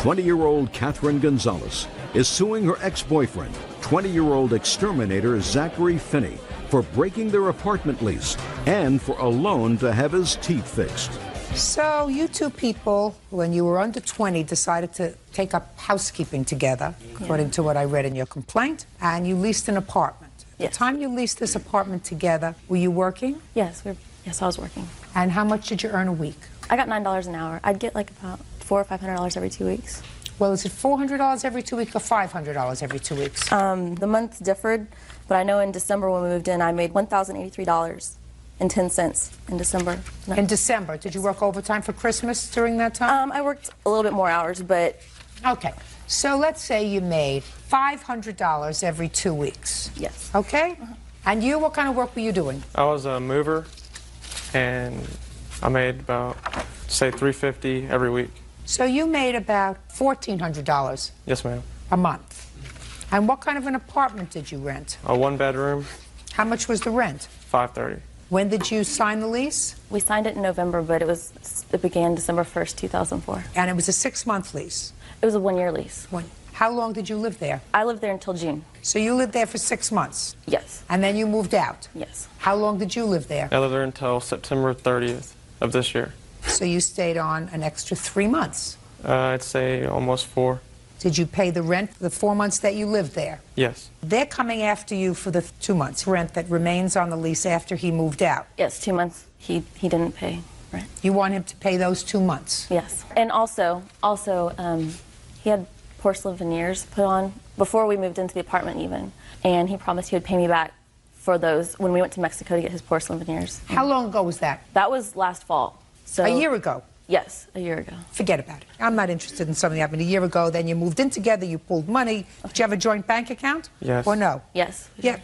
20-year-old Catherine Gonzalez is suing her ex-boyfriend, 20-year-old exterminator Zachary Finney, for breaking their apartment lease and for a loan to have his teeth fixed. So you two people, when you were under 20, decided to take up housekeeping together, according to what I read in your complaint, and you leased an apartment. Yes. The time you leased this apartment together, were you working? Yes, I was working. And how much did you earn a week? I got $9 an hour. I'd get like about $400 or $500 every 2 weeks. Well, is it $400 every 2 weeks or $500 every 2 weeks? The months differed, but I know in December when we moved in, I made $1,083.10 in December. No. In December. Did you work overtime for Christmas during that time? I worked a little bit more hours, but... Okay. So let's say you made $500 every 2 weeks. Yes. Okay? And you, what kind of work were you doing? I was a mover, and I made about, say, $350 every week. So you made about $1,400 Yes, ma'am. a month. And what kind of an apartment did you rent? A one-bedroom, How much was the rent? $530. When did you sign the lease? We signed it in November, but it began December 1st, 2004. And it was a 6-month lease. It was a one-year lease. How long did you live there? I lived there until June. So you lived there for 6 months? Yes. And then you moved out? Yes. How long did you live there? I lived there until September 30th of this year. So you stayed on an extra 3 months? I'd say almost 4. Did you pay the rent for the 4 months that you lived there? Yes. They're coming after you for the 2 months rent that remains on the lease after he moved out. Yes, 2 months. He didn't pay rent. You want him to pay those 2 months? Yes. And also, he had porcelain veneers put on before we moved into the apartment even. And he promised he would pay me back for those when we went to Mexico to get his porcelain veneers. How long ago was that? That was last fall. So A year ago? Yes, a year ago. Forget about it. I'm not interested in something that happened a year ago. Then you moved in together, you pulled money. Did you have a joint bank account? Yes. Or no? Yes. Yeah.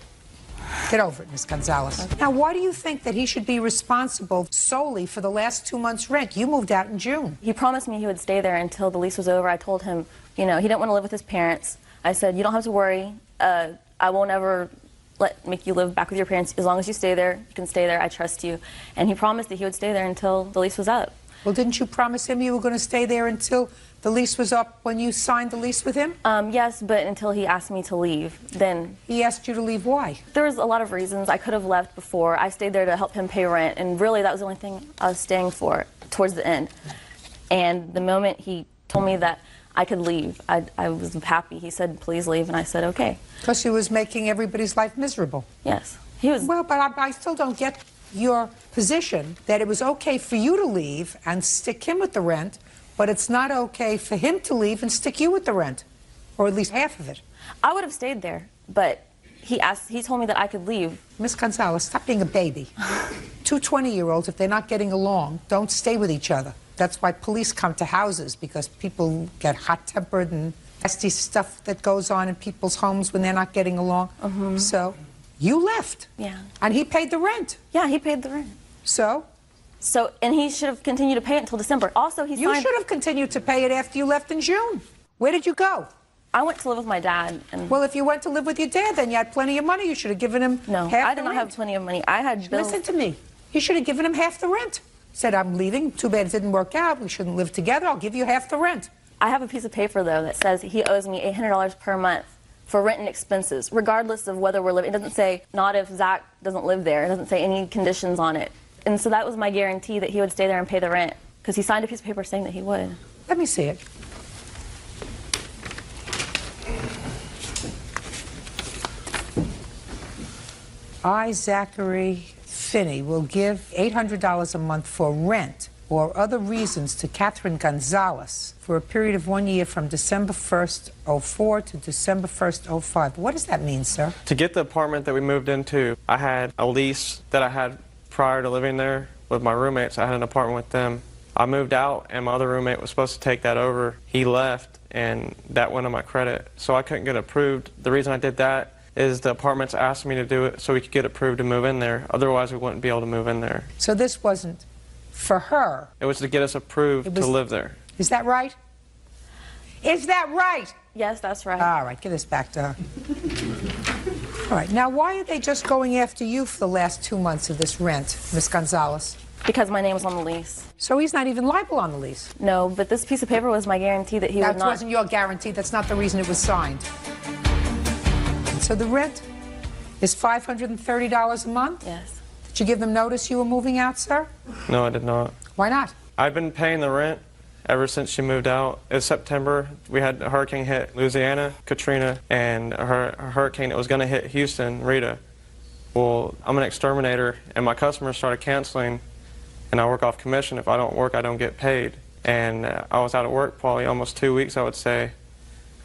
Get over it, Ms. Gonzalez. Okay. Now, why do you think that he should be responsible solely for the last 2 months' rent? You moved out in June. He promised me he would stay there until the lease was over. I told him, he didn't want to live with his parents. I said, you don't have to worry. I won't ever make you live back with your parents. As long as you stay there, you can stay there. I trust you. And he promised that he would stay there until the lease was up. Well, didn't you promise him you were going to stay there until the lease was up when you signed the lease with him? Yes, but until he asked me to leave, then... He asked you to leave, why? There was a lot of reasons. I could have left before. I stayed there to help him pay rent, and really that was the only thing I was staying for towards the end. And the moment he told me that I could leave, I was happy. He said, please leave, and I said, okay. Because he was making everybody's life miserable. Yes. He was... Well, but I still don't get your position that it was okay for you to leave and stick him with the rent, but it's not okay for him to leave and stick you with the rent, or at least half of it. I would have stayed there, but he told me that I could leave. Miss Gonzalez, stop being a baby. Two 20-year-olds, if they're not getting along, don't stay with each other. That's why police come to houses, because people get hot-tempered and nasty stuff that goes on in people's homes when they're not getting along. So you left. Yeah. And he paid the rent. Yeah, he paid the rent. So? So, and he should have continued to pay it until December. Also, he signed... You should have continued to pay it after you left in June. Where did you go? I went to live with my dad. And well, if you went to live with your dad, then you had plenty of money. You should have given him no, half I did not have plenty of money. I had bills. Listen to me. You should have given him half the rent. Said, I'm leaving. Too bad it didn't work out. We shouldn't live together. I'll give you half the rent. I have a piece of paper, though, that says he owes me $800 per month for rent and expenses, regardless of whether we're living. It doesn't say, not if Zach doesn't live there. It doesn't say any conditions on it. And so that was my guarantee that he would stay there and pay the rent, because he signed a piece of paper saying that he would. Let me see it. I, Zachary Finney, will give $800 a month for rent or other reasons to Catherine Gonzalez for a period of 1 year from December 1st, 04 to December 1st, 05. What does that mean, sir? To get the apartment that we moved into, I had a lease that I had prior to living there with my roommates. I had an apartment with them. I moved out, and my other roommate was supposed to take that over. He left, and that went on my credit, so I couldn't get approved. The reason I did that is the apartments asked me to do it so we could get approved to move in there. Otherwise, we wouldn't be able to move in there. So this wasn't for her. It was to get us approved to live there. Is that right? Is that right? Yes, that's right. All right, give this back to her. All right, now why are they just going after you for the last 2 months of this rent, Miss Gonzalez? Because my name was on the lease. So he's not even liable on the lease. No, but this piece of paper was my guarantee that he would That not. wasn't your guarantee. That's not the reason it was signed. And so the rent is $530 a month? Yes. Did you give them notice you were moving out, sir? No, I did not. Why not? I've been paying the rent ever since she moved out. It's September. We had a hurricane hit Louisiana, Katrina, and a hurricane that was going to hit Houston, Rita. Well, I'm an exterminator, and my customers started canceling, and I work off commission. If I don't work, I don't get paid. And I was out of work probably almost 2 weeks, I would say.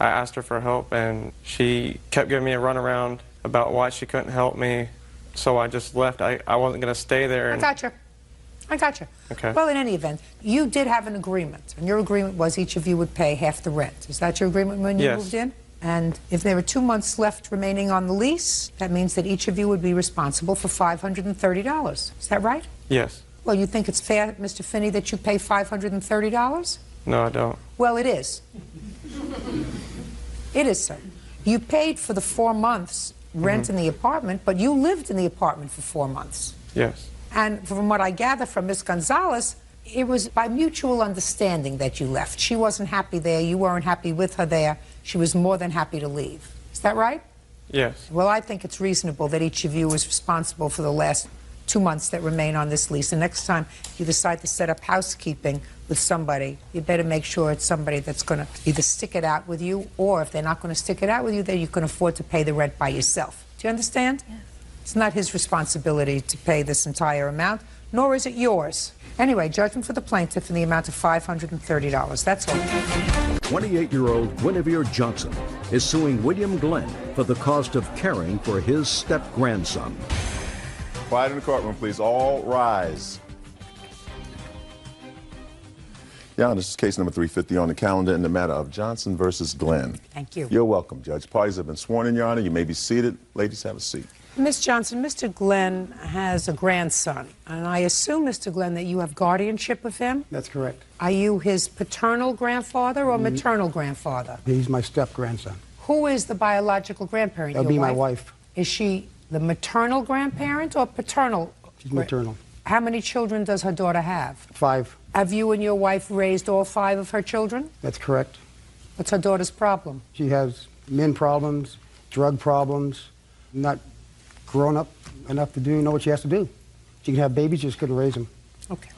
I asked her for help, and she kept giving me a runaround about why she couldn't help me, so I just left. I wasn't going to stay there. I got you. Okay. Well, in any event, you did have an agreement, and your agreement was each of you would pay half the rent. Is that your agreement when you Yes. moved in? And if there were 2 months left remaining on the lease, that means that each of you would be responsible for $530. Is that right? Yes. Well, you think it's fair, Mr. Finney, that you pay $530? No, I don't. Well, it is. It is, sir. You paid for the 4 months rent in the apartment, but you lived in the apartment for 4 months. Yes. And from what I gather from Miss Gonzalez, it was by mutual understanding that you left. She wasn't happy there. You weren't happy with her there. She was more than happy to leave. Is that right? Yes. Well, I think it's reasonable that each of you is responsible for the last 2 months that remain on this lease. The next time you decide to set up housekeeping with somebody, you better make sure it's somebody that's going to either stick it out with you, or if they're not going to stick it out with you, then you can afford to pay the rent by yourself. Do you understand? Yes. It's not his responsibility to pay this entire amount, nor is it yours. Anyway, judgment for the plaintiff in the amount of $530. That's all. 28-year-old Guinevere Johnson is suing William Glenn for the cost of caring for his step-grandson. Quiet in the courtroom, please. All rise. Yeah, this is case number 350 on the calendar in the matter of Johnson versus Glenn. Thank you. You're welcome, Judge. Parties have been sworn in, Your Honor. You may be seated. Ladies, have a seat. Miss Johnson, Mr. Glenn has a grandson, and I assume, Mr. Glenn, that you have guardianship of him? That's correct. Are you his paternal grandfather or maternal grandfather? He's my step-grandson. Who is the biological grandparent? That'll Your be my wife. Is she the maternal grandparent or paternal? She's maternal. How many children does her daughter have? 5. Have you and your wife raised all 5 of her children? That's correct. What's her daughter's problem? She has men problems, drug problems, not grown up enough to know what she has to do. She can have babies, just couldn't raise them. Okay.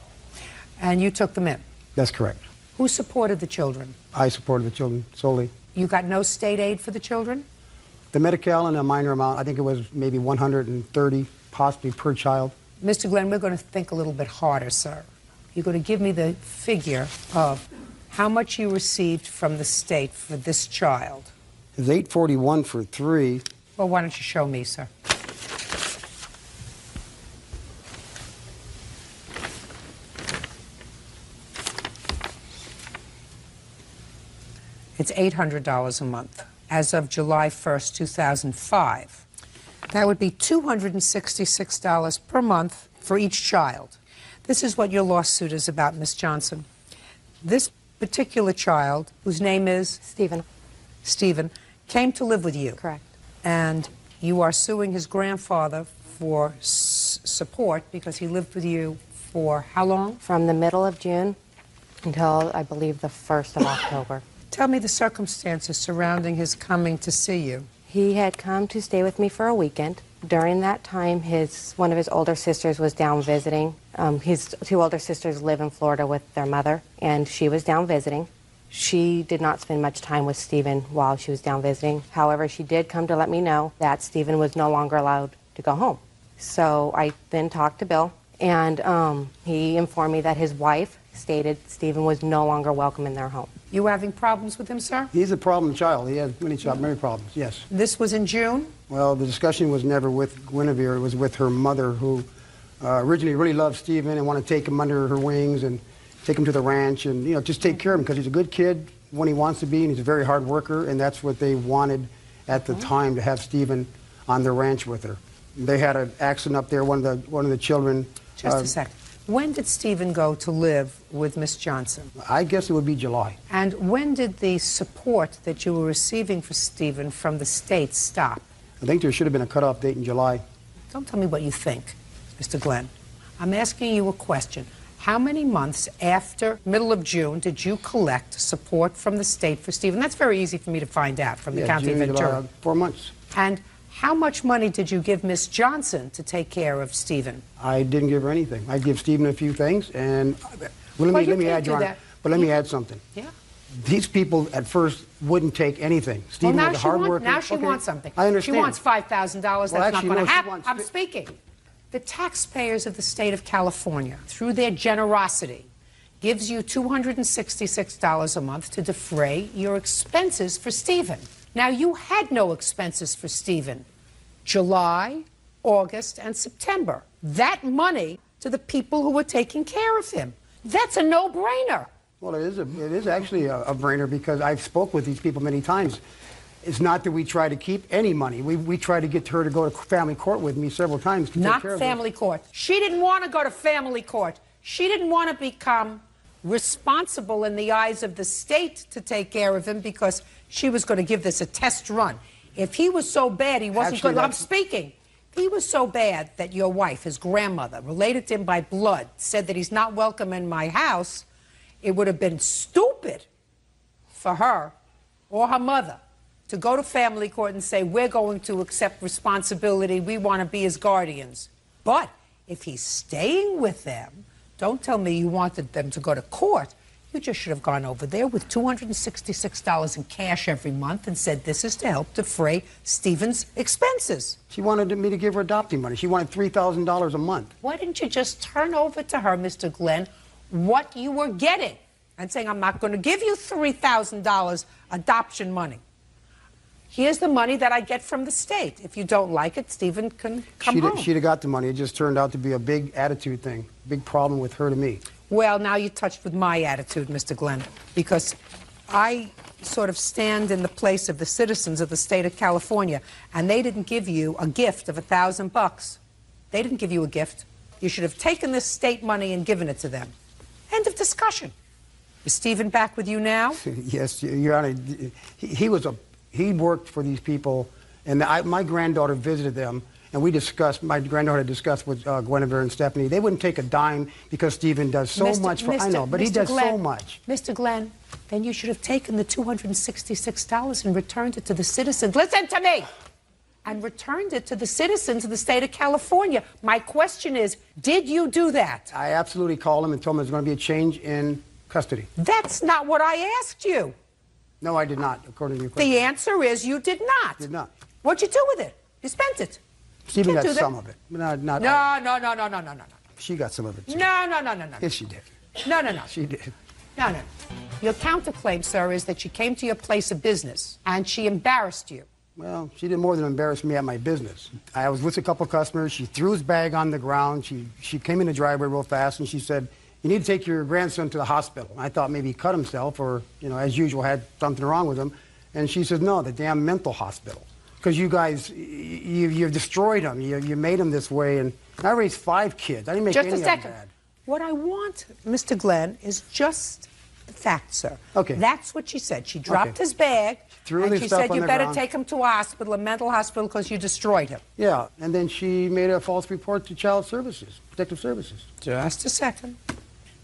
And you took them in? That's correct. Who supported the children? I supported the children solely. You got no state aid for the children? The Medi-Cal and a minor amount, I think it was maybe 130 possibly per child. Mr. Glenn, we're going to think a little bit harder, sir. You're going to give me the figure of how much you received from the state for this child. It's $841 for 3. Well, why don't you show me, sir? It's $800 a month as of July 1st, 2005. That would be $266 per month for each child. This is what your lawsuit is about, Miss Johnson. This particular child, whose name is? Stephen, came to live with you. Correct. And you are suing his grandfather for support because he lived with you for how long? From the middle of June until, I believe, the 1st of October. Tell me the circumstances surrounding his coming to see you. He had come to stay with me for a weekend. During that time, one of his older sisters was down visiting. His 2 older sisters live in Florida with their mother, and she was down visiting. She did not spend much time with Stephen while she was down visiting. However, she did come to let me know that Stephen was no longer allowed to go home. So I then talked to Bill, and he informed me that his wife stated Stephen was no longer welcome in their home. You having problems with him, sir? He's a problem child. He has many problems, yes. This was in June? Well, the discussion was never with Guinevere. It was with her mother, who originally really loved Stephen and wanted to take him under her wings and take him to the ranch and, just take care of him because he's a good kid when he wants to be, and he's a very hard worker, and that's what they wanted at the time, to have Stephen on the ranch with her. They had an accident up there. One of the children. Just a second. When did Stephen go to live with Miss Johnson? I guess it would be July. And when did the support that you were receiving for Stephen from the state stop? I think there should have been a cutoff date in July. Don't tell me what you think, Mr. Glenn. I'm asking you a question. How many months after middle of June did you collect support from the state for Stephen? That's very easy for me to find out from the county of Ventura. 4 months. And how much money did you give Miss Johnson to take care of Stephen? I didn't give her anything. I give Stephen a few things, and let me add, Your Honor, but let me add something. Yeah. These people at first wouldn't take anything. Stephen was a hard worker. Now she wants something. I understand. She wants $5,000. That's not actually, going to no, she happen. wants I'm speaking. The taxpayers of the state of California, through their generosity, gives you $266 a month to defray your expenses for Stephen. Now, you had no expenses for Stephen. July, August, and September. That money to the people who were taking care of him. That's a no-brainer. Well, it is actually a brainer, because I've spoke with these people many times. It's not that we try to keep any money. We try to get her to go to family court with me several times to Not take care of family court. She didn't want to go to family court. She didn't want to become responsible in the eyes of the state to take care of him, because she was going to give this a test run. If he was so bad, he wasn't Actually, good. I'm speaking. If he was so bad that your wife, his grandmother, related to him by blood, said that he's not welcome in my house, it would have been stupid for her or her mother to go to family court and say, we're going to accept responsibility, we want to be his guardians. But if he's staying with them, don't tell me you wanted them to go to court. You just should have gone over there with $266 in cash every month and said, this is to help defray Stephen's expenses. She wanted me to give her adopting money. She wanted $3,000 a month. Why didn't you just turn over to her, Mr. Glenn, what you were getting and saying, I'm not going to give you $3,000 adoption money. Here's the money that I get from the state. If you don't like it, Stephen can come home. She'd have got the money. It just turned out to be a big attitude thing, big problem with her to me. Well, now you touched with my attitude, Mr. Glenn, because I sort of stand in the place of the citizens of the state of California, and they didn't give you a gift of $1,000. They didn't give you a gift. You should have taken this state money and given it to them. End of discussion. Is Stephen back with you now? Yes, Your Honor. He worked for these people, and my granddaughter visited them, and my granddaughter discussed with Guinevere and Stephanie. They wouldn't take a dime because Stephen does so much for, I know, but he does so much. Mr. Glenn, then you should have taken the $266 and returned it to the citizens. Listen to me! And returned it to the citizens of the state of California. My question is, did you do that? I absolutely called him and told him there's going to be a change in custody. That's not what I asked you. No, I did not, according to your question. The answer is you did not. Did not. What'd you do with it? You spent it. Stephen got some of it. No. She got some of it, too. No. Yes, she did. No. She did. No. Your counterclaim, sir, is that she came to your place of business and she embarrassed you. Well, she did more than embarrass me at my business. I was with a couple of customers. She threw his bag on the ground. She came in the driveway real fast, and she said, you need to take your grandson to the hospital. I thought maybe he cut himself or, as usual, had something wrong with him. And she said, no, the damn mental hospital. Because you guys, you destroyed him. You made him this way. And I raised 5 kids. I didn't make any of them bad. Just a second. What I want, Mr. Glenn, is just the facts, sir. Okay. That's what she said. She dropped his bag, and she said, you better take him to a hospital, a mental hospital, because you destroyed him. Yeah, and then she made a false report to Child Services, Protective Services. Just a second.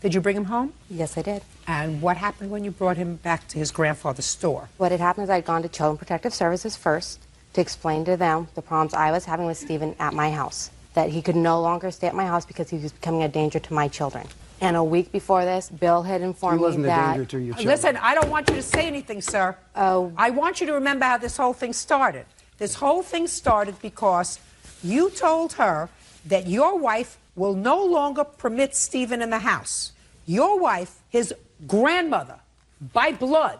Did you bring him home? Yes, I did. And what happened when you brought him back to his grandfather's store? What had happened is I'd gone to Child Protective Services first to explain to them the problems I was having with Stephen at my house, that he could no longer stay at my house because he was becoming a danger to my children. And a week before this, Bill had informed me that... He wasn't a danger to your children. Listen, I don't want you to say anything, sir. I want you to remember how this whole thing started. This whole thing started because you told her that your wife will no longer permit Stephen in the house. Your wife, his grandmother, by blood,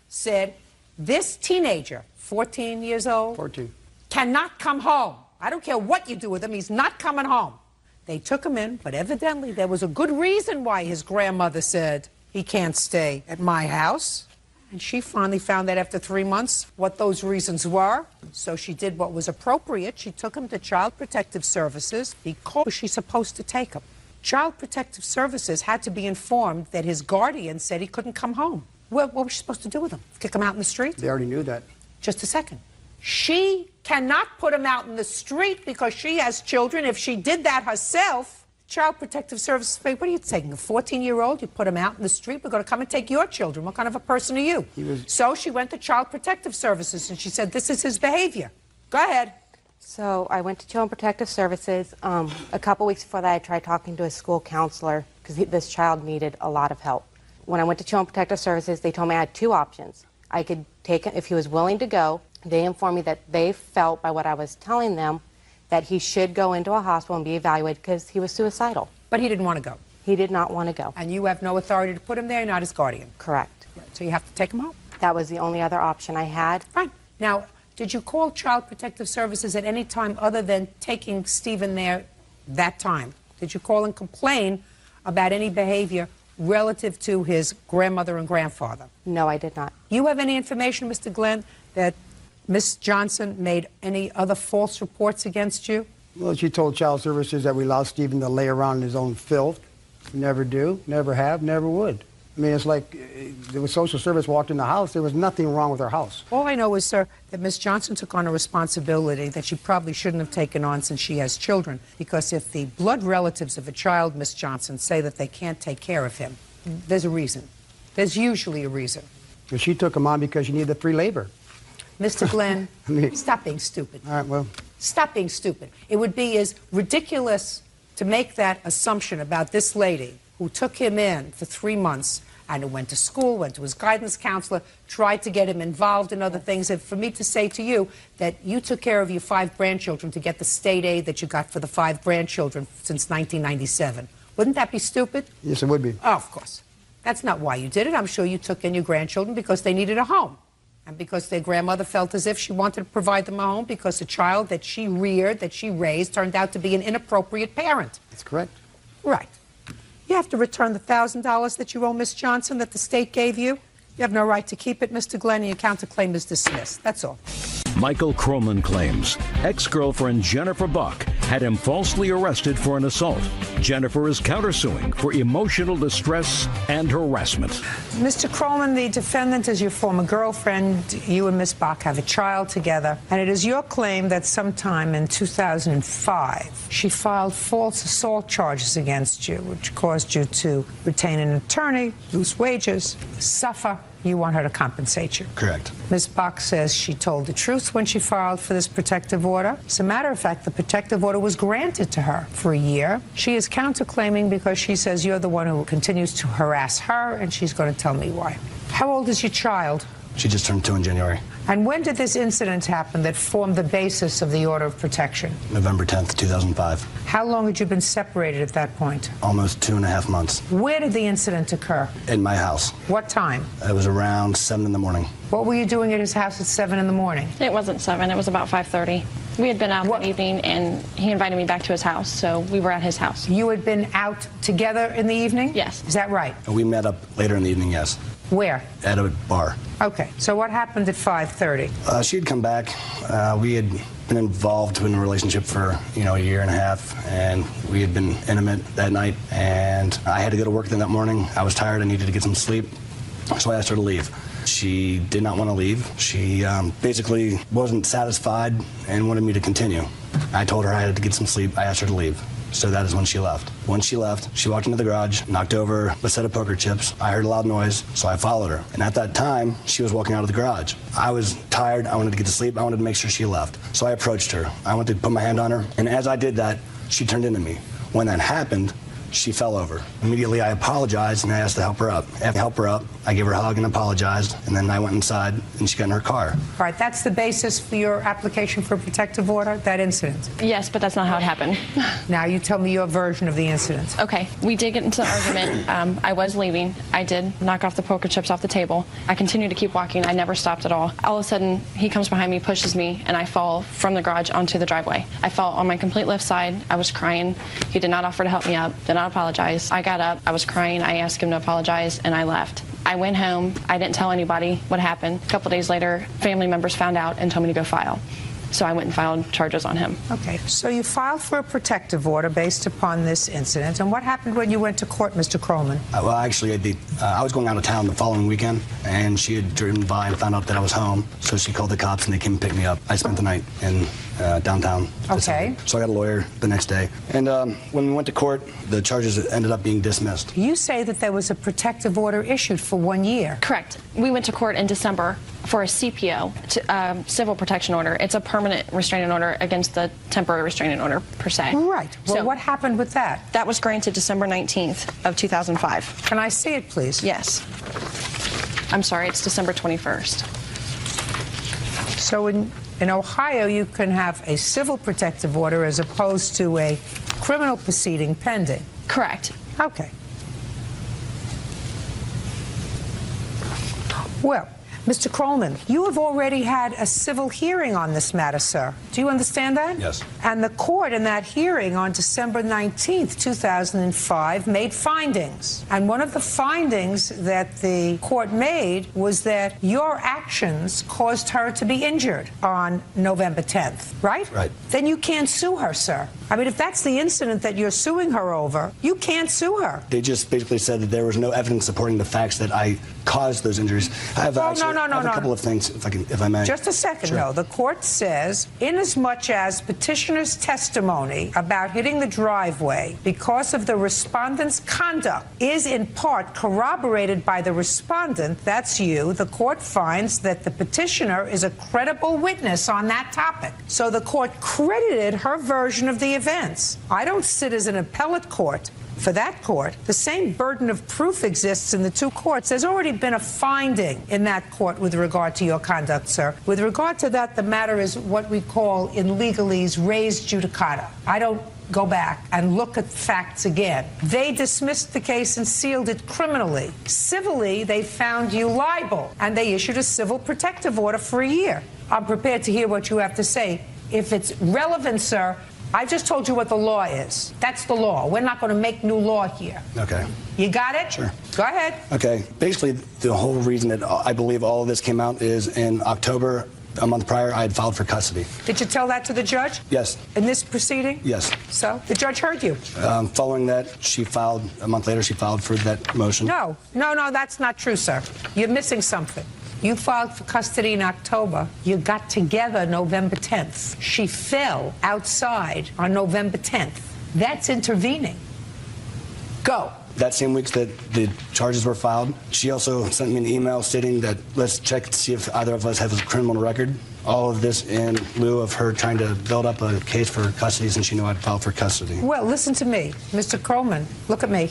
said, this teenager, 14 years old, 14, cannot come home. I don't care what you do with him, he's not coming home. They took him in, but evidently there was a good reason why his grandmother said, he can't stay at my house. And she finally found out after 3 months what those reasons were. So she did what was appropriate. She took him to Child Protective Services because she's supposed to take him. Child Protective Services had to be informed that his guardian said he couldn't come home. What was she supposed to do with him? Kick him out in the street? They already knew that. Just a second. She cannot put him out in the street because she has children. If she did that herself, Child Protective Services, what are you taking, a 14-year-old? You put him out in the street, we're going to come and take your children. What kind of a person are you? So she went to Child Protective Services, and she said, this is his behavior. Go ahead. So I went to Child Protective Services. A couple weeks before that, I tried talking to a school counselor because this child needed a lot of help. When I went to Child Protective Services, they told me I had two options. I could take him if he was willing to go. They informed me that they felt by what I was telling them that he should go into a hospital and be evaluated because he was suicidal. But he didn't want to go. He did not want to go. And you have no authority to put him there, you're not his guardian. Correct. So you have to take him home. That was the only other option I had. Fine. Now, did you call Child Protective Services at any time other than taking Stephen there that time? Did you call and complain about any behavior relative to his grandmother and grandfather? No, I did not. You have any information, Mr. Glenn, that Miss Johnson made any other false reports against you? Well, she told Child Services that we allowed Stephen to lay around in his own filth. Never do, never have, never would. I mean, it's like the social service walked in the house. There was nothing wrong with our house. All I know is, sir, that Miss Johnson took on a responsibility that she probably shouldn't have taken on since she has children. Because if the blood relatives of a child, Miss Johnson, say that they can't take care of him, there's a reason. There's usually a reason. But she took him on because she needed the free labor. Mr. Glenn, stop being stupid. All right, well. Stop being stupid. It would be as ridiculous to make that assumption about this lady who took him in for 3 months and who went to school, went to his guidance counselor, tried to get him involved in other things, and for me to say to you that you took care of your 5 grandchildren to get the state aid that you got for the 5 grandchildren since 1997. Wouldn't that be stupid? Yes, it would be. Oh, of course. That's not why you did it. I'm sure you took in your grandchildren because they needed a home. And because their grandmother felt as if she wanted to provide them a home because the child that she reared, that she raised, turned out to be an inappropriate parent. That's correct. Right. You have to return the $1,000 that you owe Miss Johnson that the state gave you. You have no right to keep it, Mr. Glenn, and your counterclaim is dismissed. That's all. Michael Kroman claims ex-girlfriend Jennifer Buck had him falsely arrested for an assault. Jennifer is countersuing for emotional distress and harassment. Mr. Kroman, the defendant is your former girlfriend. You and Miss Buck have a child together. And it is your claim that sometime in 2005, she filed false assault charges against you, which caused you to retain an attorney, lose wages, suffer. You want her to compensate you. Correct. Ms. Buck says she told the truth when she filed for this protective order. As a matter of fact, the protective order was granted to her for a year. She is counterclaiming because she says you're the one who continues to harass her, and she's going to tell me why. How old is your child? She just turned 2 in January. And when did this incident happen that formed the basis of the order of protection? November 10th, 2005. How long had you been separated at that point? Almost 2.5 months. Where did the incident occur? In my house. What time? It was around 7 in the morning. What were you doing at his house at 7 in the morning? It wasn't 7, it was about 5:30. We had been out that evening, and he invited me back to his house, so we were at his house. You had been out together in the evening? Yes. Is that right? We met up later in the evening, yes. Where? At a bar. Okay, so what happened at 5:30? She had come back. We had been involved in a relationship for, a year and a half, and we had been intimate that night, and I had to go to work then that morning. I was tired, I needed to get some sleep, so I asked her to leave. She did not want to leave. She basically wasn't satisfied and wanted me to continue. I told her I had to get some sleep. I asked her to leave. So that is when she left. When she left, she walked into the garage, knocked over a set of poker chips. I heard a loud noise, so I followed her. And at that time, she was walking out of the garage. I was tired. I wanted to get to sleep. I wanted to make sure she left. So I approached her. I went to put my hand on her, and as I did that, she turned into me. When that happened, she fell over. Immediately, I apologized, and I asked to help her up. After I helped her up, I gave her a hug and apologized, and then I went inside, and she got in her car. All right, that's the basis for your application for a protective order, that incident? Yes, but that's not how it happened. Now, you tell me your version of the incident. Okay, we did get into an argument. I was leaving. I did knock off the poker chips off the table. I continued to keep walking. I never stopped at all. All of a sudden, he comes behind me, pushes me, and I fall from the garage onto the driveway. I fell on my complete left side. I was crying. He did not offer to help me up, did not apologize. I got up. I was crying. I asked him to apologize, and I left. I went home. I didn't tell anybody what happened. A couple days later, family members found out and told me to go file. so I went and filed charges on him. Okay, so you filed for a protective order based upon this incident, and what happened when you went to court, Mr. Krollman? Well, actually, I was going out of town the following weekend, and she had driven by and found out that I was home, so she called the cops and they came and picked me up. I spent the night in downtown. Okay. So I got a lawyer the next day, and when we went to court, the charges ended up being dismissed. You say that there was a protective order issued for 1 year. Correct. We went to court in December for a CPO, civil protection order. It's a permanent restraining order against the temporary restraining order, per se. Right. Well, So what happened with that? that was granted December 19th of 2005. Can I see it, please? Yes. I'm sorry, it's December 21st. So in Ohio, you can have a civil protective order as opposed to a criminal proceeding pending. Correct. Okay. Well, Mr. Krollman, you have already had a civil hearing on this matter, sir. Do you understand that? Yes. And the court in that hearing on December 19th, 2005, made findings. And one of the findings that the court made was that your actions caused her to be injured on November 10th, right? Right. Then you can't sue her, sir. I mean, if that's the incident that you're suing her over, you can't sue her. They just basically said that there was no evidence supporting the facts that I caused those injuries. I have Oh, actually I have a couple of things, if I may. Just a second, Sure. though. The court says, inasmuch as petitioner's testimony about hitting the driveway because of the respondent's conduct is in part corroborated by the respondent, that's you, the court finds that the petitioner is a credible witness on that topic. So the court credited her version of the events. I don't sit as an appellate court. For that court, the same burden of proof exists in the two courts. There's already been a finding in that court with regard to your conduct, sir. With regard to that, the matter is what we call in legalese res judicata. I don't go back and look at facts again. They dismissed the case and sealed it criminally. Civilly, they found you liable, and they issued a civil protective order for a year. I'm prepared to hear what you have to say. If it's relevant, sir, I just told you what the law is. That's the law. We're not going to make new law here. Okay. You got it? Sure. Go ahead. Okay. Basically, the whole reason that I believe all of this came out is in October, a month prior, I had filed for custody. Did you tell that to the judge? Yes. In this proceeding? Yes. So the judge heard you? Following that, a month later, she filed for that motion. No, that's not true, sir. You're missing something. You filed for custody in October. You got together November 10th. She fell outside on November 10th. That's intervening. Go. That same week that the charges were filed, she also sent me an email stating that let's check to see if either of us have a criminal record. All of this in lieu of her trying to build up a case for custody since she knew I'd filed for custody. Well, listen to me. Mr. Krollman, look at me.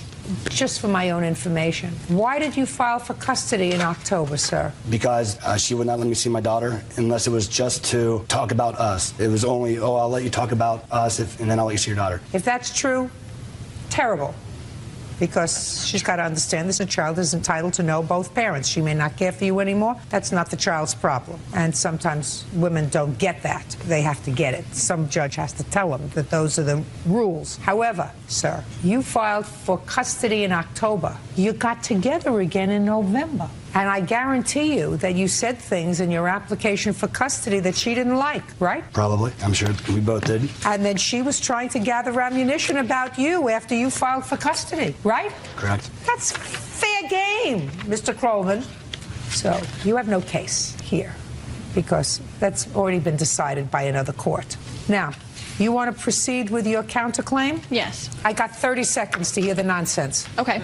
Just for my own information. Why did you file for custody in October, sir? Because she would not let me see my daughter unless it was just to talk about us. It was only, oh, I'll let you talk about us and then I'll let you see your daughter. If that's true, terrible. Because she's got to understand this, a child is entitled to know both parents. She may not care for you anymore. That's not the child's problem. And sometimes women don't get that. They have to get it. Some judge has to tell them that those are the rules. However, sir, you filed for custody in October. You got together again in November. And I guarantee you that you said things in your application for custody that she didn't like, right? Probably. I'm sure we both did. And then she was trying to gather ammunition about you after you filed for custody, right? Correct. That's fair game, Mr. Krollman. So you have no case here because that's already been decided by another court. Now, you want to proceed with your counterclaim? Yes. I got 30 seconds to hear the nonsense. Okay.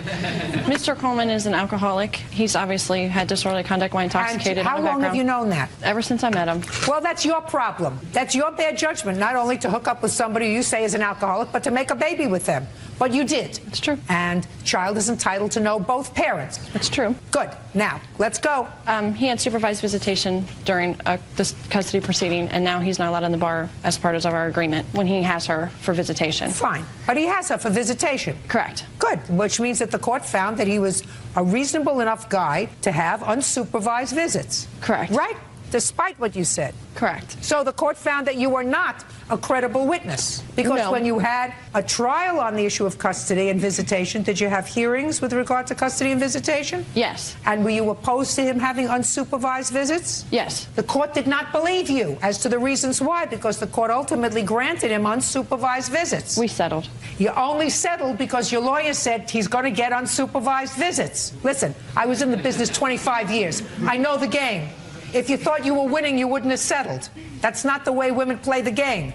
Mr. Krollman is an alcoholic. He's obviously had disorderly conduct while intoxicated. And how long have you known that? Ever since I met him. Well, that's your problem. That's your bad judgment, not only to hook up with somebody you say is an alcoholic, but to make a baby with them. But you did. It's true. And child is entitled to know both parents. It's true. Good. Now, let's go. He had supervised visitation during this custody proceeding, and now he's not allowed in the bar as part of our agreement when he has her for visitation. Fine. But he has her for visitation. Correct. Good. Which means that the court found that he was a reasonable enough guy to have unsupervised visits. Correct. Right? despite what you said. Correct. So the court found that you were not a credible witness. Because No. when you had a trial on the issue of custody and visitation, did you have hearings with regard to custody and visitation? Yes. And were you opposed to him having unsupervised visits? Yes. The court did not believe you as to the reasons why, because the court ultimately granted him unsupervised visits. We settled. You only settled because your lawyer said he's going to get unsupervised visits. Listen, I was in the business 25 years. I know the game. If you thought you were winning, you wouldn't have settled. That's not the way women play the game.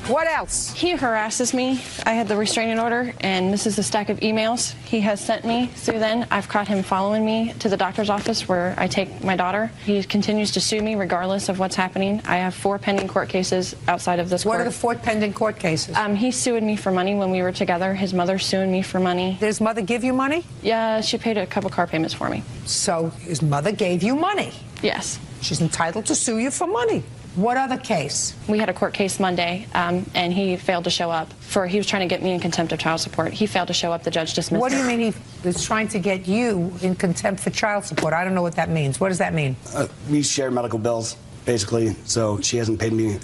What else? He harasses me. I had the restraining order, and this is a stack of emails he has sent me through then. I've caught him following me to the doctor's office where I take my daughter. He continues to sue me regardless of what's happening. I have 4 pending court cases outside of this court. What are the 4 pending court cases? He sued me for money when we were together. His mother's suing me for money. Did his mother give you money? Yeah, she paid a couple car payments for me. So his mother gave you money. Yes. She's entitled to sue you for money. What other case? We had a court case Monday, and he failed to show up. He was trying to get me in contempt of child support. He failed to show up. The judge dismissed What do you it. mean he was trying to get you in contempt for child support? I don't know what that means. What does that mean? We share medical bills, basically, so she hasn't paid me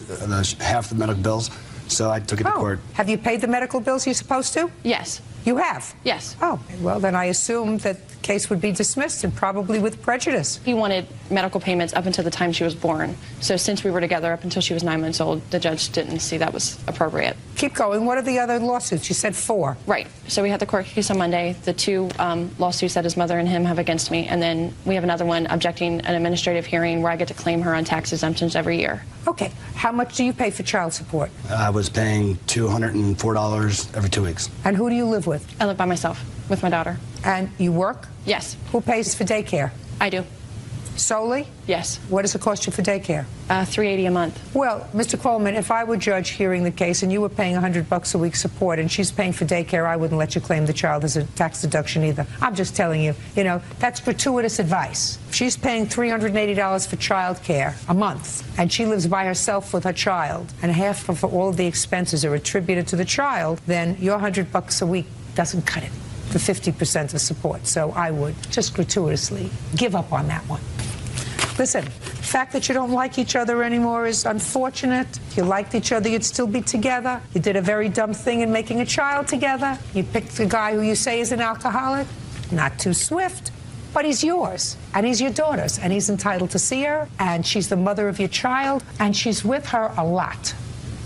half the medical bills, so I took it to court. Have you paid the medical bills you're supposed to? Yes. You have? Yes. Oh, well, then I assumed that the case would be dismissed, and probably with prejudice. He wanted medical payments up until the time she was born. So since we were together up until she was 9 months old, the judge didn't see that was appropriate. Keep going. What are the other lawsuits? You said 4. Right. So we had the court case on Monday, the 2 lawsuits that his mother and him have against me, and then we have another one objecting an administrative hearing where I get to claim her on tax exemptions every year. Okay. How much do you pay for child support? I was paying $204 every 2 weeks. And who do you live with? I live by myself with my daughter. And you work? Yes. Who pays for daycare? I do. Solely? Yes. What does it cost you for daycare? $380 a month. Well, Mr. Coleman, if I were judge hearing the case and you were paying $100 a week support and she's paying for daycare, I wouldn't let you claim the child as a tax deduction either. I'm just telling you, that's gratuitous advice. If she's paying $380 for child care a month and she lives by herself with her child and half of all of the expenses are attributed to the child, then your $100 a week doesn't cut it for 50% of support. So I would just gratuitously give up on that one. Listen, the fact that you don't like each other anymore is unfortunate. If you liked each other, you'd still be together. You did a very dumb thing in making a child together. You picked a guy who you say is an alcoholic. Not too swift, but he's yours, and he's your daughter's, and he's entitled to see her, and she's the mother of your child, and she's with her a lot,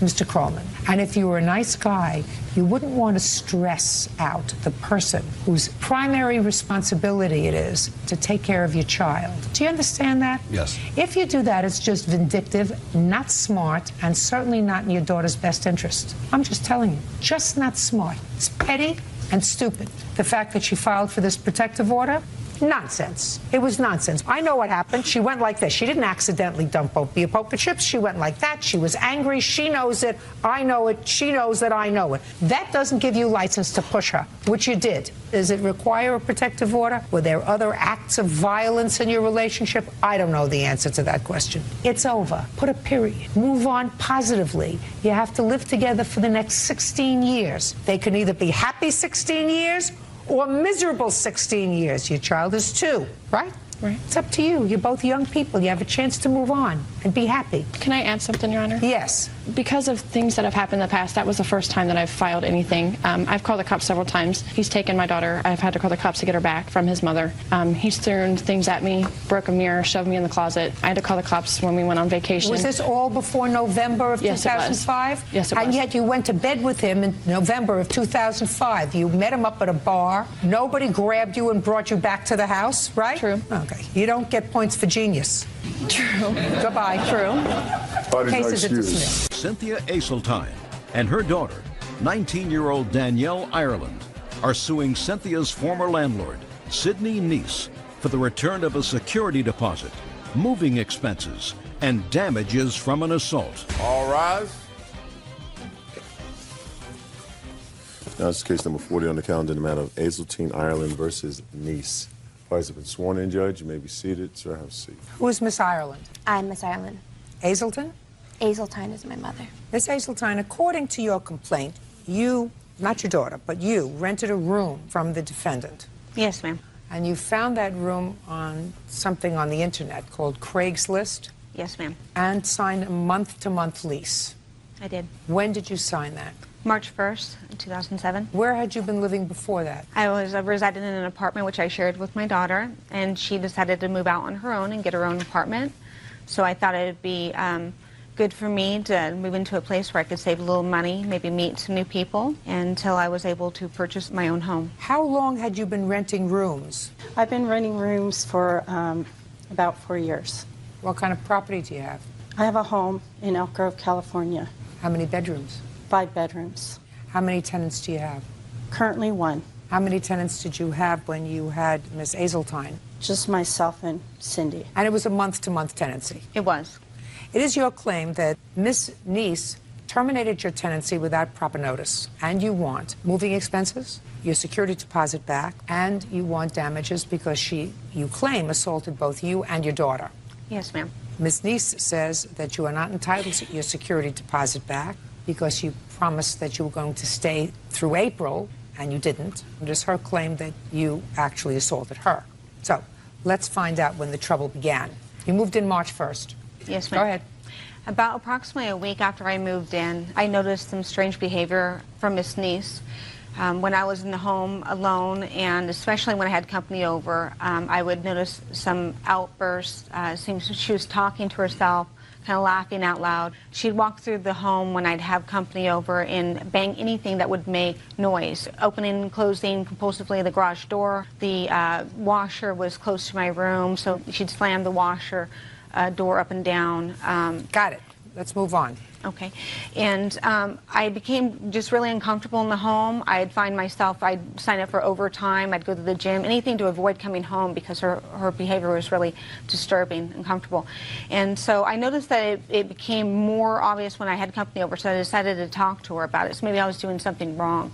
Mr. Coleman. And if you were a nice guy, you wouldn't want to stress out the person whose primary responsibility it is to take care of your child. Do you understand that? Yes. If you do that, it's just vindictive, not smart, and certainly not in your daughter's best interest. I'm just telling you, just not smart. It's petty and stupid. The fact that she filed for this protective order, nonsense. It was nonsense. I know what happened. She went like this. She didn't accidentally dump your poker chips. She went like that. She was angry. She knows it. I know it. She knows that I know it. That doesn't give you license to push her, which you did. Does it require a protective order? Were there other acts of violence in your relationship? I don't know the answer to that question. It's over. Put a period. Move on positively. You have to live together for the next 16 years. They can either be happy 16 years or miserable 16 years. Your child is 2, right? Right. It's up to you. You're both young people. You have a chance to move on and be happy. Can I add something, Your Honor? Yes. Because of things that have happened in the past, that was the first time that I've filed anything. I've called the cops several times. He's taken my daughter. I've had to call the cops to get her back from his mother. He's thrown things at me, broke a mirror, shoved me in the closet. I had to call the cops when we went on vacation. Was this all before November of 2005? Yes, it was. And yet you went to bed with him in November of 2005. You met him up at a bar. Nobody grabbed you and brought you back to the house, right? True. Okay. You don't get points for genius. True. Goodbye. Pardon my Cases are excuse. dismissed. Cynthia Aseltine and her daughter, 19-year-old Danielle Ireland, are suing Cynthia's former landlord, Sidney Neese, for the return of a security deposit, moving expenses, and damages from an assault. All rise. Now, this is case number 40 on the calendar in the matter of Aseltine Ireland versus Nice. Parties have been sworn in, Judge. You may be seated. Sir, have a seat. Who is Miss Ireland? I'm Miss Ireland. Aselton? Aseltine is my mother. Miss Aseltine, according to your complaint, you, not your daughter, but you, rented a room from the defendant. Yes, ma'am. And you found that room on something on the internet called Craigslist? Yes, ma'am. And signed a month-to-month lease. I did. When did you sign that? March 1st, 2007. Where had you been living before that? I was residing in an apartment which I shared with my daughter, and she decided to move out on her own and get her own apartment. So I thought it would be good for me to move into a place where I could save a little money, maybe meet some new people, until I was able to purchase my own home. How long had you been renting rooms? I've been renting rooms for about 4 years. What kind of property do you have? I have a home in Elk Grove, California. How many bedrooms? 5 bedrooms. How many tenants do you have? Currently 1. How many tenants did you have when you had Miss Azeltine? Just myself and Cindy. And it was a month-to-month tenancy? It was. It is your claim that Miss Neese terminated your tenancy without proper notice, and you want moving expenses, your security deposit back, and you want damages because she, you claim, assaulted both you and your daughter. Yes, ma'am. Ms. Neese says that you are not entitled to your security deposit back because you promised that you were going to stay through April, and you didn't. It is her claim that you actually assaulted her. So let's find out when the trouble began. You moved in March 1st. Yes, ma'am. Go ahead. About approximately a week after I moved in, I noticed some strange behavior from Miss Neese. When I was in the home alone, and especially when I had company over, I would notice some outbursts. Seems she was talking to herself, kind of laughing out loud. She'd walk through the home when I'd have company over and bang anything that would make noise, opening and closing compulsively the garage door. The washer was close to my room, so she'd slam the washer door up and down. Got it. Let's move on. Okay. And I became just really uncomfortable in the home. I'd find myself, I'd sign up for overtime, I'd go to the gym, anything to avoid coming home because her behavior was really disturbing, uncomfortable. And so I noticed that it became more obvious when I had company over, so I decided to talk to her about it. So maybe I was doing something wrong.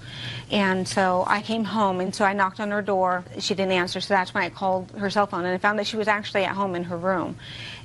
And so I came home, and so I knocked on her door. She didn't answer, so that's when I called her cell phone, and I found that she was actually at home in her room.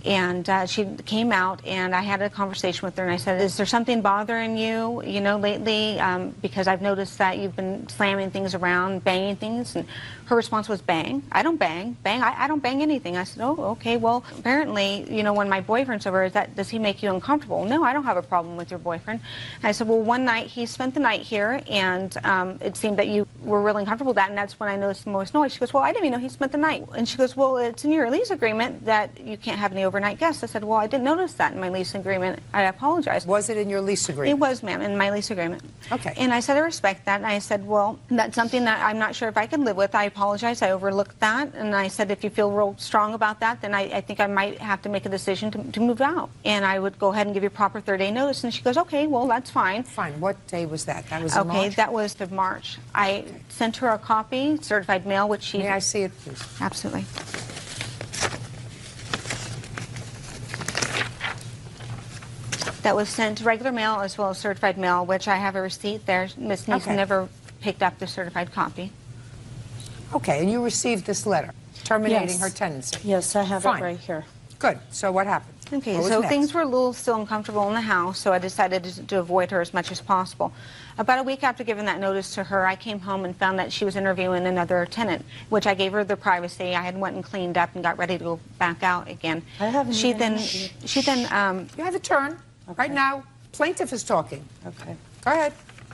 And she came out, and I had a conversation with her, and I said, is there something bothering you, lately? Because I've noticed that you've been slamming things around, banging things. And her response was, bang? I don't bang. I don't bang anything. I said, oh, okay, well, apparently, when my boyfriend's over, does he make you uncomfortable? No, I don't have a problem with your boyfriend. And I said, well, one night he spent the night here, and it seemed that you were really uncomfortable with that, and that's when I noticed the most noise. She goes, well, I didn't even know he spent the night. And she goes, well, it's in your lease agreement that you can't have any overnight guests. I said, well, I didn't notice that in my lease agreement. I apologize. Was it in your lease agreement? It was, ma'am, in my lease agreement. Okay. And I said, I respect that. And I said, well, that's something that I'm not sure if I can live with. I apologize. I overlooked that. And I said, if you feel real strong about that, then I think I might have to make a decision to move out. And I would go ahead and give you a proper 30-day notice. And she goes, okay, well, that's fine. Fine. What day was that? That was in March? Okay, that was the March. I sent her a copy, certified mail, which she... May I see it, please? Absolutely. That was sent regular mail as well as certified mail, which I have a receipt there. Ms. Neese never picked up the certified copy. Okay, and you received this letter terminating Yes. her tenancy? Yes, I have Fine. it right here. Good. So what happened? Okay, What was so next? things were a little still uncomfortable in the house, so I decided to avoid her as much as possible. About a week after giving that notice to her, I came home and found that she was interviewing another tenant, which I gave her the privacy. I had went and cleaned up and got ready to go back out again. I haven't She even then, You have a turn. Right now, plaintiff is talking. Okay. Go ahead.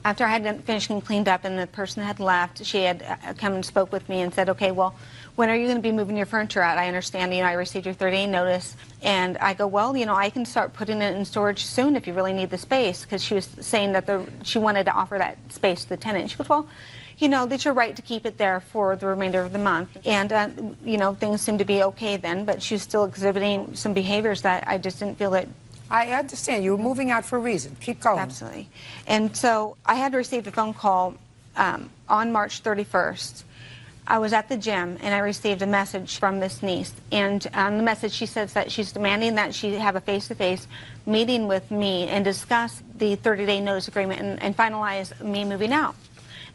after I had finished and cleaned up and the person had left, she had come and spoke with me and said, okay, well, when are you going to be moving your furniture out? I understand, I received your 30-day notice. And I go, well, I can start putting it in storage soon if you really need the space, because she was saying that she wanted to offer that space to the tenant. She goes, well, that's your right to keep it there for the remainder of the month. And, things seemed to be okay then, but she was still exhibiting some behaviors that I just didn't feel that. I understand. You were moving out for a reason. Keep going. Absolutely. And so I had received a phone call on March 31st. I was at the gym, and I received a message from Miss Neese. And on the message, she says that she's demanding that she have a face-to-face meeting with me and discuss the 30-day notice agreement and finalize me moving out.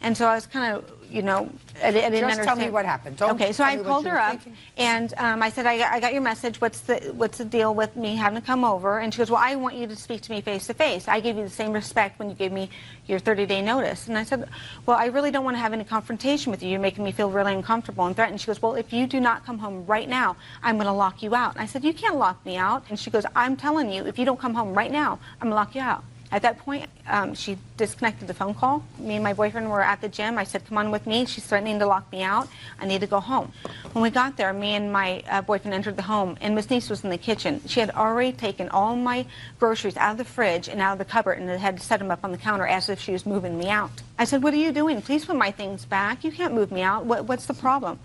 And so I was kind of, you know, I didn't Just understand. tell me what happened. Don't okay, so tell I me what called you her were up, thinking. and I said, I got your message. What's the deal with me having to come over? And she goes, well, I want you to speak to me face to face. I gave you the same respect when you gave me your 30-day notice. And I said, well, I really don't want to have any confrontation with you. You're making me feel really uncomfortable and threatened. She goes, well, if you do not come home right now, I'm going to lock you out. And I said, you can't lock me out. And she goes, I'm telling you, if you don't come home right now, I'm going to lock you out. At that point, she disconnected the phone call. Me and my boyfriend were at the gym. I said, come on with me. She's threatening to lock me out. I need to go home. When we got there, me and my boyfriend entered the home, and Miss Niece was in the kitchen. She had already taken all my groceries out of the fridge and out of the cupboard and had set them up on the counter as if she was moving me out. I said, what are you doing? Please put my things back. You can't move me out. What's the problem?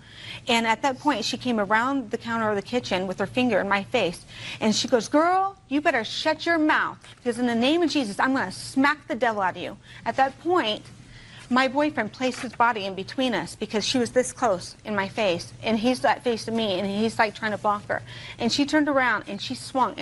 And at that point, she came around the counter of the kitchen with her finger in my face, and she goes, girl, you better shut your mouth, because in the name of Jesus, I'm going to smack the devil out of you. At that point, my boyfriend placed his body in between us because she was this close in my face, and he's that face to me, and he's like trying to block her. And she turned around, and she swung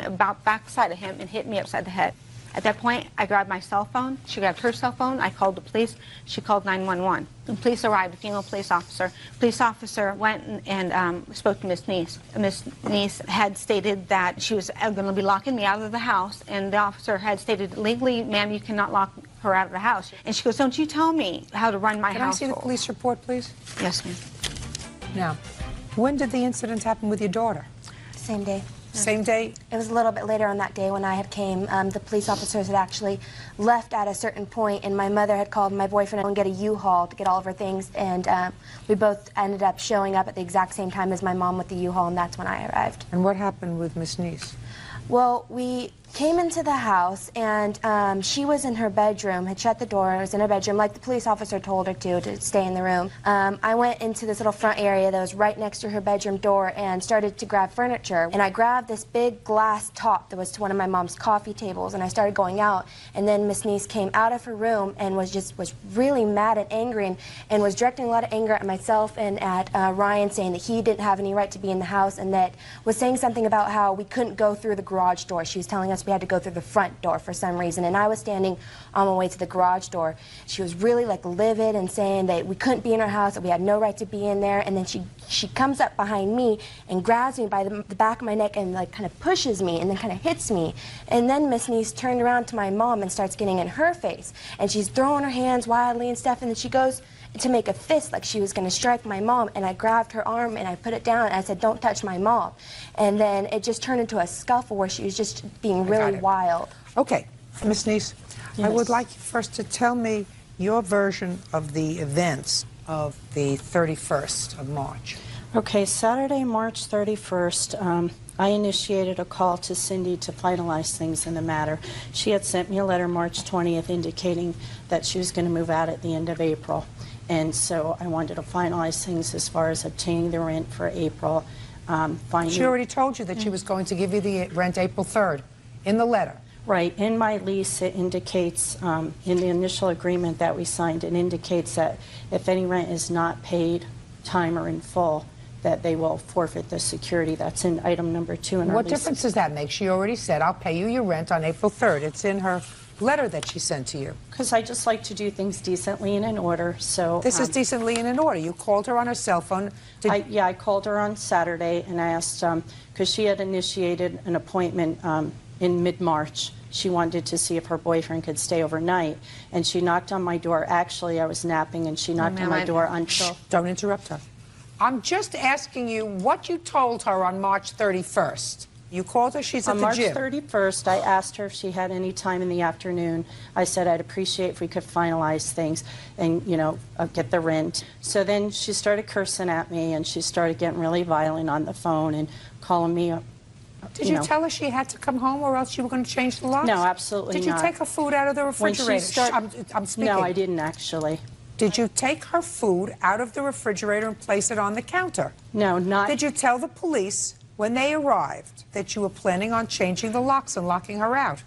about backside of him and hit me upside the head. At that point, I grabbed my cell phone. She grabbed her cell phone. I called the police. She called 911. The police arrived, a female police officer. Police officer went and spoke to Miss Niece. Miss Niece had stated that she was going to be locking me out of the house, and the officer had stated, legally, ma'am, you cannot lock her out of the house. And she goes, don't you tell me how to run my household. Can I see the police report, please? Yes, ma'am. Now, when did the incident happen with your daughter? Same day. Same day? It was a little bit later on that day when I had came. The police officers had actually left at a certain point, and my mother had called my boyfriend and get a U-Haul to get all of her things, and we both ended up showing up at the exact same time as my mom with the U-Haul, and that's when I arrived. And what happened with Miss Niece? Well, we came into the house, and she was in her bedroom, had shut the door, and was in her bedroom, like the police officer told her to stay in the room. I went into this little front area that was right next to her bedroom door and started to grab furniture. And I grabbed this big glass top that was to one of my mom's coffee tables, and I started going out. And then Miss Niece came out of her room and was really mad and angry, and was directing a lot of anger at myself and at Ryan, saying that he didn't have any right to be in the house, and that was saying something about how we couldn't go through the garage door. She was telling us we had to go through the front door for some reason, and I was standing on my way to the garage door. She was really like livid and saying that we couldn't be in her house, that we had no right to be in there, and then she comes up behind me and grabs me by the back of my neck and like kind of pushes me and then kind of hits me. And then Miss Niece turned around to my mom and starts getting in her face, and she's throwing her hands wildly and stuff, and then she goes to make a fist like she was going to strike my mom, and I grabbed her arm and I put it down and I said, don't touch my mom. And then it just turned into a scuffle where she was just being really wild. Okay, Miss Niece, Yes. I would like you first to tell me your version of the events of the 31st of March. Okay, Saturday, March 31st, I initiated a call to Cindy to finalize things in the matter. She had sent me a letter March 20th indicating that she was going to move out at the end of April. And so I wanted to finalize things as far as obtaining the rent for April. She already told you that she was going to give you the rent April 3rd in the letter. Right. In my lease, it indicates, in the initial agreement that we signed, it indicates that if any rent is not paid time or in full, that they will forfeit the security. That's in item number 2 in our What lease. difference does that make? She already said, I'll pay you your rent on April 3rd. It's in her letter that she sent to you. Because I just like to do things decently and in order, so... This is decently and in order. You called her on her cell phone. I called her on Saturday and asked, because she had initiated an appointment in mid-March. She wanted to see if her boyfriend could stay overnight, and she knocked on my door. Actually, I was napping, and she knocked on my door until... Shh, don't interrupt her. I'm just asking you what you told her on March 31st. You called her, she's at the gym. On March 31st, I asked her if she had any time in the afternoon. I said I'd appreciate if we could finalize things and, you know, get the rent. So then she started cursing at me, and she started getting really violent on the phone and calling me up. Did you tell her she had to come home or else you were going to change the locks? No, absolutely not. Did you take her food out of the refrigerator? I'm speaking. No, I didn't actually. Did you take her food out of the refrigerator and place it on the counter? No, not... Did you tell the police when they arrived that you were planning on changing the locks and locking her out?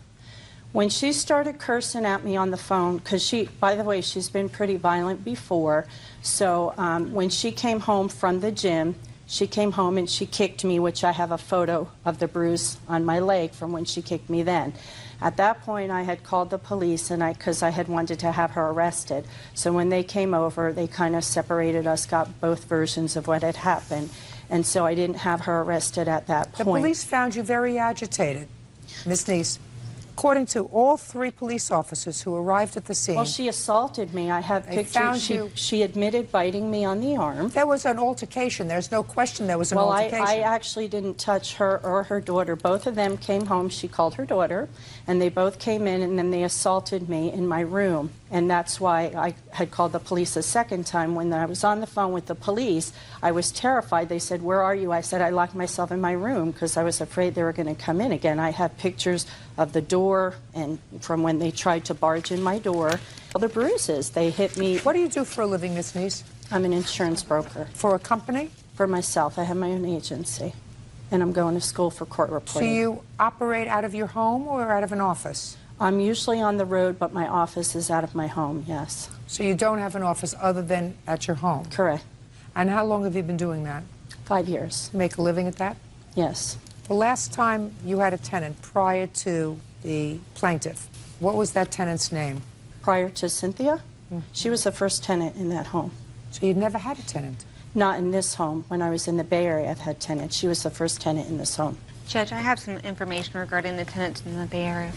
When she started cursing at me on the phone, because she, by the way, she's been pretty violent before, so when she came home from the gym, She came home and she kicked me, which I have a photo of the bruise on my leg from when she kicked me then. At that point, I had called the police because I had wanted to have her arrested. So when they came over, they kind of separated us, got both versions of what had happened. And so I didn't have her arrested at that point. The police found you very agitated, Ms. Neese. According to all 3 police officers who arrived at the scene... Well, she assaulted me. I have They pictures. found She admitted biting me on the arm. There was an altercation. There's no question there was an altercation. Well, I actually didn't touch her or her daughter. Both of them came home. She called her daughter, and they both came in, and then they assaulted me in my room. And that's why I had called the police a second time. When I was on the phone with the police, I was terrified. They said, "Where are you?" I said, "I locked myself in my room because I was afraid they were going to come in again." I have pictures of the door and from when they tried to barge in my door. The bruises, they hit me. What do you do for a living, Ms. Neese? I'm an insurance broker. For a company? For myself. I have my own agency. And I'm going to school for court reporting. So you operate out of your home or out of an office? I'm usually on the road, but my office is out of my home, yes. So you don't have an office other than at your home? Correct. And how long have you been doing that? 5 years. You make a living at that? Yes. The last time you had a tenant prior to the plaintiff, what was that tenant's name? Prior to Cynthia? She was the first tenant in that home. So you'd never had a tenant? Not in this home. When I was in the Bay Area, I've had tenants. She was the first tenant in this home. Judge, I have some information regarding the tenants in the Bay Area.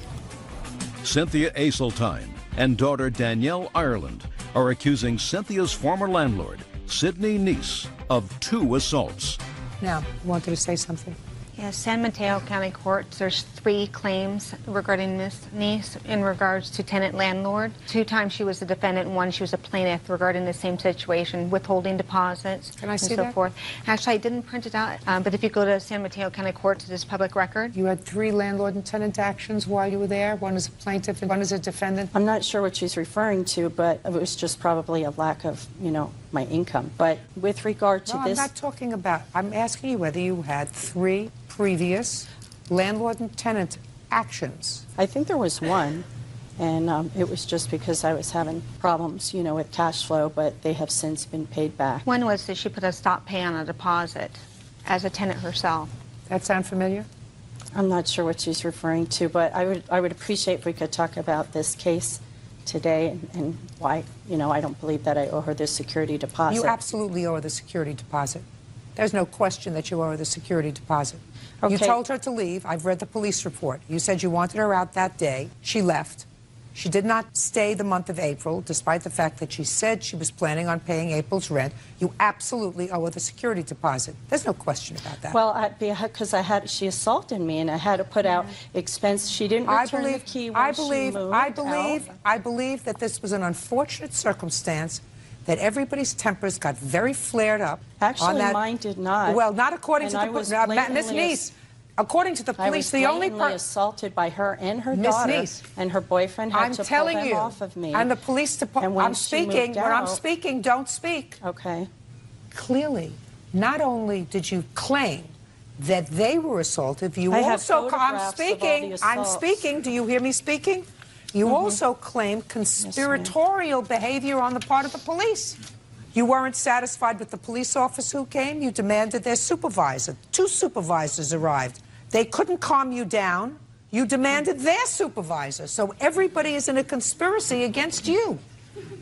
Cynthia Aseltine and daughter Danielle Ireland are accusing Cynthia's former landlord, Sidney Neese, of 2 assaults. Now, you wanted to say something? Yes, San Mateo County Courts, there's 3 claims regarding Ms. Neese in regards to tenant-landlord. 2 times she was the defendant, and 1 she was a plaintiff regarding the same situation, withholding deposits Can I see and so that? forth. Actually, I didn't print it out, but if you go to San Mateo County Courts, it is public record. You had 3 landlord and tenant actions while you were there? One as a plaintiff and one as a defendant? I'm not sure what she's referring to, but it was just probably a lack of, my income. But with regard to No, this... I'm not talking about... I'm asking you whether you had 3 previous landlord and tenant actions. I think there was 1, and it was just because I was having problems, with cash flow, but they have since been paid back. One was that she put a stop pay on a deposit as a tenant herself. That sound familiar? I'm not sure what she's referring to, but I would appreciate if we could talk about this case today and why, I don't believe that I owe her this security deposit. You absolutely owe her the security deposit. There's no question that you owe her the security deposit. Okay. You told her to leave. I've read the police report. You said you wanted her out that day. She left. She did not stay the month of April, despite the fact that she said she was planning on paying April's rent. You absolutely owe her the security deposit. There's no question about that. Well, because she assaulted me, and I had to put out expense. She didn't return the key when she moved I believe that this was an unfortunate circumstance, that everybody's tempers got very flared up. Actually, on that. mine did not. Well, not according to the Ms. Neese. According to the police, the only person... I was assaulted by her and her Ms. daughter, Neese, and her boyfriend had to pull them off of me. And the police department... when I'm speaking. When I'm speaking, don't speak. Okay. Clearly, not only did you claim that they were assaulted, you I also... have photographs of all the I'm assaults. speaking. Do you hear me speaking? You also claim conspiratorial behavior on the part of the police. You weren't satisfied with the police officer who came. You demanded their supervisor. 2 supervisors arrived. They couldn't calm you down. You demanded their supervisor. So everybody is in a conspiracy against you.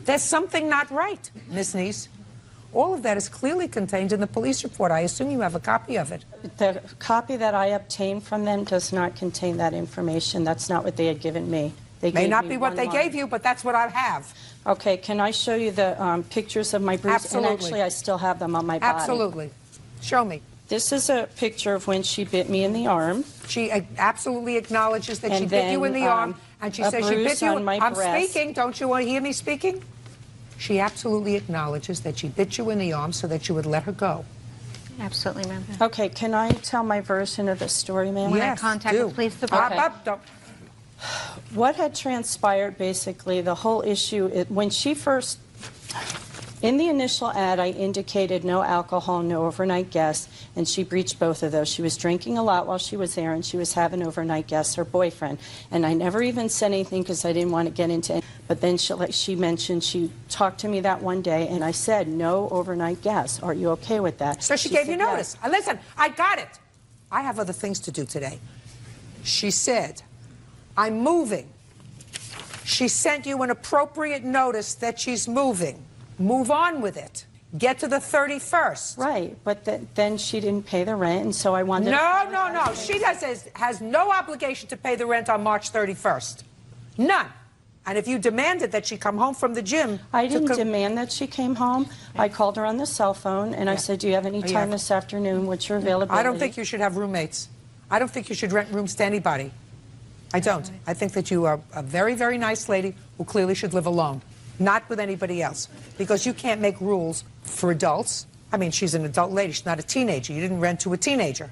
There's something not right, Ms. Neese. All of that is clearly contained in the police report. I assume you have a copy of it. The copy that I obtained from them does not contain that information. That's not what they had given me. They May gave not me be what 1 they line. gave you, but that's what I have. Okay, can I show you the pictures of my bruise? Absolutely. And actually, I still have them on my body. Absolutely. Show me. This is a picture of when she bit me in the arm. She absolutely acknowledges that she And bit you in then, the arm, and she a says she bit bruise you. on my I'm breast. speaking. Don't you want to hear me speaking? She absolutely acknowledges that she bit you in the arm so that you would let her go. Absolutely, ma'am. Okay, can I tell my version of the story, ma'am? When I contact the police department. What had transpired, basically, the whole issue, when she first In the initial ad, I indicated no alcohol, no overnight guests, and she breached both of those. She was drinking a lot while she was there, and she was having overnight guests, her boyfriend. And I never even said anything because I didn't want to get into it. But then she mentioned she talked to me that one day, and I said, no overnight guests. Are you okay with that? So she gave said you notice. yes. Listen, I got it. I have other things to do today. She said, I'm moving. She sent you an appropriate notice that she's moving. Move on with it. Get to the 31st. Right, but then she didn't pay the rent, and so I wanted No. She has no obligation to pay the rent on March 31st. None. And if you demanded that she come home from the gym... I didn't demand that she came home. I called her on the cell phone, and I said, do you have any time this afternoon? What's your availability? I don't think you should have roommates. I don't think you should rent rooms to anybody. I don't. I think that you are a very, very nice lady who clearly should live alone, not with anybody else, because you can't make rules for adults. I mean, she's an adult lady. She's not a teenager. You didn't rent to a teenager.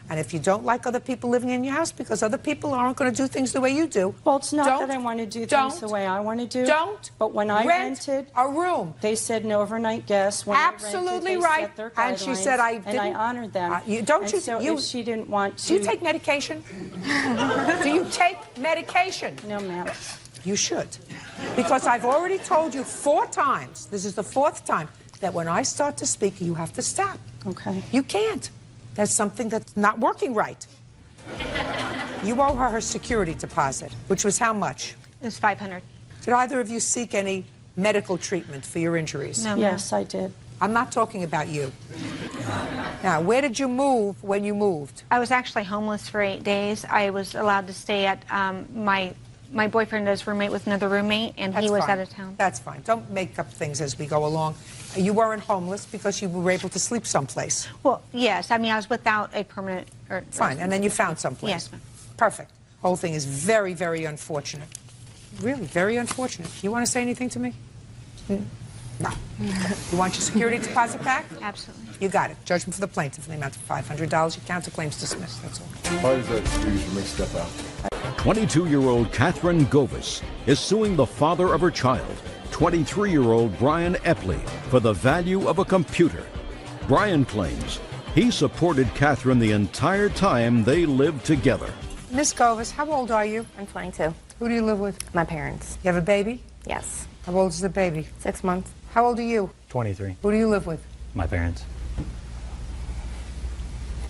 And if you don't like other people living in your house because other people aren't going to do things the way you do... Well, it's not that I want to do things the way I want to do. But when I rented a room, they said no overnight guests. When absolutely I rented, right. they set their And she said I didn't. And I honored them. So if she didn't want to... Do you take medication? Do you take medication? No, ma'am. You should. Because I've already told you 4 times, this is the 4th time, that when I start to speak, you have to stop. Okay. You can't. There's something that's not working right. You owe her security deposit, which was how much? It was $500. Did either of you seek any medical treatment for your injuries? No, yes, I did. I'm not talking about you. Now, where did you move when you moved? I was actually homeless for 8 days. I was allowed to stay at my boyfriend is roommate with another roommate, and he was out of town. That's fine. Don't make up things as we go along. You weren't homeless because you were able to sleep someplace. Well, yes. I mean, I was without a permanent... Fine, and then you found someplace. Yes, ma'am. Perfect. Whole thing is very, very unfortunate. Really, very unfortunate. You want to say anything to me? No. You want your security deposit back? Absolutely. You got it. Judgment for the plaintiff in the amount of $500. You count the claims dismissed. That's all. Parties are excused. You may step out. 22-year-old Catherine Govis is suing the father of her child, 23-year-old Brian Epley, for the value of a computer. Brian claims he supported Catherine the entire time they lived together. Miss Govis, how old are you? I'm 22. Who do you live with? My parents. You have a baby? Yes. How old is the baby? 6 months. How old are you? 23. Who do you live with? My parents.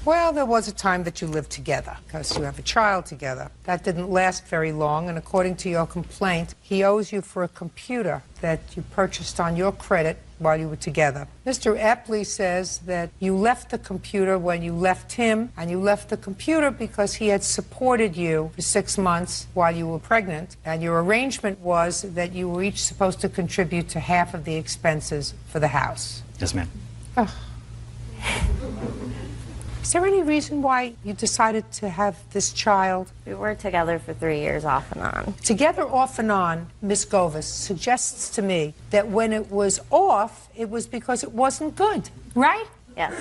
Well, there was a time that you lived together because you have a child together. That didn't last very long, and according to your complaint, he owes you for a computer that you purchased on your credit while you were together. Mr. Epley says that you left the computer when you left him, and you left the computer because he had supported you for 6 months while you were pregnant, and your arrangement was that you were each supposed to contribute to half of the expenses for the house. Yes, ma'am. Oh. Is there any reason why you decided to have this child? We were together for 3 years off and on. Together off and on, Miss Govis suggests to me that when it was off, it was because it wasn't good, right? Yes.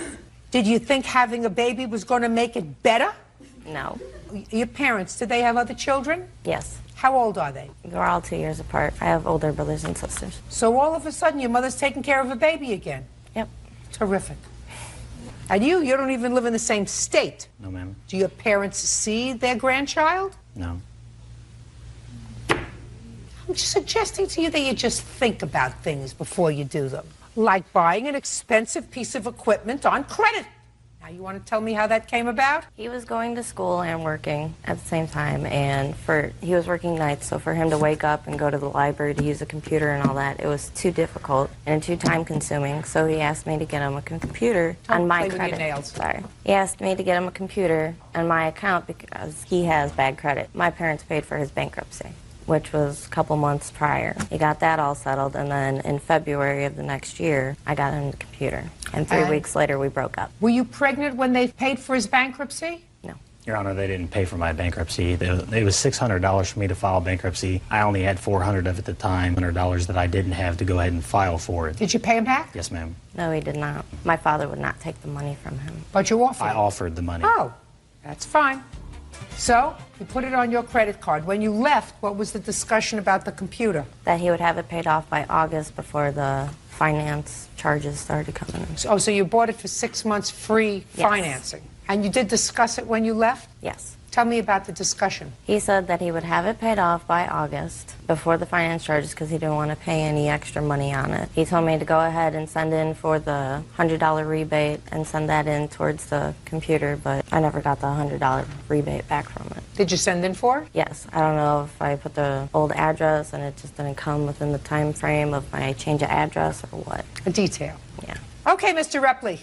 Did you think having a baby was going to make it better? No. Your parents, did they have other children? Yes. How old are they? We're all 2 years apart. I have older brothers and sisters. So all of a sudden, your mother's taking care of a baby again? Yep. Terrific. And you don't even live in the same state. No, ma'am. Do your parents see their grandchild? No. I'm just suggesting to you that you just think about things before you do them. Like buying an expensive piece of equipment on credit. Now, you want to tell me how that came about? He was going to school and working at the same time, and he was working nights, so for him to wake up and go to the library to use a computer and all that, it was too difficult and too time-consuming, so he asked me to get him a computer on my play with your nails. Sorry. He asked me to get him a computer on my account because he has bad credit. My parents paid for his bankruptcy, which was a couple months prior. He got that all settled, and then in February of the next year, I got him the computer. And 3 weeks later, we broke up. Were you pregnant when they paid for his bankruptcy? No. Your Honor, they didn't pay for my bankruptcy. It was $600 for me to file bankruptcy. I only had $400 of it at the time, $100 that I didn't have to go ahead and file for it. Did you pay him back? Yes, ma'am. No, he did not. My father would not take the money from him. But you offered. I offered the money. Oh, that's fine. So, you put it on your credit card. When you left, what was the discussion about the computer? That he would have it paid off by August before the finance charges started coming in. Oh, so you bought it for 6 months free financing. And you did discuss it when you left? Yes. Tell me about the discussion. He said that he would have it paid off by August before the finance charges because he didn't want to pay any extra money on it. He told me to go ahead and send in for the $100 rebate and send that in towards the computer, but I never got the $100 rebate back from it. Did you send in for it? Yes. I don't know if I put the old address and it just didn't come within the time frame of my change of address or what. A detail. Yeah. Okay, Mr. Repley.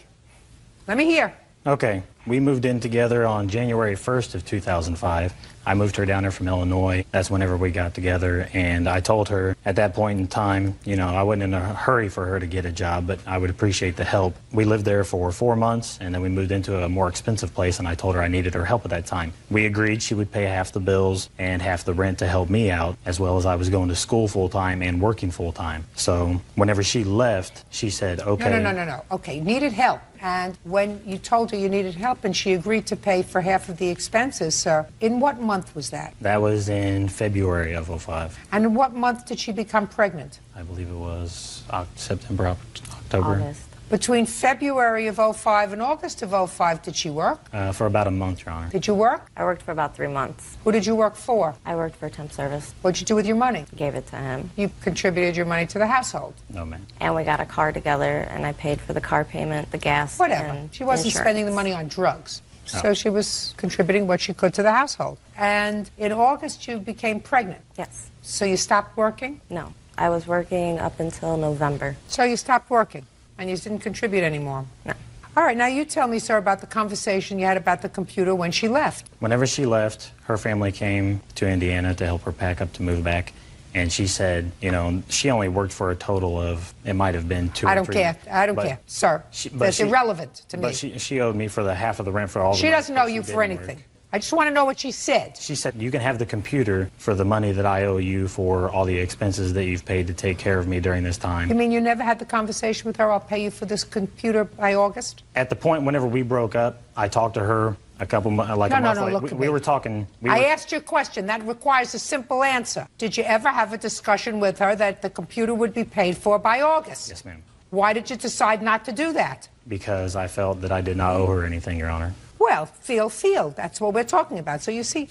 Let me hear. Okay, we moved in together on January 1st of 2005. I moved her down there from Illinois. That's whenever we got together, and I told her at that point in time, you know, I wasn't in a hurry for her to get a job, but I would appreciate the help. We lived there for 4 months, and then we moved into a more expensive place, and I told her I needed her help at that time. We agreed she would pay half the bills and half the rent to help me out, as well as I was going to school full-time and working full-time. So whenever she left, she said, okay. No. Okay, needed help. And when you told her you needed help and she agreed to pay for half of the expenses, sir, in what month was that? That was in February of 05. And in what month did she become pregnant? I believe it was September, October. August. Between February of 05 and August of 05, did she work? For about a month, Your Honor. Did you work? I worked for about 3 months. Who did you work for? I worked for temp service. What'd you do with your money? Gave it to him. You contributed your money to the household. No, ma'am. And we got a car together, and I paid for the car payment, the gas, Whatever. and She wasn't insurance. spending the money on drugs. No. So she was contributing what she could to the household. And in August, you became pregnant. Yes. So you stopped working? No. I was working up until November. So you stopped working and you didn't contribute anymore? No. All right, now you tell me, sir, about the conversation you had about the computer when she left. Whenever she left, her family came to Indiana to help her pack up to move back. And she said, you know, she only worked for a total of, it might have been 2 I or don't 3 care. I don't but care, sir. but That's irrelevant to me. But she owed me for the half of the rent for all the She months doesn't owe that you she for didn't anything. work. I just want to know what she said. She said, you can have the computer for the money that I owe you for all the expenses that you've paid to take care of me during this time. You mean you never had the conversation with her, I'll pay you for this computer by August? At the point whenever we broke up, I talked to her a couple months, like a month later. Look at We me. were talking. I asked you a question. That requires a simple answer. Did you ever have a discussion with her that the computer would be paid for by August? Yes, ma'am. Why did you decide not to do that? Because I felt that I did not owe her anything, Your Honor. Well, feel. That's what we're talking about. So you see,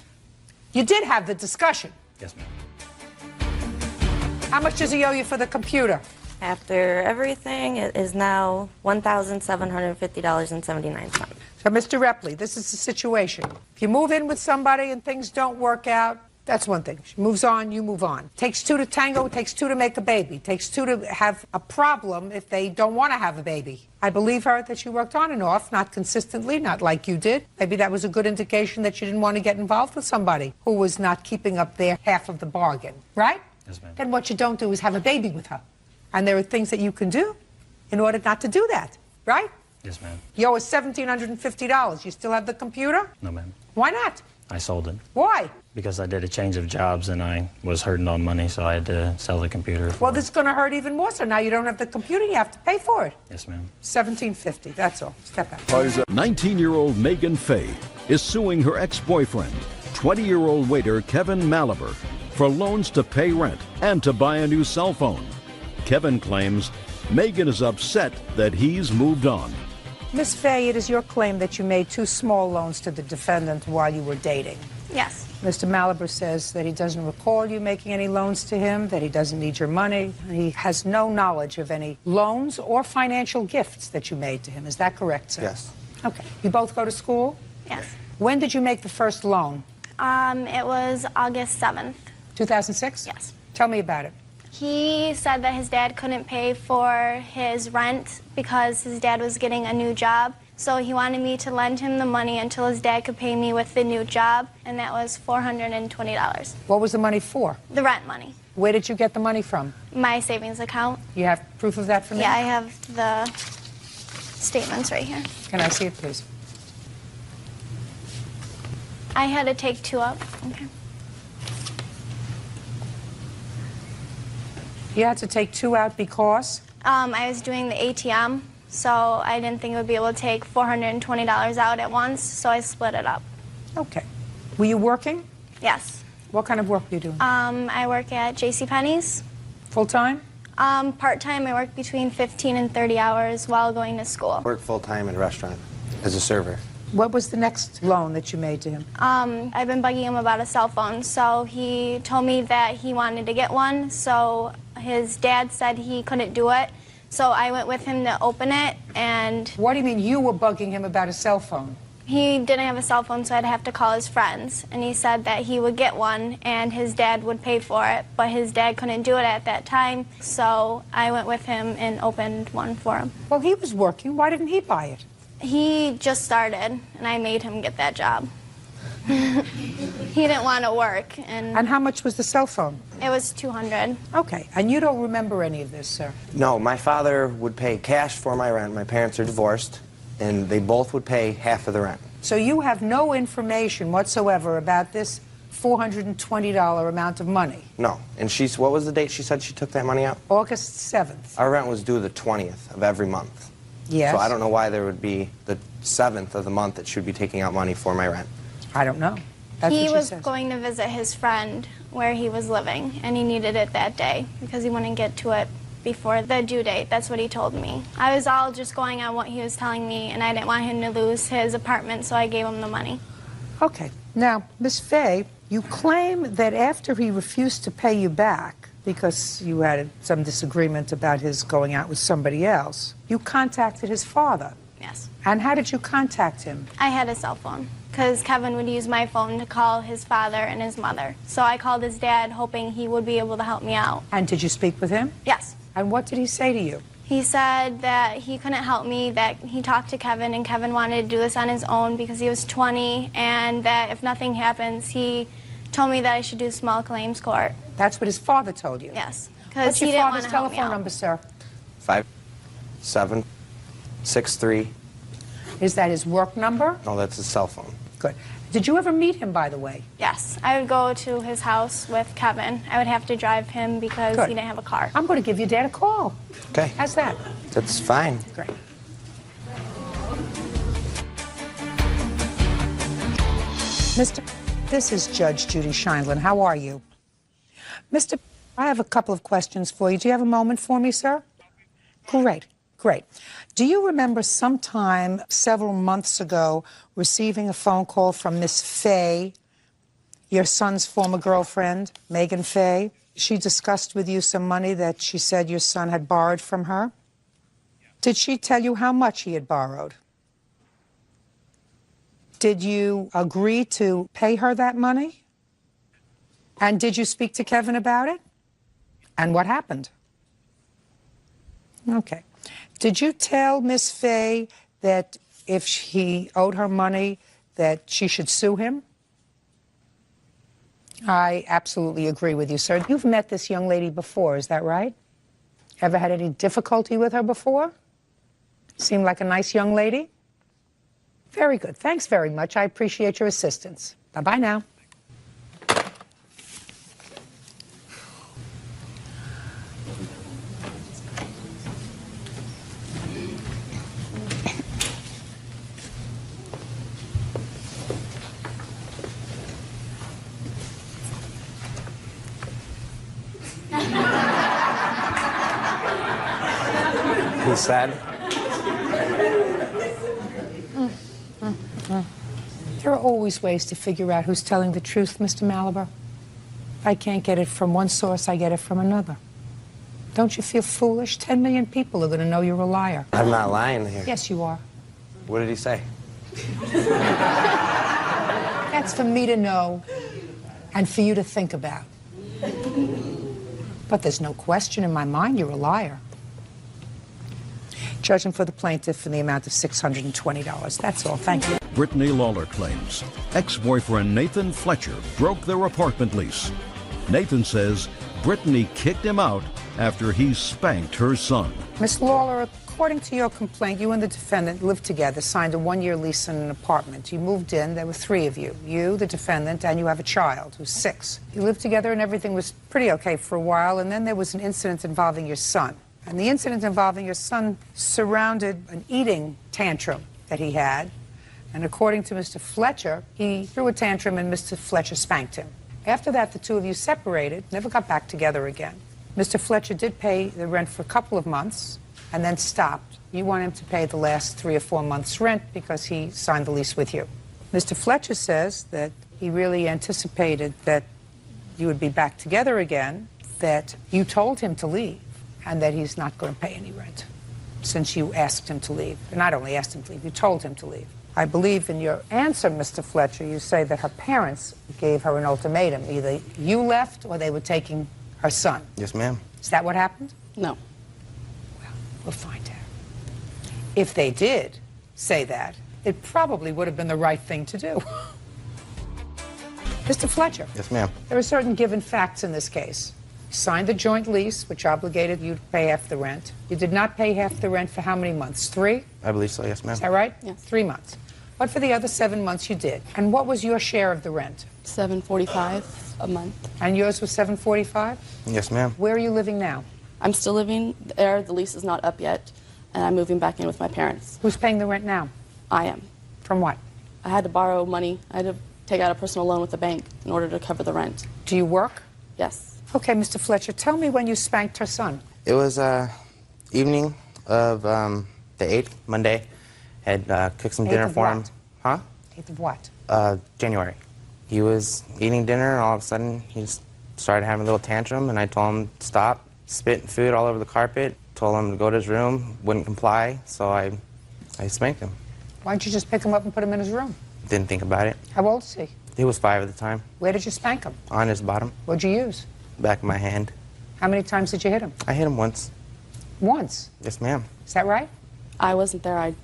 you did have the discussion. Yes, ma'am. How much does he owe you for the computer? After everything, it is now $1,750.79. So, Mr. Repley, this is the situation. If you move in with somebody and things don't work out, that's one thing. She moves on, you move on. Takes two to tango, takes two to make a baby. Takes two to have a problem if they don't want to have a baby. I believe her that she worked on and off, not consistently, not like you did. Maybe that was a good indication that you didn't want to get involved with somebody who was not keeping up their half of the bargain, right? Yes, ma'am. Then what you don't do is have a baby with her. And there are things that you can do in order not to do that, right? Yes, ma'am. You owe us $1,750. You still have the computer? No, ma'am. Why not? I sold it. Why? Because I did a change of jobs and I was hurting on money, so I had to sell the computer. Well, this is going to hurt even more. So now you don't have the computer. You have to pay for it. Yes, ma'am. $1,750. That's all. Step back. 19-year-old Megan Fay is suing her ex-boyfriend, 20-year-old waiter Kevin Malaber, for loans to pay rent and to buy a new cell phone. Kevin claims Megan is upset that he's moved on. Miss Fay, it is your claim that you made 2 small loans to the defendant while you were dating. Yes. Mr. Malaber says that he doesn't recall you making any loans to him, that he doesn't need your money. He has no knowledge of any loans or financial gifts that you made to him. Is that correct, sir? Yes. Okay. You both go to school? Yes. When did you make the first loan? It was August 7th. 2006? Yes. Tell me about it. He said that his dad couldn't pay for his rent because his dad was getting a new job. So he wanted me to lend him the money until his dad could pay me with the new job, and that was $420. What was the money for? The rent money. Where did you get the money from? My savings account. You have proof of that for me? Yeah, I have the statements right here. Can I see it, please? I had to take 2 up. Okay. You had to take 2 out because? I was doing the ATM, so I didn't think I would be able to take $420 out at once, so I split it up. Okay. Were you working? Yes. What kind of work were you doing? I work at JCPenney's. Full time? Part-time, I work between 15 and 30 hours while going to school. I work full-time in a restaurant as a server. What was the next loan that you made to him? I've been bugging him about a cell phone, so he told me that he wanted to get one, so his dad said he couldn't do it, so I went with him to open it, and... What do you mean you were bugging him about a cell phone? He didn't have a cell phone, so I'd have to call his friends, and he said that he would get one, and his dad would pay for it, but his dad couldn't do it at that time, so I went with him and opened one for him. Well, he was working. Why didn't he buy it? He just started, and I made him get that job. He didn't want to work. And how much was the cell phone? It was $200. Okay, and you don't remember any of this, sir? No, my father would pay cash for my rent. My parents are divorced, and they both would pay half of the rent. So you have no information whatsoever about this $420 amount of money? No. And what was the date she said she took that money out? August 7th. Our rent was due the 20th of every month. Yes. So I don't know why there would be the 7th of the month that should be taking out money for my rent. I don't know. That's he what she was says. going to visit his friend where he was living, and he needed it that day because he wouldn't get to it before the due date. That's what he told me. I was all just going on what he was telling me, and I didn't want him to lose his apartment, so I gave him the money. Okay. Now, Miss Fay, you claim that after he refused to pay you back because you had some disagreement about his going out with somebody else, you contacted his father. Yes. And how did you contact him? I had a cell phone because Kevin would use my phone to call his father and his mother. So I called his dad hoping he would be able to help me out. And did you speak with him? Yes. And what did he say to you? He said that he couldn't help me, that he talked to Kevin, and Kevin wanted to do this on his own because he was 20, and that if nothing happens, he told me that I should do small claims court. That's what his father told you? Yes. What's He your didn't father's want to help me telephone out. number, sir? 5763. Is that his work number? No, that's his cell phone. Good. Did you ever meet him, by the way? Yes. I would go to his house with Kevin. I would have to drive him because Good. he didn't have a car. I'm going to give your dad a call. Okay. How's that? That's fine. Great. Mr. This is Judge Judy Sheindlin. How are you? Mr. I have a couple of questions for you. Do you have a moment for me, sir? Great. Great. Do you remember sometime several months ago receiving a phone call from Miss Fay, your son's former girlfriend, Megan Fay? She discussed with you some money that she said your son had borrowed from her? Did she tell you how much he had borrowed? Did you agree to pay her that money? And did you speak to Kevin about it? And what happened? Okay. Did you tell Miss Fay that if he owed her money, that she should sue him? I absolutely agree with you, sir. You've met this young lady before, is that right? Ever had any difficulty with her before? Seemed like a nice young lady? Very good. Thanks very much. I appreciate your assistance. Bye-bye now. He said. There are always ways to figure out who's telling the truth, Mr. Malabar. If I can't get it from one source, I get it from another. Don't you feel foolish? 10 million people are going to know you're a liar. I'm not lying here. Yes, you are. What did he say? That's for me to know and for you to think about. But there's no question in my mind you're a liar. Judging for the plaintiff in the amount of $620. That's all. Thank you. Brittany Lawler claims ex-boyfriend Nathan Fletcher broke their apartment lease. Nathan says Brittany kicked him out after he spanked her son. Miss Lawler, according to your complaint, you and the defendant lived together, signed a one-year lease in an apartment. You moved in, there were three of you. You, the defendant, and you have a child who's 6. You lived together and everything was pretty okay for a while, and then there was an incident involving your son. And the incident involving your son surrounded an eating tantrum that he had. And according to Mr. Fletcher, he threw a tantrum and Mr. Fletcher spanked him. After that, the two of you separated, never got back together again. Mr. Fletcher did pay the rent for a couple of months and then stopped. You want him to pay the last 3 or 4 months' rent because he signed the lease with you. Mr. Fletcher says that he really anticipated that you would be back together again, that you told him to leave, and that he's not going to pay any rent since you asked him to leave. And not only asked him to leave, you told him to leave. I believe in your answer, Mr. Fletcher, you say that her parents gave her an ultimatum. Either you left or they were taking her son. Yes, ma'am. Is that what happened? No. Well, we'll find out. If they did say that, it probably would have been the right thing to do. Mr. Fletcher. Yes, ma'am. There are certain given facts in this case. You signed the joint lease, which obligated you to pay half the rent. You did not pay half the rent for how many months? 3? I believe so, yes, ma'am. Is that right? Yes. 3 months. But for the other 7 months you did. And what was your share of the rent? $745 a month. And yours was $745? Yes, ma'am. Where are you living now? I'm still living there. The lease is not up yet, and I'm moving back in with my parents. Who's paying the rent now? I am. From what? I had to borrow money. I had to take out a personal loan with the bank in order to cover the rent. Do you work? Yes. Okay, Mr. Fletcher, tell me when you spanked her son. It was evening of the 8th, Monday. Had cooked some dinner for him. Huh? 8th of what? January. He was eating dinner, and all of a sudden he just started having a little tantrum, and I told him to stop, spitting food all over the carpet, told him to go to his room, wouldn't comply, so I spanked him. Why don't you just pick him up and put him in his room? Didn't think about it. How old is he? He was 5 at the time. Where did you spank him? On his bottom. What'd you use? Back of my hand. How many times did you hit him? I hit him once. Once? Yes, ma'am. Is that right? I wasn't there. I'd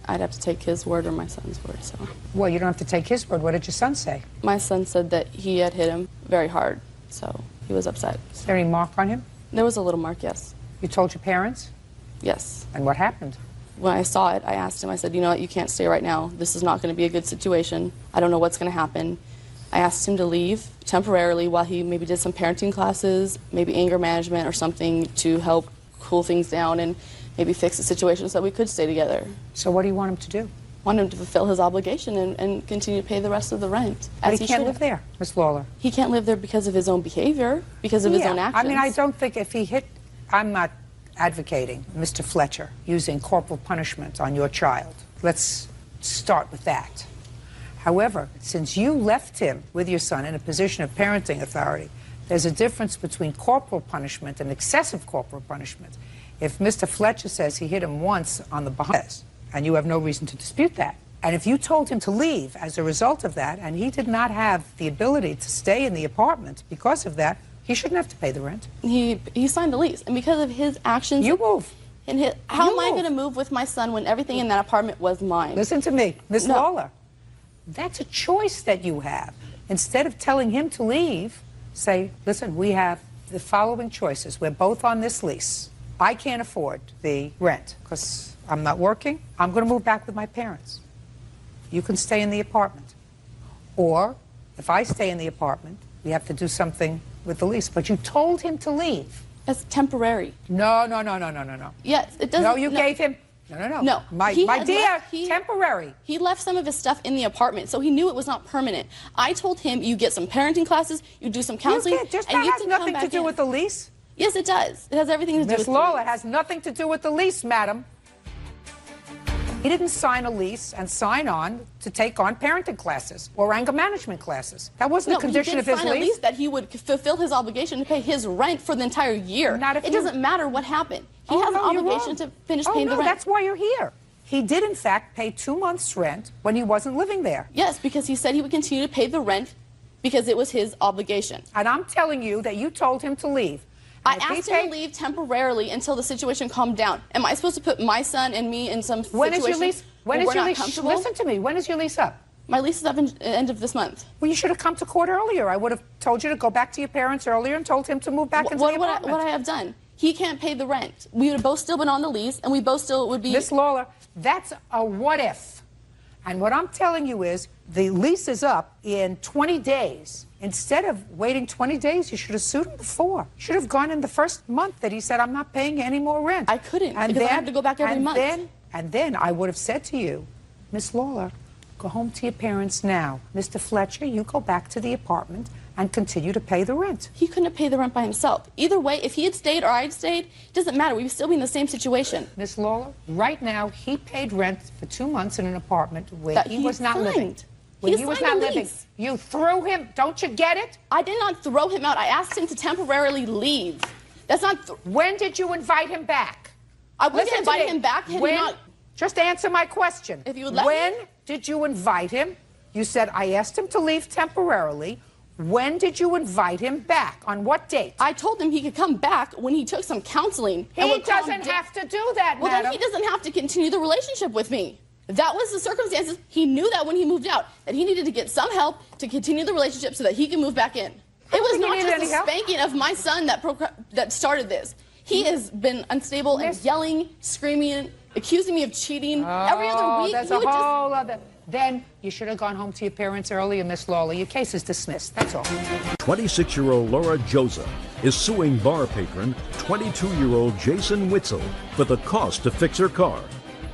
have to take his word or my son's word. So. Well, you don't have to take his word. What did your son say? My son said that he had hit him very hard, so he was upset. Is there any mark on him? There was a little mark, yes. You told your parents? Yes. And what happened? When I saw it, I asked him, I said, you know what, you can't stay right now. This is not going to be a good situation. I don't know what's going to happen. I asked him to leave temporarily while he maybe did some parenting classes, maybe anger management or something to help cool things down and maybe fix the situation so that we could stay together. So what do you want him to do? I want him to fulfill his obligation and continue to pay the rest of the rent. But he can't live there, Miss Lawler. He can't live there because of his own behavior, because of his own actions. I mean, I don't think if he hit... I'm not advocating, Mr. Fletcher, using corporal punishment on your child. Let's start with that. However, since you left him with your son in a position of parenting authority, there's a difference between corporal punishment and excessive corporal punishment. If Mr. Fletcher says he hit him once on the behind, and you have no reason to dispute that, and if you told him to leave as a result of that, and he did not have the ability to stay in the apartment because of that, he shouldn't have to pay the rent. He signed the lease, and because of his actions... You move. And how am I going to move with my son when everything in that apartment was mine? Listen to me, Miss Lawler. That's a choice that you have. Instead of telling him to leave, say, listen, we have the following choices. We're both on this lease. I can't afford the rent because I'm not working. I'm going to move back with my parents. You can stay in the apartment. Or, if I stay in the apartment, we have to do something with the lease. But you told him to leave. It's temporary. No. Yes, it doesn't... No, you gave him... No. No. My dear, temporary. He left some of his stuff in the apartment, so he knew it was not permanent. I told him, you get some parenting classes, you do some counseling, that has nothing to do with the lease? Yes, it does. It has everything to do with Miss Lawler, it has nothing to do with the lease, madam. He didn't sign a lease and sign on to take on parenting classes or anger management classes. That wasn't a condition of his lease. No, he did sign a lease that he would fulfill his obligation to pay his rent for the entire year. It doesn't matter what happened. He has an obligation to finish paying the rent. That's why you're here. He did, in fact, pay 2 months' rent when he wasn't living there. Yes, because he said he would continue to pay the rent because it was his obligation. And I'm telling you that you told him to leave. I asked him to leave temporarily until the situation calmed down. Am I supposed to put my son and me in some situation When is your lease? When is your lease? Comfortable? Listen to me. When is your lease up? My lease is up at the end of this month. Well, you should have come to court earlier. I would have told you to go back to your parents earlier and told him to move back into the apartment. What I have done? He can't pay the rent. We would have both still been on the lease, and we both still would be... Miss Lawler, that's a what if. And what I'm telling you is the lease is up in 20 days. Instead of waiting 20 days, you should have sued him before. You should have gone in the first month that he said, I'm not paying any more rent. I couldn't, because I have to go back every month. And then I would have said to you, Miss Lawler, go home to your parents now. Mr. Fletcher, you go back to the apartment and continue to pay the rent. He couldn't pay the rent by himself. Either way, if he had stayed or I had stayed, it doesn't matter. We would still be in the same situation. Miss Lawler, right now, he paid rent for 2 months in an apartment where That he was not signed. living. When he was not living, you threw him. Don't you get it? I did not throw him out. I asked him to temporarily leave. That's not. When did you invite him back? I wouldn't invite him back. Had he not. Just answer my question. If you would let when me. did you invite him? You said, I asked him to leave temporarily. When did you invite him back? On what date? I told him he could come back when he took some counseling. He doesn't have to do that, Well, then he doesn't have to continue the relationship with me. That was the circumstances. He knew that when he moved out, that he needed to get some help to continue the relationship so that he can move back in. It was not just the spanking of my son that started this. He has been unstable and yelling, screaming, accusing me of cheating. Every other week, that's he a would whole other. Then you should have gone home to your parents earlier, Miss Lawler. Your case is dismissed. That's all. 26-year-old Laura Joza is suing bar patron 22-year-old Jason Witzel for the cost to fix her car.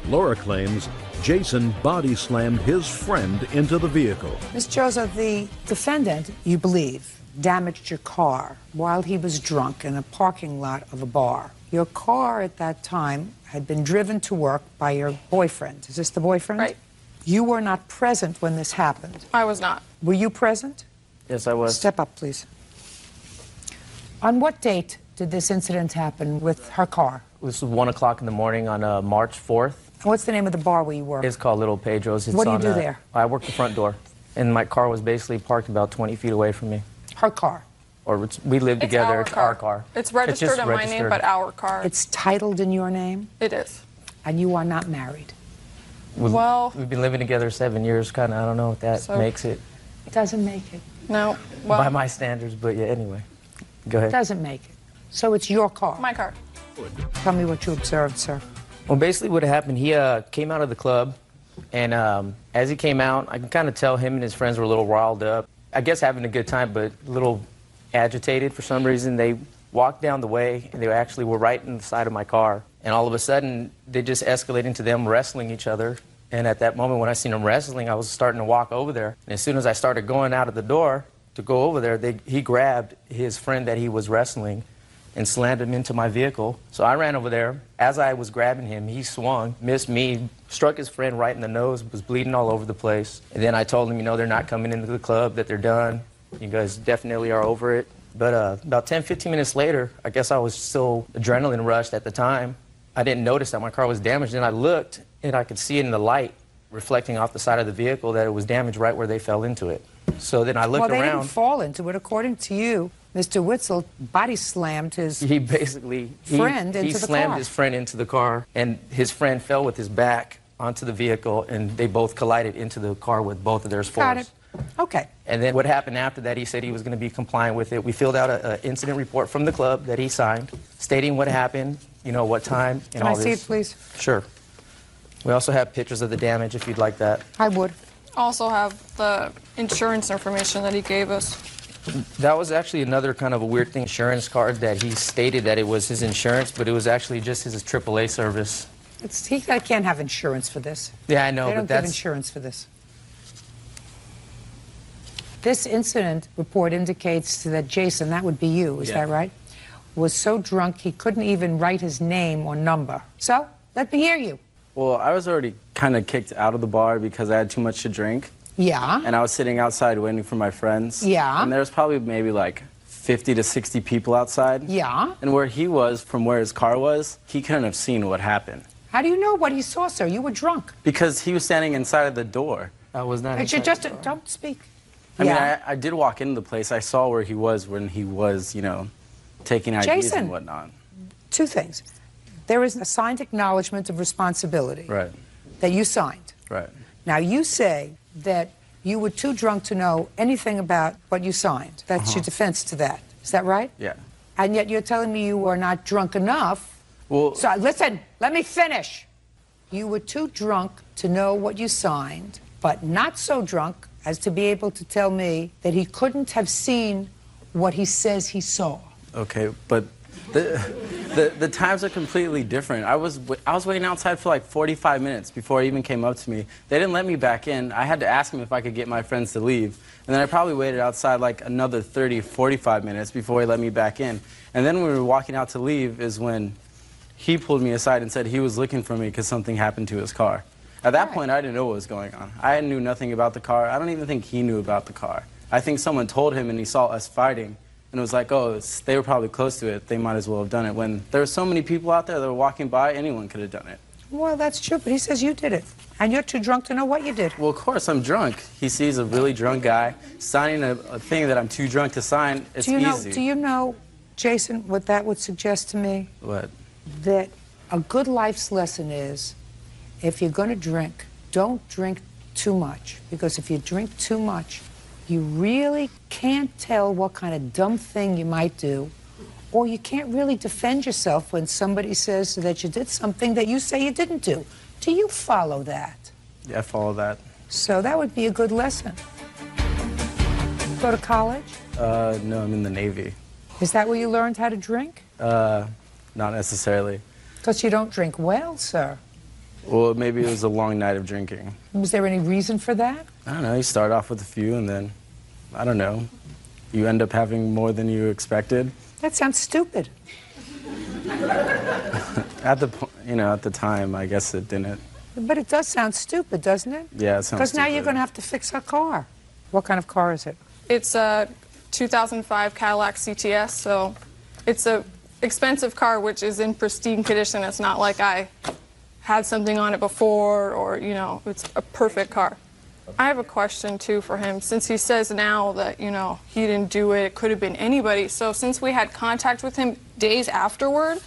Laura claims Jason body slammed his friend into the vehicle. Miss Joza, the defendant, you believe, damaged your car while he was drunk in a parking lot of a bar. Your car at that time had been driven to work by your boyfriend. Is this the boyfriend? Right. You were not present when this happened. I was not. Were you present? Yes, I was. Step up, please. On what date did this incident happen with her car? This was 1 o'clock in the morning on March 4th. What's the name of the bar where you work? It's called Little Pedro's. It's What do you on, do there? I work the front door, and my car was basically parked about 20 feet away from me. Her car? Or we live together. It's our car. It's registered just in my name, but our car. It's titled in your name? It is. And you are not married? We've been living together 7 years, kind of. I don't know if that makes it. Doesn't make it. No. Well, by my standards, but yeah, anyway. Go ahead. Doesn't make it. So it's your car? My car. Tell me what you observed, sir. Well, basically what happened, he came out of the club, and as he came out, I can kind of tell him and his friends were a little riled up. I guess having a good time, but a little agitated for some reason. They walked down the way, and they actually were right in the side of my car. And all of a sudden, they just escalated into them wrestling each other. And at that moment, when I seen them wrestling, I was starting to walk over there. And as soon as I started going out of the door to go over there, he grabbed his friend that he was wrestling and slammed him into my vehicle. So I ran over there. As I was grabbing him, he swung, missed me, struck his friend right in the nose, was bleeding all over the place. And then I told him, you know, they're not coming into the club, that they're done. You guys definitely are over it. But about 10, 15 minutes later, I guess I was so adrenaline rushed at the time, I didn't notice that my car was damaged. And I looked, and I could see it in the light reflecting off the side of the vehicle that it was damaged right where they fell into it. So then I looked around. Well, they around. didn't fall into it. According to you, Mr. Witzel body slammed his friend into the car. He slammed his friend into the car, and his friend fell with his back onto the vehicle, and they both collided into the car with both of their force. Got it. Okay. And then what happened after that, he said he was going to be compliant with it. We filled out an incident report from the club that he signed, stating what happened, you know, what time, and all this. Can I see it, please? Sure. We also have pictures of the damage, if you'd like that. I would. Also have the insurance information that he gave us. That was actually another kind of a weird thing. Insurance card that he stated that it was his insurance, but it was actually just his AAA service. He can't have insurance for this. Yeah, I know, they don't but that's... give insurance for this. This incident report indicates that Jason, that would be you, is that right? Was so drunk he couldn't even write his name or number. So, let me hear you. Well, I was already kind of kicked out of the bar because I had too much to drink. Yeah. And I was sitting outside waiting for my friends. Yeah. And there was probably maybe like 50 to 60 people outside. Yeah. And where he was, from where his car was, he couldn't have seen what happened. How do you know what he saw, sir? You were drunk. Because he was standing inside of the door. I was not inside the door. Don't speak. I mean, I did walk into the place. I saw where he was when he was, you know, taking IDs Jason, and whatnot. Two things. There is a signed acknowledgement of responsibility. Right. That you signed. Right. Now, you say that you were too drunk to know anything about what you signed. That's your defense to that. Is that right? Yeah. And yet you're telling me you were not drunk enough. Well... So, listen, let me finish. You were too drunk to know what you signed, but not so drunk as to be able to tell me that he couldn't have seen what he says he saw. Okay, but The times are completely different. I was waiting outside for like 45 minutes before he even came up to me. They didn't let me back in. I had to ask him if I could get my friends to leave. And then I probably waited outside like another 30, 45 minutes before he let me back in. And then when we were walking out to leave is when he pulled me aside and said he was looking for me because something happened to his car. At that point, I didn't know what was going on. I knew nothing about the car. I don't even think he knew about the car. I think someone told him and he saw us fighting. And it was like, oh, they were probably close to it. They might as well have done it. When there were so many people out there that were walking by, anyone could have done it. Well, that's true, but he says you did it. And you're too drunk to know what you did. Well, of course, I'm drunk. He sees a really drunk guy signing a thing that I'm too drunk to sign. It's easy. Do you know, Jason, what that would suggest to me? What? That a good life's lesson is, if you're going to drink, don't drink too much. Because if you drink too much, you really can't tell what kind of dumb thing you might do, or you can't really defend yourself when somebody says that you did something that you say you didn't do. Do you follow that? Yeah, I follow that. So that would be a good lesson. Go to college? No, I'm in the Navy. Is that where you learned how to drink? Not necessarily. Because you don't drink well, sir. Well, maybe it was a long night of drinking. Was there any reason for that? I don't know. You start off with a few, and then, I don't know, you end up having more than you expected. That sounds stupid. At the time, I guess it didn't. But it does sound stupid, doesn't it? Yeah, it sounds Because now stupid. you're going to have to fix a car. What kind of car is it? It's a 2005 Cadillac CTS, so it's a expensive car which is in pristine condition. It's not like I had something on it before, or, you know, it's a perfect car. I have a question, too, for him. Since he says now that, you know, he didn't do it, it could have been anybody. So since we had contact with him days afterward,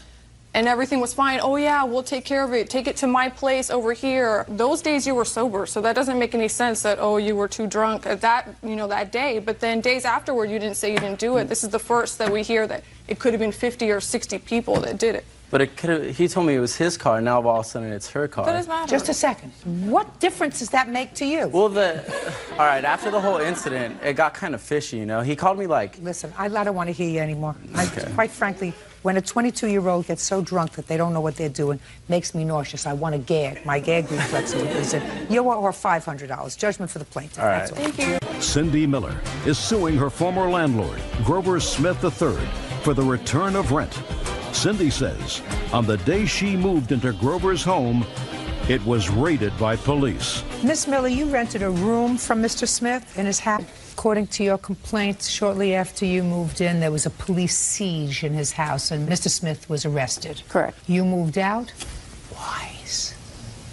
and everything was fine, oh, yeah, we'll take care of it. Take it to my place over here. Those days you were sober, so that doesn't make any sense that, oh, you were too drunk that day. But then days afterward, you didn't say you didn't do it. This is the first that we hear that it could have been 50 or 60 people that did it. But it could have, he told me it was his car, now all of a sudden it's her car. That doesn't matter. Just a second. What difference does that make to you? Well, all right, after the whole incident, it got kind of fishy, you know? He called me like... Listen, I don't want to hear you anymore. Okay. Quite frankly, when a 22-year-old gets so drunk that they don't know what they're doing, makes me nauseous. I want to gag. My gag reflex is that you owe her $500. Judgment for the plaintiff. All right. Thank you. Cindy Miller is suing her former landlord, Grover Smith III, for the return of rent. Cindy says on the day she moved into Grover's home, it was raided by police. Miss Miller, you rented a room from Mr. Smith in his house. According to your complaint, shortly after you moved in, there was a police siege in his house, and Mr. Smith was arrested. Correct. You moved out? Wise.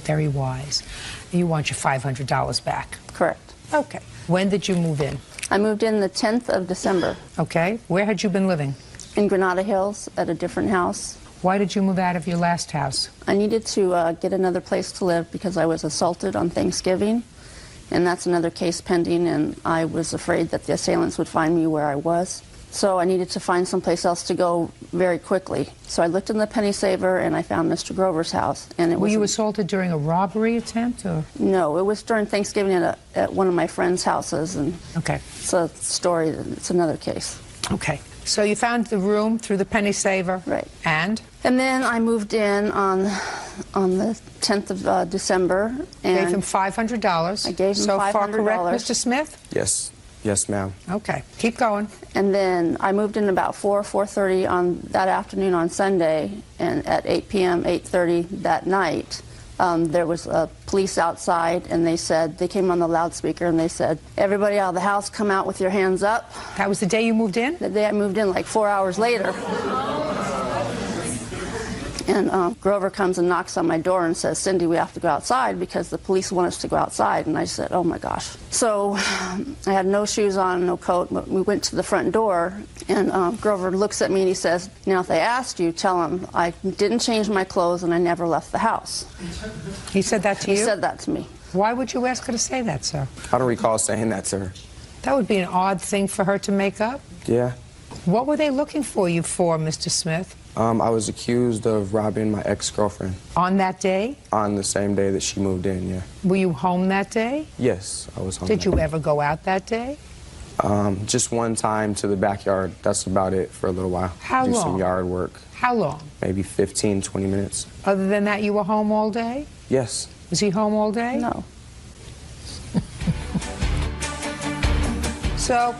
Very wise. You want your $500 back? Correct. Okay. When did you move in? I moved in the 10th of December. Okay. Where had you been living? In Granada Hills at a different house. Why did you move out of your last house? I needed to get another place to live because I was assaulted on Thanksgiving, and that's another case pending, and I was afraid that the assailants would find me where I was. So I needed to find someplace else to go very quickly. So I looked in the penny saver and I found Mr. Grover's house. And it Were you assaulted during a robbery attempt, or? No, it was during Thanksgiving at one of my friend's houses, and okay. It's a story. It's another case. Okay. So you found the room through the penny saver, right? And then I moved in on the 10th of December. And gave him $500. I gave him so $500. far correct, Mr. Smith? Yes. Yes, ma'am. Okay. Keep going. And then I moved in about 4:30 on that afternoon on Sunday, and at 8 p.m., 8:30 that night, there was police outside, and they came on the loudspeaker, and they said, everybody out of the house, come out with your hands up. That was the day you moved in? The day I moved in, like 4 hours later. And Grover comes and knocks on my door and says, Cindy, we have to go outside because the police want us to go outside. And I said, oh my gosh. So I had no shoes on, no coat, but we went to the front door, and Grover looks at me and he says, now if they asked you, tell them I didn't change my clothes and I never left the house. He said that to you? He said that to me. Why would you ask her to say that, sir? I don't recall saying that to her. That would be an odd thing for her to make up. Yeah. What were they looking for you for, Mr. Smith? I was accused of robbing my ex-girlfriend. On that day? On the same day that she moved in, yeah. Were you home that day? Yes, I was home. Did you ever go out that day? Just one time to the backyard. That's about it for a little while. How Do long? some yard work. How long? Maybe 15, 20 minutes. Other than that, you were home all day? Yes. Was he home all day? No. So,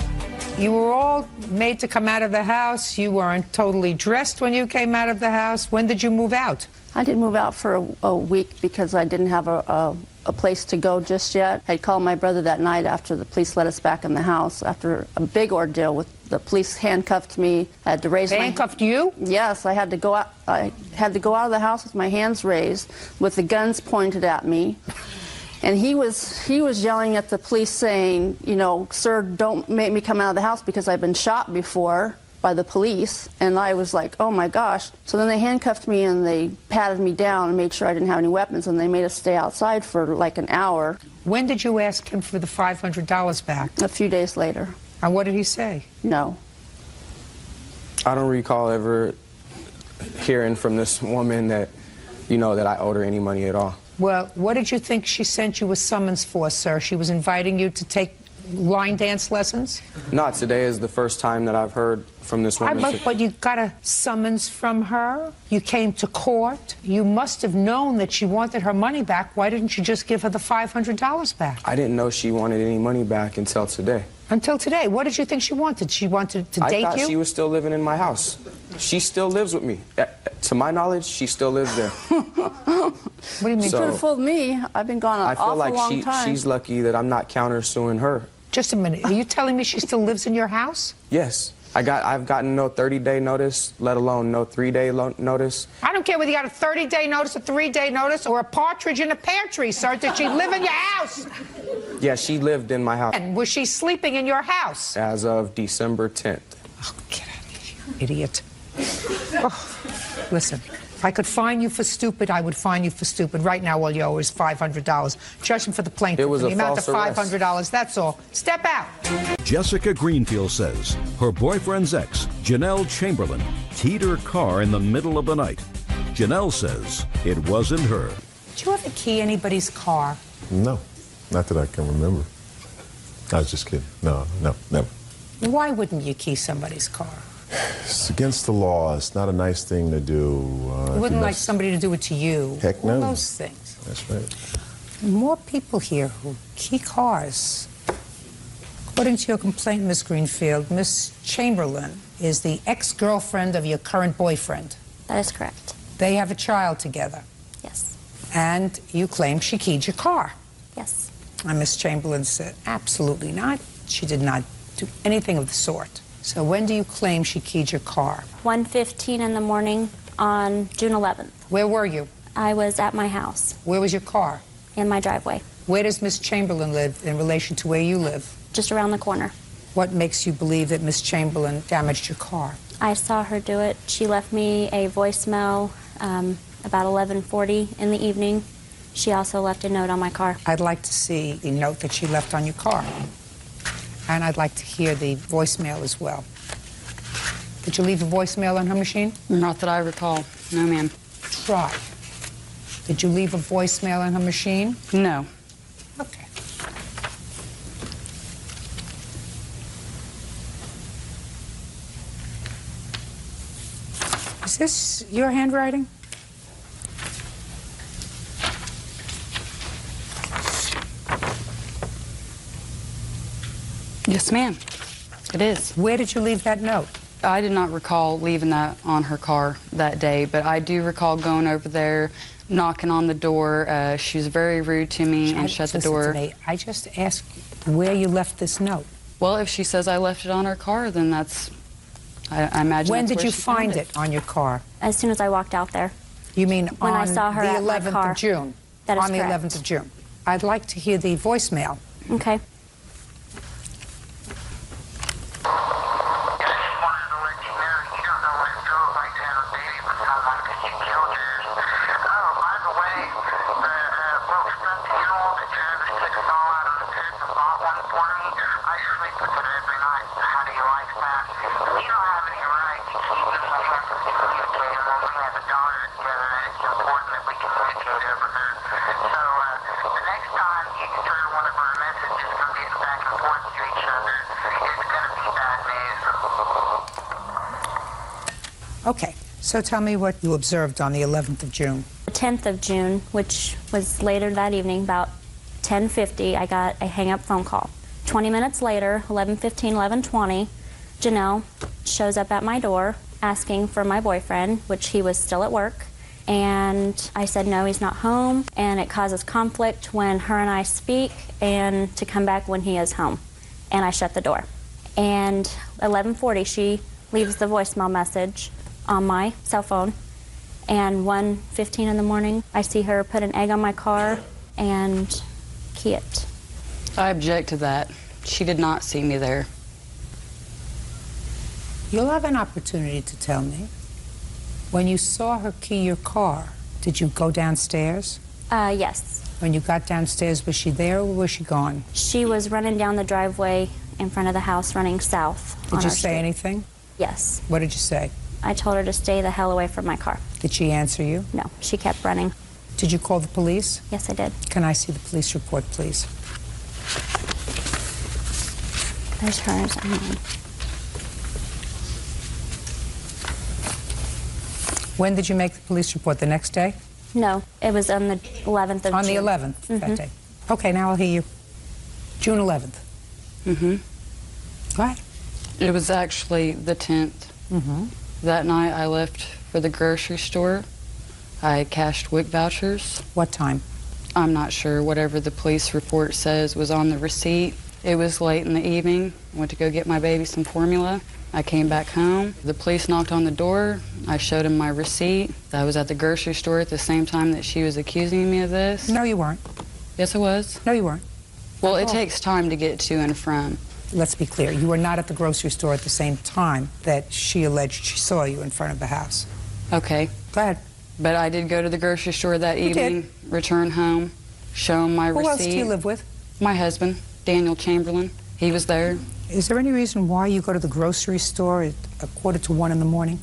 you were all made to come out of the house. You weren't totally dressed when you came out of the house. When did you move out? I didn't move out for a week because I didn't have a place to go just yet. I called my brother that night after the police let us back in the house after a big ordeal with the police handcuffed me. I had to raise my handcuffed you? Yes, I had to go out. I had to go out of the house with my hands raised, with the guns pointed at me. And he was yelling at the police saying, you know, sir, don't make me come out of the house because I've been shot before by the police. And I was like, oh my gosh. So then they handcuffed me and they patted me down and made sure I didn't have any weapons, and they made us stay outside for like an hour. When did you ask him for the $500 back? A few days later. And what did he say? No. I don't recall ever hearing from this woman that, you know, that I owed her any money at all. Well, what did you think she sent you a summons for, sir? She was inviting you to take line dance lessons? Not today is the first time that I've heard from this woman. But you got a summons from her? You came to court? You must have known that she wanted her money back. Why didn't you just give her the $500 back? I didn't know she wanted any money back until today. Until today? What did you think she wanted? She wanted to date you? I thought she was still living in my house. She still lives with me. To my knowledge, she still lives there. What do you mean? You could have fooled me. I've been gone an awful long time. She's lucky that I'm not countersuing her. Just a minute. Are you telling me she still lives in your house? Yes. I've gotten no 30-day notice, let alone no 3-day notice. I don't care whether you got a 30-day notice, a 3-day notice, or a partridge in a pear tree, sir. Did she live in your house? Yeah, she lived in my house. And was she sleeping in your house? As of December 10th. Oh, get out of here, idiot. Oh, listen, if I could fine you for stupid, I would fine you for stupid. Right now, all you owe is $500. Judge him for the plaintiff. It was for a the amount of false arrest. $500. That's all. Step out. Jessica Greenfield says her boyfriend's ex, Janelle Chamberlain, keyed her car in the middle of the night. Janelle says it wasn't her. Did you ever key anybody's car? No, not that I can remember. I was just kidding. No, never. Why wouldn't you key somebody's car? It's against the law. It's not a nice thing to do. You wouldn't like somebody to do it to you. Heck All no. those things. That's right. More people here who key cars. According to your complaint, Miss Greenfield, Miss Chamberlain is the ex-girlfriend of your current boyfriend. That is correct. They have a child together. Yes. And you claim she keyed your car. Yes. And Miss Chamberlain said, absolutely not. She did not do anything of the sort. So when do you claim she keyed your car? 1:15 in the morning on June 11th. Where were you? I was at my house. Where was your car? In my driveway. Where does Miss Chamberlain live in relation to where you live? Just around the corner. What makes you believe that Miss Chamberlain damaged your car? I saw her do it. She left me a voicemail about 11:40 in the evening. She also left a note on my car. I'd like to see the note that she left on your car. And I'd like to hear the voicemail as well. Did you leave a voicemail on her machine? Not that I recall. No, ma'am. Try. Did you leave a voicemail on her machine? No. Okay. Is this your handwriting? Yes, ma'am. It is. Where did you leave that note? I did not recall leaving that on her car that day, but I do recall going over there, knocking on the door. She was very rude to me and shut the door. Listen to me. I just asked where you left this note. Well, if she says I left it on her car, then that's, I imagine. When that's did where you she found find it on your car? As soon as I walked out there. You mean when on I saw her the at my 11th car. of June? That is on the correct. 11th of June. I'd like to hear the voicemail. Okay. So the next time you can turn one of our messages Okay, so tell me what you observed on the 11th of June. The 10th of June, which was later that evening, about 10:50, I got a hang-up phone call. 20 minutes later, 11:15, 11:20, Janelle shows up at my door asking for my boyfriend, which he was still at work. And I said, no, he's not home, and it causes conflict when her and I speak, and to come back when he is home. And I shut the door. And 11:40, she leaves the voicemail message on my cell phone, and 1:15 in the morning, I see her put an egg on my car and key it. I object to that. She did not see me there. You'll have an opportunity to tell me. When you saw her key your car, did you go downstairs? Yes. When you got downstairs, was she there or was she gone? She was running down the driveway in front of the house, running south. Did you say anything? Yes. What did you say? I told her to stay the hell away from my car. Did she answer you? No, she kept running. Did you call the police? Yes, I did. Can I see the police report, please? There's hers. When did you make the police report? The next day? No, it was on the 11th of June. On the 11th, that day. Okay, now I'll hear you. June 11th. Mm-hmm. Go ahead. It was actually the 10th. Mm-hmm. That night I left for the grocery store. I cashed WIC vouchers. What time? I'm not sure. Whatever the police report says was on the receipt. It was late in the evening. I went to go get my baby some formula. I came back home. The police knocked on the door. I showed him my receipt. I was at the grocery store at the same time that she was accusing me of this. No, you weren't. Yes, I was. No, you weren't. Well, it takes time to get to and from. Let's be clear. You were not at the grocery store at the same time that she alleged she saw you in front of the house. Okay. Go ahead. But I did go to the grocery store that evening, return home, show him my receipt. Who else do you live with? My husband, Daniel Chamberlain. He was there. Is there any reason why you go to the grocery store at 1:45 in the morning?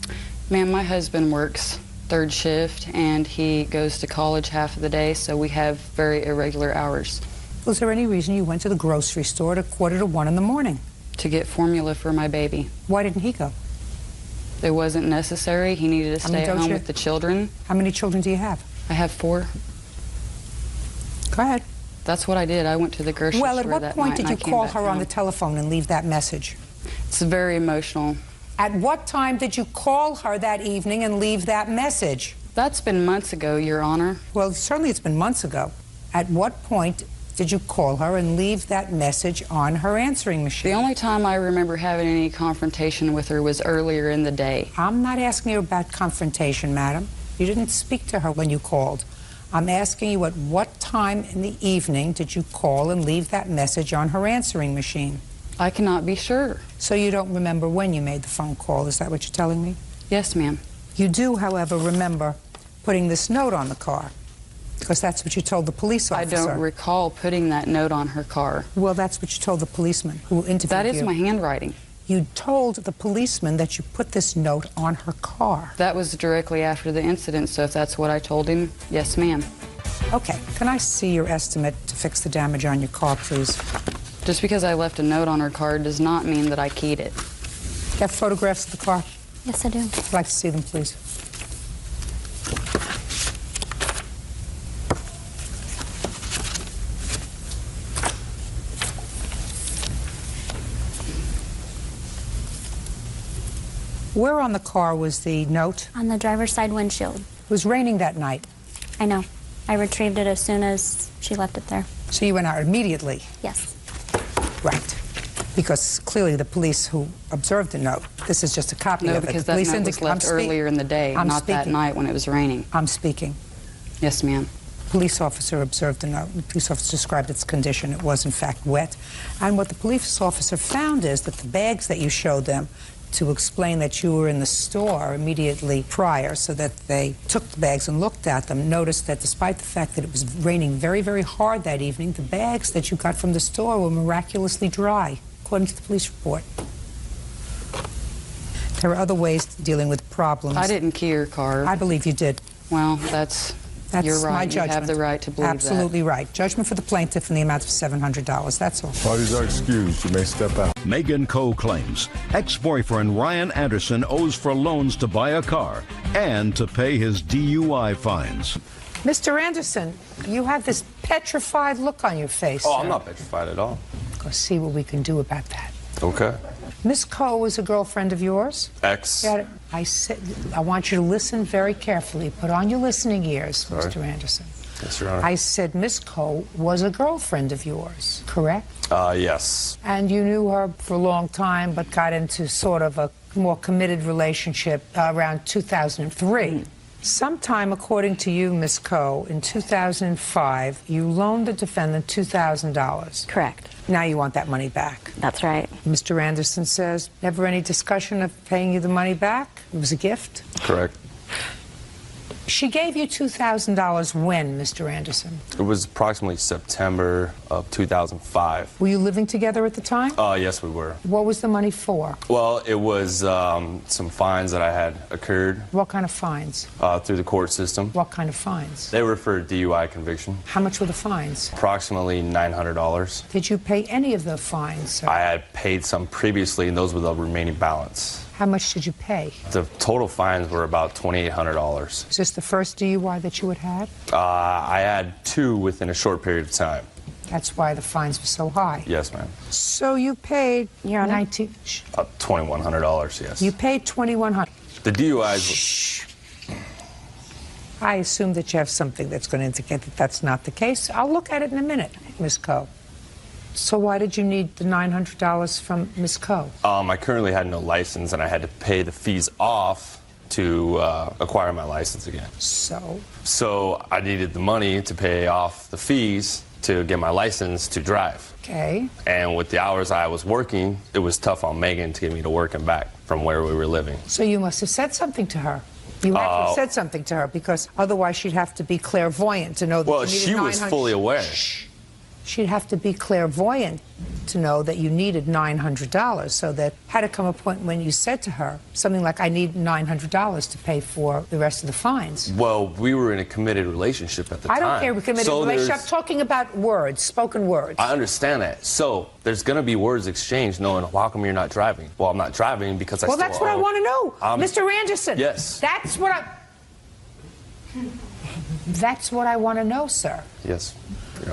Ma'am, my husband works third shift, and he goes to college half of the day, so we have very irregular hours. Was there any reason you went to the grocery store at 1:45 in the morning? To get formula for my baby. Why didn't he go? It wasn't necessary. He needed to stay at home with the children. How many children do you have? I have 4. Go ahead. That's what I did. I went to the grocery Well, store at what that point night did and you I came call back her on home. the telephone and leave that message? It's very emotional. At what time did you call her that evening and leave that message? That's been months ago, Your Honor. Well, certainly it's been months ago. At what point did you call her and leave that message on her answering machine? The only time I remember having any confrontation with her was earlier in the day. I'm not asking you about confrontation, madam. You didn't speak to her when you called. I'm asking you at what time in the evening did you call and leave that message on her answering machine? I cannot be sure. So you don't remember when you made the phone call, is that what you're telling me? Yes, ma'am. You do, however, remember putting this note on the car, because that's what you told the police officer. I don't recall putting that note on her car. Well, that's what you told the policeman who interviewed you. That is my handwriting. You told the policeman that you put this note on her car. That was directly after the incident, so if that's what I told him, yes, ma'am. Okay, can I see your estimate to fix the damage on your car, please? Just because I left a note on her car does not mean that I keyed it. You have photographs of the car? Yes, I do. I'd like to see them, please. Where on the car was the note? On the driver's side windshield. It was raining that night. I know. I retrieved it as soon as she left it there. So you went out immediately? Yes. Right. Because clearly the police who observed the note, this is just a copy No, of it. because The that police note was left earlier in the day, not that night when it was raining. I'm speaking. Yes, ma'am. Police officer observed the note. The police officer described its condition. It was, in fact, wet. And what the police officer found is that the bags that you showed them to explain that you were in the store immediately prior, so that they took the bags and looked at them, noticed that despite the fact that it was raining very, very hard that evening, the bags that you got from the store were miraculously dry, according to the police report. There are other ways of dealing with problems. I didn't key her car. I believe you did. Well, that's That's You're right. my You judgment. have the right to believe Absolutely right. Judgment for the plaintiff in the amount of $700. That's all. Parties are excused. You may step out. Megan Coe claims ex-boyfriend Ryan Anderson owes for loans to buy a car and to pay his DUI fines. Mr. Anderson, you have this petrified look on your face. Oh, sir. I'm not petrified at all. Go see what we can do about that. Okay. Miss Coe is a girlfriend of yours? Ex. Yeah, I said, I want you to listen very carefully. Put on your listening ears, Sorry. Mr. Anderson. Yes, Your Honor. I said Miss Coe was a girlfriend of yours, correct? Yes. And you knew her for a long time, but got into sort of a more committed relationship around 2003. Sometime, according to you, Miss Coe, in 2005, you loaned the defendant $2,000. Correct. Now you want that money back. That's right. Mr. Anderson says, never any discussion of paying you the money back? It was a gift? Correct. She gave you $2,000 when, Mr. Anderson? It was approximately September of 2005. Were you living together at the time? Yes, we were. What was the money for? Well, it was some fines that I had occurred What kind of fines? through the court system. What kind of fines? They were for a DUI conviction. How much were the fines? Approximately $900. Did you pay any of the fines, sir? I had paid some previously, and those were the remaining balance. How much did you pay? The total fines were about $2,800. Is this the first DUI that you had had? I had 2 within a short period of time. That's why the fines were so high. Yes, ma'am. So you paid $2,100, yes. You paid $2,100. The DUIs... I assume that you have something that's going to indicate that that's not the case. I'll look at it in a minute, Ms. Coe. So why did you need the $900 from Ms. Coe? I currently had no license, and I had to pay the fees off to acquire my license again. So I needed the money to pay off the fees to get my license to drive. Okay. And with the hours I was working, it was tough on Megan to get me to work and back from where we were living. So you must have said something to her. You have to have said something to her, because otherwise she'd have to be clairvoyant to know that Well, you needed she was fully aware. She'd have to be clairvoyant to know that you needed $900. So that had to come a point when you said to her something like, I need $900 to pay for the rest of the fines. Well, we were in a committed relationship at the time. I don't care if committed relationship. I'm talking about words, spoken words. I understand that. So there's going to be words exchanged knowing, well, how come you're not driving? Well, I'm not driving because I still that's what I want to know. Mr. Anderson. Yes. That's what I want to know, sir. Yes.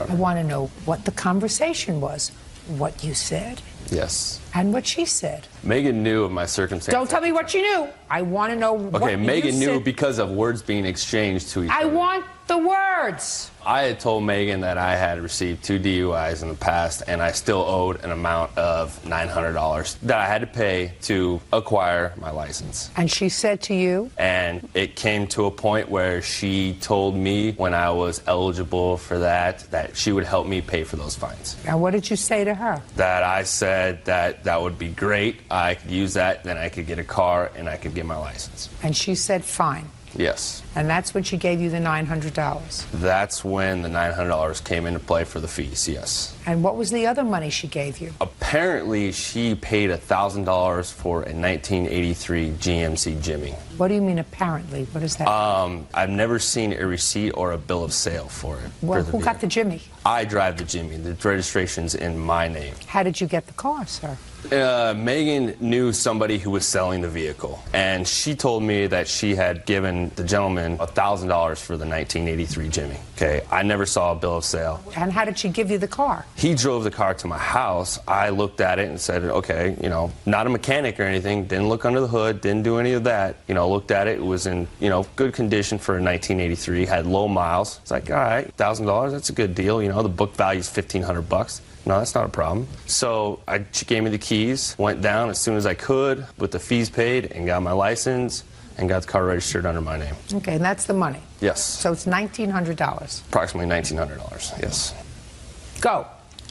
I want to know what the conversation was, what you said, Yes. and what she said. Megan knew of my circumstances. Don't tell me what she knew. I want to know what you said. Okay, Megan knew because of words being exchanged to each other. I want the words. I had told Megan that I had received 2 DUIs in the past, and I still owed an amount of $900 that I had to pay to acquire my license. And she said to you? And it came to a point where she told me when I was eligible for that she would help me pay for those fines. Now, what did you say to her? That I said that would be great. I could use that, then I could get a car, and I could get my license. And she said, fine. Yes. And that's when she gave you the $900. That's when the $900 came into play for the fees, yes. And what was the other money she gave you? Apparently, she paid $1,000 for a 1983 GMC Jimmy. What do you mean apparently? What is that? I've never seen a receipt or a bill of sale for it. Well, who got the Jimmy? I drive the Jimmy. The registration's in my name. How did you get the car, sir? Megan knew somebody who was selling the vehicle, and she told me that she had given the gentleman $1,000 for the 1983 Jimmy. Okay, I never saw a bill of sale. And how did she give you the car? He drove the car to my house. I looked at it and said, okay, not a mechanic or anything, didn't look under the hood, didn't do any of that. Looked at it, it was in, good condition for a 1983, had low miles. It's like, all right, $1,000, that's a good deal. The book value is $1,500. No, that's not a problem. So she gave me the keys, went down as soon as I could with the fees paid, and got my license and got the car registered under my name. Okay, and that's the money? Yes. So it's $1,900? Approximately $1,900, yes. Go.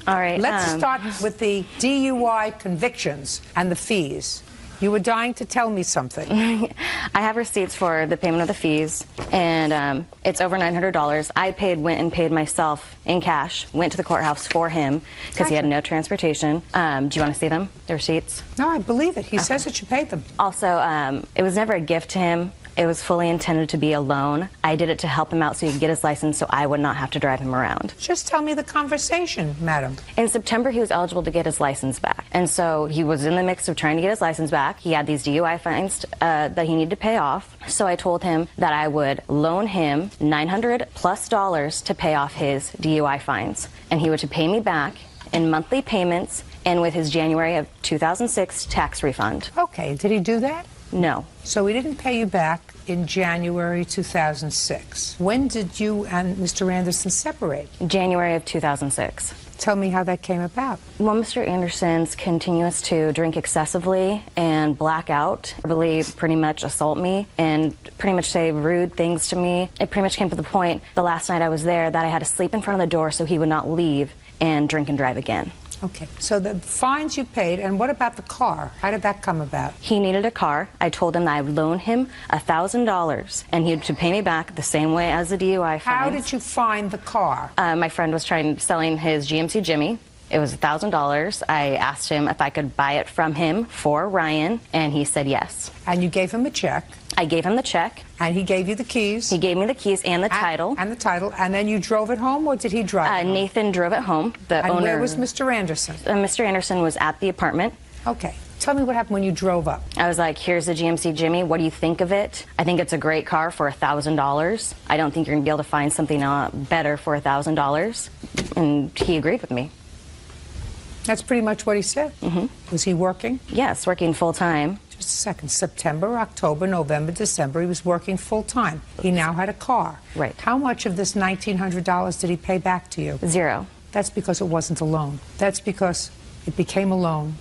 All right. Let's start with the DUI convictions and the fees. You were dying to tell me something. I have receipts for the payment of the fees, and it's over $900. I went and paid myself in cash, went to the courthouse for him because he had no transportation. Do you want to see them, the receipts? No, I believe it. He says that you paid them. Also, it was never a gift to him. It was fully intended to be a loan. I did it to help him out so he could get his license so I would not have to drive him around. Just tell me the conversation, madam. In September, he was eligible to get his license back. And so he was in the mix of trying to get his license back. He had these DUI fines that he needed to pay off. So I told him that I would loan him $900+ to pay off his DUI fines. And he would to pay me back in monthly payments and with his January of 2006 tax refund. Okay, did he do that? No. So he didn't pay you back in January 2006. When did you and Mr. Anderson separate? January of 2006. Tell me how that came about. Well, Mr. Anderson's continuous to drink excessively and black out, verbally pretty much assault me and pretty much say rude things to me. It pretty much came to the point the last night I was there that I had to sleep in front of the door so he would not leave and drink and drive again. Okay, so the fines you paid, and what about the car? How did that come about? He needed a car. I told him that I would loan him $1,000, and he would pay me back the same way as the DUI fines. How did you find the car? My friend was selling his GMC Jimmy. It was $1,000. I asked him if I could buy it from him for Ryan, and he said yes. And you gave him a check? I gave him the check. And he gave you the keys? He gave me the keys and the title. And the title. And then you drove it home, or did he drive it home? Nathan drove it home. And where was Mr. Anderson? Mr. Anderson was at the apartment. Okay. Tell me what happened when you drove up. I was like, here's the GMC Jimmy. What do you think of it? I think it's a great car for $1,000. I don't think you're going to be able to find something better for $1,000. And he agreed with me. That's pretty much what he said. Mm-hmm. Was he working? Yes, working full-time. Just a second. September, October, November, December, he was working full-time. He now had a car. Right. How much of this $1,900 did he pay back to you? Zero. That's because it wasn't a loan. That's because it became a loan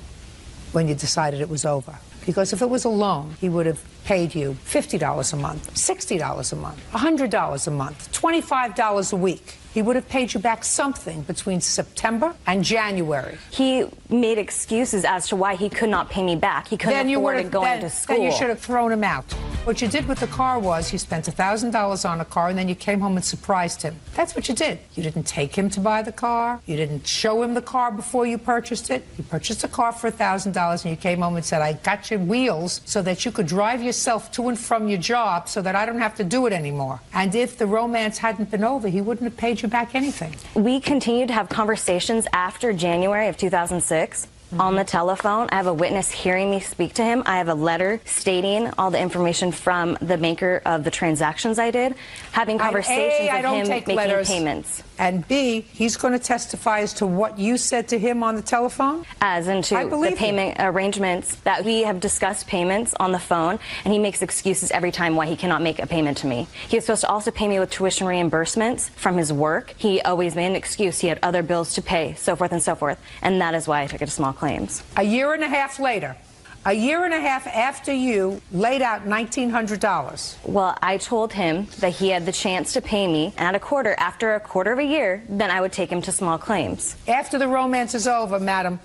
when you decided it was over. Because if it was a loan, he would have paid you $50 a month, $60 a month, $100 a month, $25 a week. He would have paid you back something between September and January. He made excuses as to why he could not pay me back. He couldn't afford it going to school. Then you should have thrown him out. What you did with the car was you spent $1,000 on a car and then you came home and surprised him. That's what you did. You didn't take him to buy the car. You didn't show him the car before you purchased it. You purchased a car for $1,000 and you came home and said, I got your wheels so that you could drive yourself to and from your job so that I don't have to do it anymore. And if the romance hadn't been over, he wouldn't have paid you back anything. We continued to have conversations after January of 2006. On the telephone. I have a witness hearing me speak to him. I have a letter stating all the information from the maker of the transactions I did, having conversations with him, making payments. And B, he's going to testify as to what you said to him on the telephone? As into the payment arrangements that we have discussed payments on the phone, and he makes excuses every time why he cannot make a payment to me. He was supposed to also pay me with tuition reimbursements from his work. He always made an excuse. He had other bills to pay, so forth and so forth. And that is why I took it to small claims. A year and a half later, a year and a half after you laid out $1,900. Well, I told him that he had the chance to pay me, and after a quarter of a year, then I would take him to small claims. After the romance is over, madam,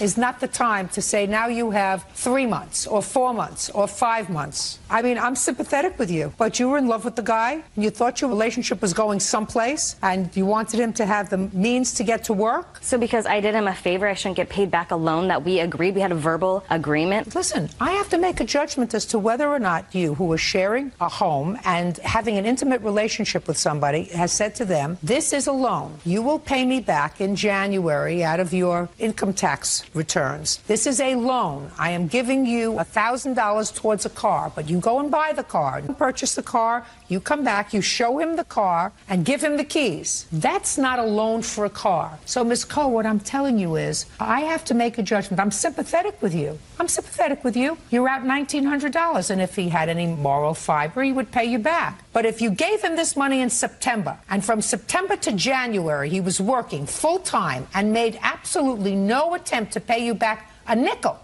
is not the time to say now you have 3 months or 4 months or 5 months. I mean, I'm sympathetic with you, but you were in love with the guy and you thought your relationship was going someplace and you wanted him to have the means to get to work. So because I did him a favor, I shouldn't get paid back a loan that we agreed. We had a verbal agreement. Listen, I have to make a judgment as to whether or not you, who are sharing a home and having an intimate relationship with somebody, has said to them, this is a loan. You will pay me back in January out of your income tax returns. This is a loan. I am giving you $1,000 towards a car, but you go and buy the car, you purchase the car, you come back, you show him the car, and give him the keys. That's not a loan for a car. So, Ms. Coe, what I'm telling you is, I have to make a judgment. I'm sympathetic with you. I'm sympathetic with you. You're out $1,900, and if he had any moral fiber, he would pay you back. But if you gave him this money in September, and from September to January, he was working full-time and made absolutely no attempt to pay you back a nickel,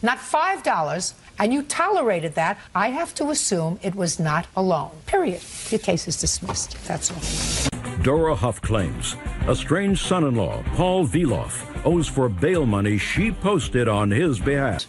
not $5, and you tolerated that, I have to assume it was not a loan. Period. Your case is dismissed. That's all. Dora Huff claims a strange son-in-law, Paul Veloff, owes for bail money she posted on his behalf.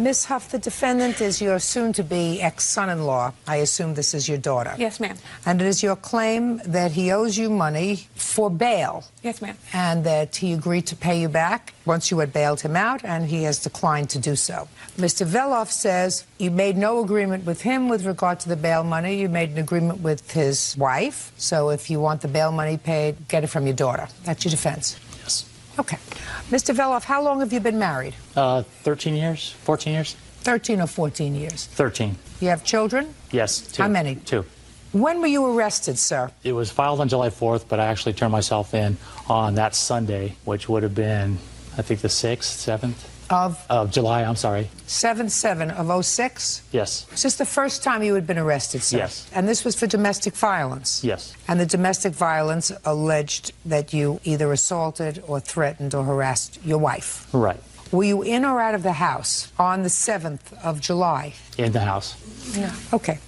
Ms. Huff, the defendant is your soon-to-be ex-son-in-law. I assume this is your daughter. Yes, ma'am. And it is your claim that he owes you money for bail. Yes, ma'am. And that he agreed to pay you back once you had bailed him out, and he has declined to do so. Mr. Veloff says you made no agreement with him with regard to the bail money. You made an agreement with his wife. So if you want the bail money paid, get it from your daughter. That's your defense. Yes. Okay. Mr. Veloff, how long have you been married? 13 years, 14 years? 13 or 14 years. 13. You have children? Yes, 2. How many? 2. When were you arrested, sir? It was filed on July 4th, but I actually turned myself in on that Sunday, which would have been, I think, the 6th, 7th? Of July, I'm sorry. 7/7 of 06? Yes. Is this the first time you had been arrested, sir? Yes. And this was for domestic violence? Yes. And the domestic violence alleged that you either assaulted or threatened or harassed your wife? Right. Were you in or out of the house on the 7th of July? In the house. No. Okay.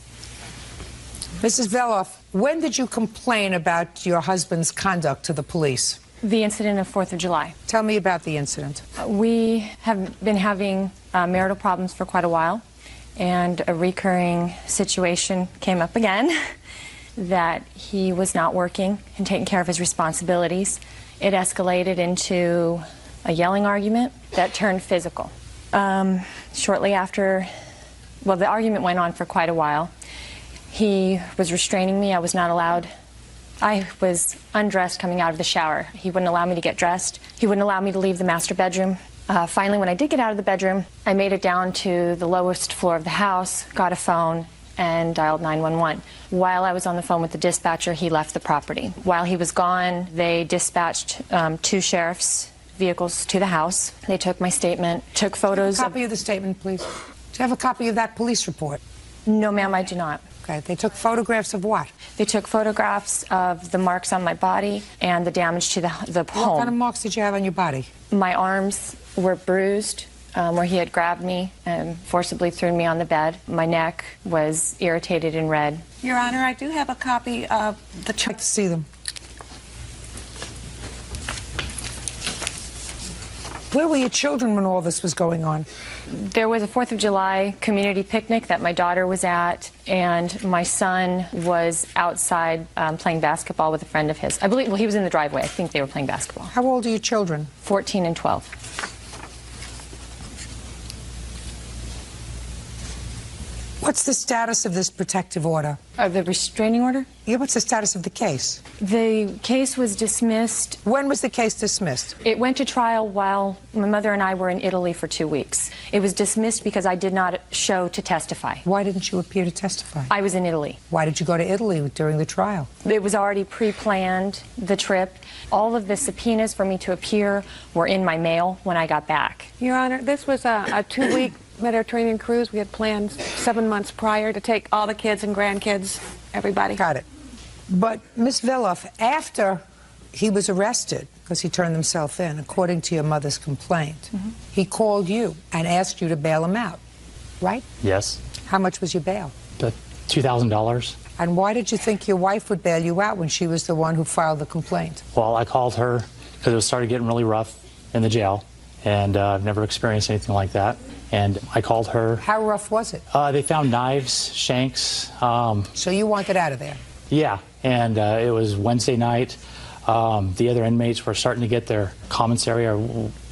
Mrs. Veloff, when did you complain about your husband's conduct to the police? The incident of 4th of July. Tell me about the incident. We have been having marital problems for quite a while, and a recurring situation came up again that he was not working and taking care of his responsibilities. It escalated into a yelling argument that turned physical. Shortly after, well, the argument went on for quite a while. He was restraining me. I was not allowed. I was undressed coming out of the shower. He wouldn't allow me to get dressed. He wouldn't allow me to leave the master bedroom. Finally, when I did get out of the bedroom, I made it down to the lowest floor of the house, got a phone, and dialed 911. While I was on the phone with the dispatcher, he left the property. While he was gone, they dispatched 2 sheriff's vehicles to the house. They took my statement, took photos. A copy of the statement, please. Do you have a copy of that police report? No, ma'am, I do not. Okay. They took photographs of what? They took photographs of the marks on my body and the damage to the home. What kind of marks did you have on your body? My arms were bruised where he had grabbed me and forcibly threw me on the bed. My neck was irritated and red. Your Honor, I do have a copy of the... I'd like to see them. Where were your children when all this was going on? There was a 4th of July community picnic that my daughter was at, and my son was outside playing basketball with a friend of his. I believe, well, he was in the driveway. I think they were playing basketball. How old are your children? 14 and 12. What's the status of this protective order? The restraining order? Yeah, what's the status of the case? The case was dismissed. When was the case dismissed? It went to trial while my mother and I were in Italy for 2 weeks. It was dismissed because I did not show to testify. Why didn't you appear to testify? I was in Italy. Why did you go to Italy during the trial? It was already pre-planned, the trip. All of the subpoenas for me to appear were in my mail when I got back. Your Honor, this was a 2-week Mediterranean cruise. We had planned 7 months prior to take all the kids and grandkids, everybody. Got it. But, Ms. Veloff, after he was arrested, because he turned himself in, according to your mother's complaint, he called you and asked you to bail him out, right? Yes. How much was your bail? $2,000. And why did you think your wife would bail you out when she was the one who filed the complaint? Well, I called her because it started getting really rough in the jail, and I've never experienced anything like that. And I called her. How rough was it? They found knives, shanks. So you wanted out of there? Yeah, and it was Wednesday night. The other inmates were starting to get their commissary or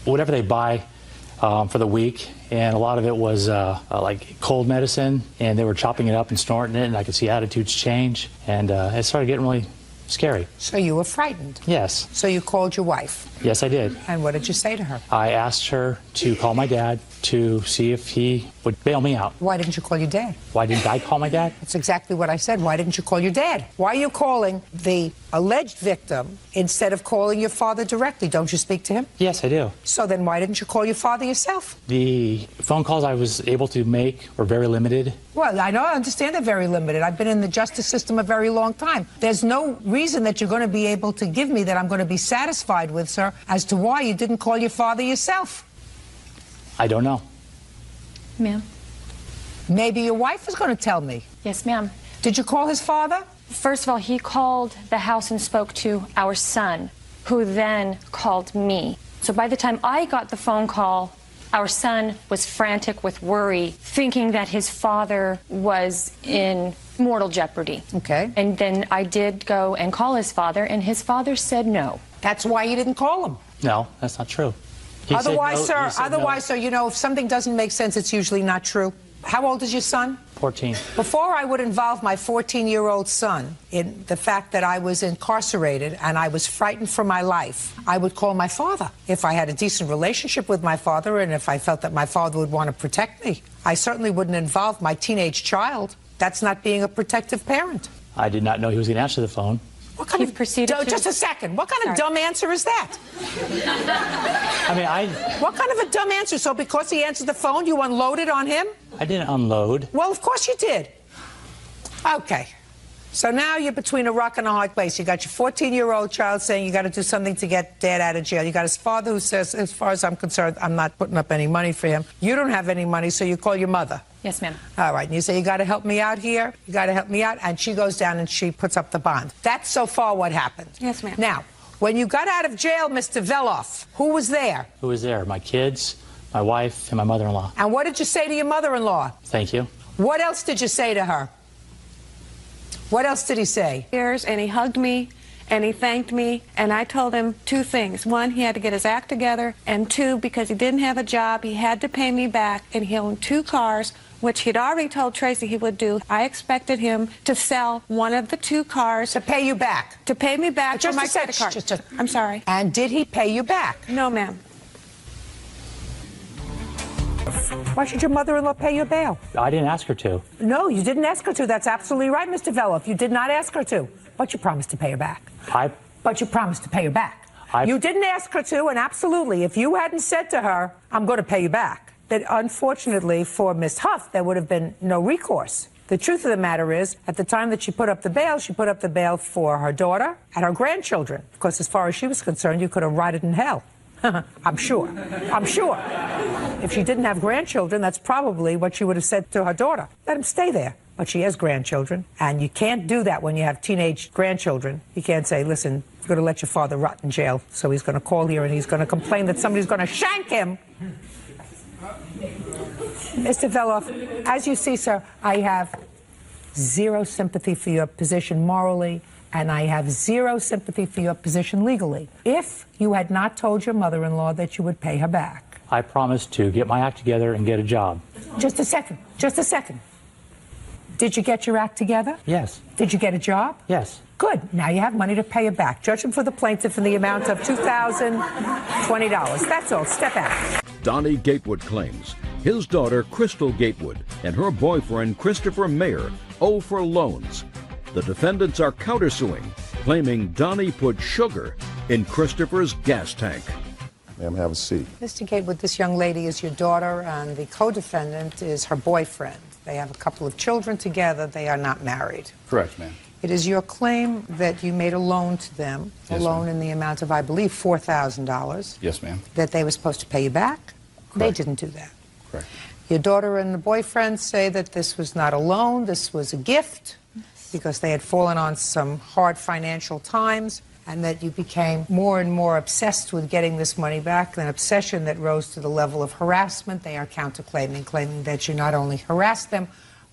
whatever they buy for the week, and a lot of it was like cold medicine, and they were chopping it up and snorting it, and I could see attitudes change, and it started getting really scary. So you were frightened? Yes. So you called your wife? Yes, I did. And what did you say to her? I asked her to call my dad to see if he would bail me out. Why didn't you call your dad? Why didn't I call my dad? That's exactly what I said. Why didn't you call your dad? Why are you calling the alleged victim instead of calling your father directly? Don't you speak to him? Yes, I do. So then why didn't you call your father yourself? The phone calls I was able to make were very limited. Well, I know, I understand they're very limited. I've been in the justice system a very long time. There's no reason that you're going to be able to give me that I'm going to be satisfied with, sir, as to why you didn't call your father yourself. I don't know. Ma'am. Maybe your wife is going to tell me. Yes, ma'am. Did you call his father? First of all, he called the house and spoke to our son, who then called me. So by the time I got the phone call Our son was frantic with worry, thinking that his father was in mortal jeopardy. Okay. And then I did go and call his father, and his father said no. That's why you didn't call him. No, that's not true. He Otherwise, said no, he said no. sir, you know, if something doesn't make sense, it's usually not true. How old is your son? 14. Before I would involve my 14-year-old son in the fact that I was incarcerated and I was frightened for my life, I would call my father. If I had a decent relationship with my father and if I felt that my father would want to protect me, I certainly wouldn't involve my teenage child. That's not being a protective parent. I did not know he was going to answer the phone. What kind of proceeded? Just a second. What kind of dumb answer is that? I mean, What kind of a dumb answer? So because he answered the phone, you unloaded on him? I didn't unload. Well, of course you did. Okay. So now you're between a rock and a hard place. You got your 14-year-old child saying you got to do something to get Dad out of jail. You got his father who says, as far as I'm concerned, I'm not putting up any money for him. You don't have any money, so you call your mother. Yes, ma'am. All right, and you say, you got to help me out here. You got to help me out. And she goes down and she puts up the bond. That's so far what happened. Yes, ma'am. Now, when you got out of jail, Mr. Veloff, who was there? Who was there? My kids, my wife, and my mother-in-law. And what did you say to your mother-in-law? Thank you. What else did you say to her? What else did he say? And he hugged me, and he thanked me, and I told him two things. One, he had to get his act together, and two, because he didn't have a job, he had to pay me back, and he owned 2 cars, which he'd already told Tracy he would do. I expected him to sell one of the 2 cars. To pay you back? To pay me back Just for my a sec, credit card. I'm sorry. And did he pay you back? No, ma'am. Why should your mother-in-law pay your bail? I didn't ask her to. No, you didn't ask her to. That's absolutely right, Mr. Veloff. You did not ask her to. But you promised to pay her back. But you promised to pay her back. You didn't ask her to, and absolutely, if you hadn't said to her, I'm going to pay you back, that unfortunately for Miss Huff, there would have been no recourse. The truth of the matter is, at the time that she put up the bail for her daughter and her grandchildren. Because as far as she was concerned, you could have rotted in hell. I'm sure. I'm sure. If she didn't have grandchildren, that's probably what she would have said to her daughter. Let him stay there. But she has grandchildren, and you can't do that when you have teenage grandchildren. You can't say, listen, you're going to let your father rot in jail, so he's going to call here and he's going to complain that somebody's going to shank him. Mr. Veloff, as you see, sir, I have zero sympathy for your position morally, and I have zero sympathy for your position legally. If you had not told your mother-in-law that you would pay her back. I promised to get my act together and get a job. Just a second. Just a second. Did you get your act together? Yes. Did you get a job? Yes. Good. Now you have money to pay her back. Judgment for the plaintiff in the amount of $2,020. That's all. Step out. Donnie Gatewood claims his daughter, Crystal Gatewood, and her boyfriend, Christopher Mayer, owe for loans. The defendants are countersuing, claiming Donnie put sugar in Christopher's gas tank. Ma'am, have a seat. Mr. Gatewood, this young lady is your daughter, and the co-defendant is her boyfriend. They have a couple of children together. They are not married. Correct, ma'am. It is your claim that you made a loan to them, Yes, a loan in the amount of, I believe, $4,000. Yes, ma'am. That they were supposed to pay you back. They didn't do that. Correct. Your daughter and the boyfriend say that this was not a loan, this was a gift, because they had fallen on some hard financial times, and that you became more and more obsessed with getting this money back, an obsession that rose to the level of harassment. They are counterclaiming, claiming that you not only harassed them,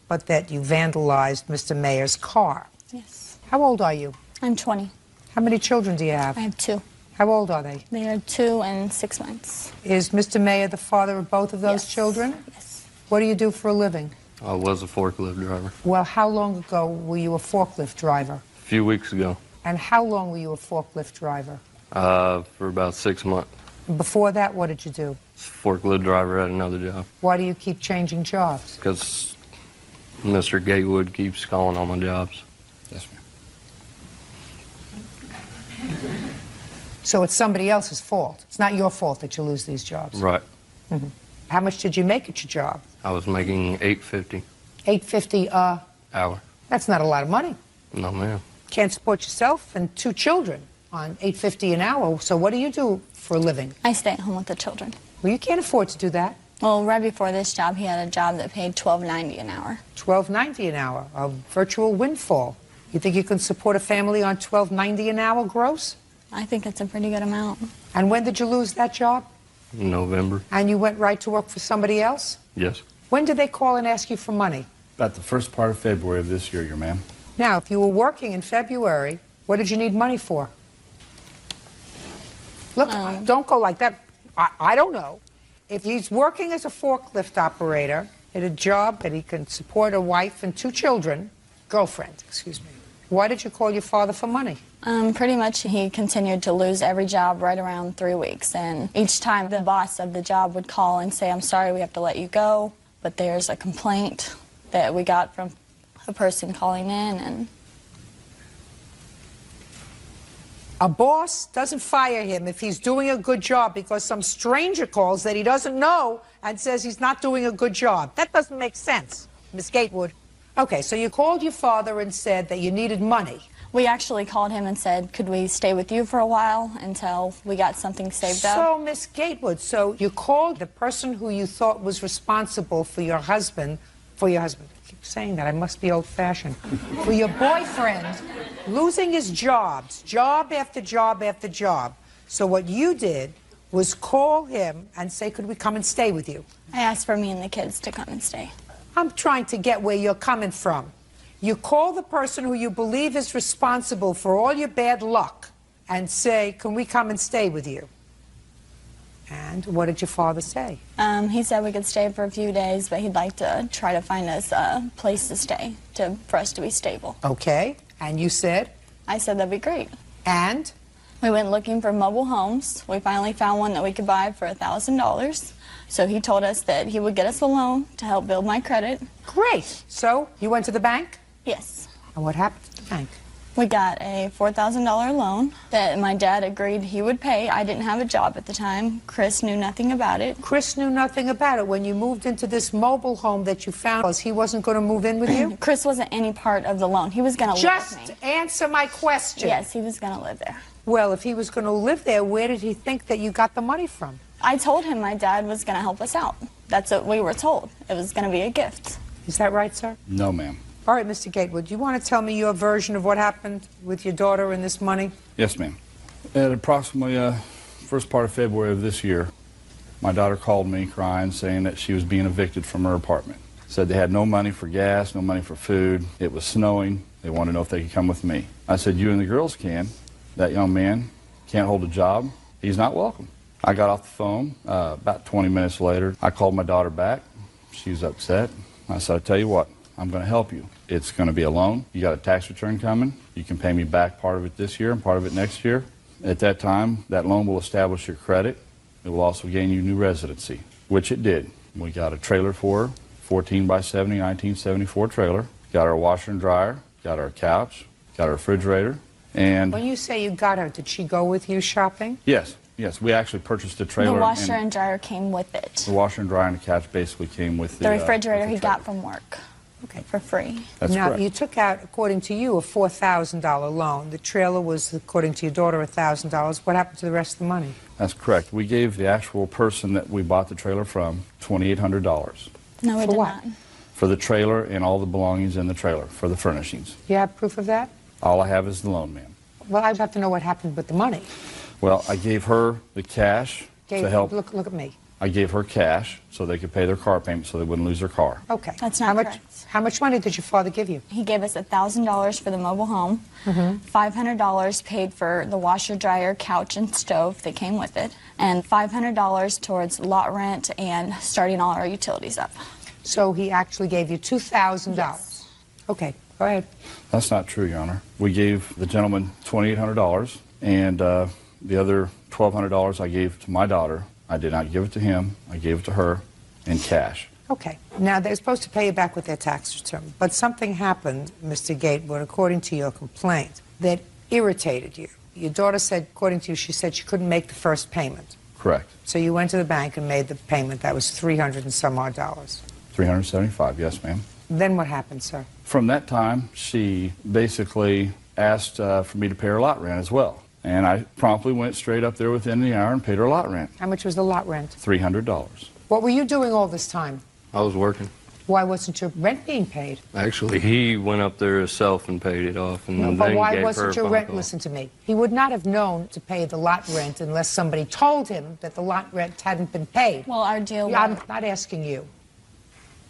but that you vandalized Mr. Mayer's car. Yes. How old are you? I'm 20. How many children do you have? I have 2. How old are they? They are 2 and 6 months. Is Mr. Mayer the father of both of those children? Yes. What do you do for a living? I was a forklift driver. Well, how long ago were you a forklift driver? A few weeks ago. And how long were you a forklift driver? For about 6 months. Before that, what did you do? Forklift driver at another job. Why do you keep changing jobs? Because Mr. Gatewood keeps calling on my jobs. Yes, ma'am. So it's somebody else's fault. It's not your fault that you lose these jobs. Right. Mm-hmm. How much did you make at your job? I was making $8.50 $8.50 hour. That's not a lot of money. No, ma'am. Can't support yourself and 2 children on $8.50 an hour. So what do you do for a living? I stay at home with the children. Well, you can't afford to do that. Well, right before this job, he had a job that paid $12.90 an hour. $12.90 an hour, a virtual windfall. You think you can support a family on $12.90 an hour gross? I think that's a pretty good amount. And when did you lose that job? November. And you went right to work for somebody else? Yes. When did they call and ask you for money? About the first part of February of this year, your ma'am. Now, if you were working in February, what did you need money for? Look, don't go like that. I don't know. If he's working as a forklift operator at a job that he can support a wife and 2 children, girlfriend, excuse me, why did you call your father for money? Pretty much he continued to lose every job right around 3 weeks. And each time the boss of the job would call and say, I'm sorry, we have to let you go, but there's a complaint that we got from a person calling in. And a boss doesn't fire him if he's doing a good job because some stranger calls that he doesn't know and says he's not doing a good job. That doesn't make sense, Miss Gatewood. Okay, so you called your father and said that you needed money. we actually called him and said, could we stay with you for a while until we got something saved up? So, Miss Gatewood, so you called the person who you thought was responsible for your husband, I keep saying that, I must be old-fashioned, for your boyfriend losing his jobs, job after job after job. So what you did was call him and say, could we come and stay with you? I asked for me and the kids to come and stay. I'm trying to get where you're coming from. You call the person who you believe is responsible for all your bad luck and say, can we come and stay with you? And what did your father say? He said we could stay for a few days, but he'd like to try to find us a place to stay for us to be stable. Okay. And you said? I said that'd be great. And? We went looking for mobile homes. We finally found one that we could buy for $1,000. So he told us that he would get us a loan to help build my credit. Great. So you went to the bank? Yes. And what happened to the bank? We got a $4,000 loan that my dad agreed he would pay. I didn't have a job at the time. Chris knew nothing about it. Chris knew nothing about it. When you moved into this mobile home that you found, he wasn't going to move in with you? Chris wasn't any part of the loan. He was going to live with me. Just answer my question. Yes, he was going to live there. Well, if he was going to live there, where did he think that you got the money from? I told him my dad was going to help us out. That's what we were told. It was going to be a gift. Is that right, sir? No, ma'am. All right, Mr. Gatewood, do you want to tell me your version of what happened with your daughter and this money? Yes, ma'am. At approximately first part of February of this year, my daughter called me crying, saying that she was being evicted from her apartment. Said they had no money for gas, no money for food. It was snowing. They wanted to know if they could come with me. I said, you and the girls can. That young man can't hold a job. He's not welcome. I got off the phone. About 20 minutes later, I called my daughter back. She was upset. I said, I'll tell you what, I'm going to help you. It's going to be a loan. You got a tax return coming. You can pay me back part of it this year and part of it next year. At that time, that loan will establish your credit. It will also gain you new residency, which it did. We got a trailer for her, 14 by 70, 1974 trailer. Got our washer and dryer. Got our couch. Got our refrigerator. And when you say you got her, did she go with you shopping? Yes. Yes, we actually purchased a trailer. The washer and dryer came with it. The washer and dryer and the couch basically came with the refrigerator he got from work. Okay. For free. That's now, correct. You took out, according to you, a $4,000 loan. The trailer was, according to your daughter, $1,000. What happened to the rest of the money? That's correct. We gave the actual person that we bought the trailer from $2,800. No, we did not. For the trailer and all the belongings in the trailer, for the furnishings. You have proof of that? All I have is the loan, ma'am. Well, I'd have to know what happened with the money. Well, I gave her the cash to help. Look at me. I gave her cash so they could pay their car payment so they wouldn't lose their car. Okay. That's not correct. How much money did your father give you? He gave us $1,000 for the mobile home, $500 paid for the washer, dryer, couch, and stove that came with it, and $500 towards lot rent and starting all our utilities up. So he actually gave you $2,000? Yes. Okay, go ahead. That's not true, Your Honor. We gave the gentleman $2,800, and the other $1,200 I gave to my daughter. I did not give it to him. I gave it to her in cash. Okay. Now, they're supposed to pay you back with their tax return, but something happened, Mr. Gatewood, according to your complaint, that irritated you. Your daughter said, according to you, she said she couldn't make the first payment. Correct. So you went to the bank and made the payment. That was $300 and some odd. $375, yes, ma'am. Then what happened, sir? From that time, she basically asked for me to pay her lot rent as well. And I promptly went straight up there within the hour and paid her lot rent. How much was the lot rent? $300. What were you doing all this time? I was working. Why wasn't your rent being paid? Actually, he went up there himself and paid it off, and No, then but why gave her wasn't a your phone rent? call. Listen to me. He would not have known to pay the lot rent unless somebody told him that the lot rent hadn't been paid. Well, our deal I'm not asking you.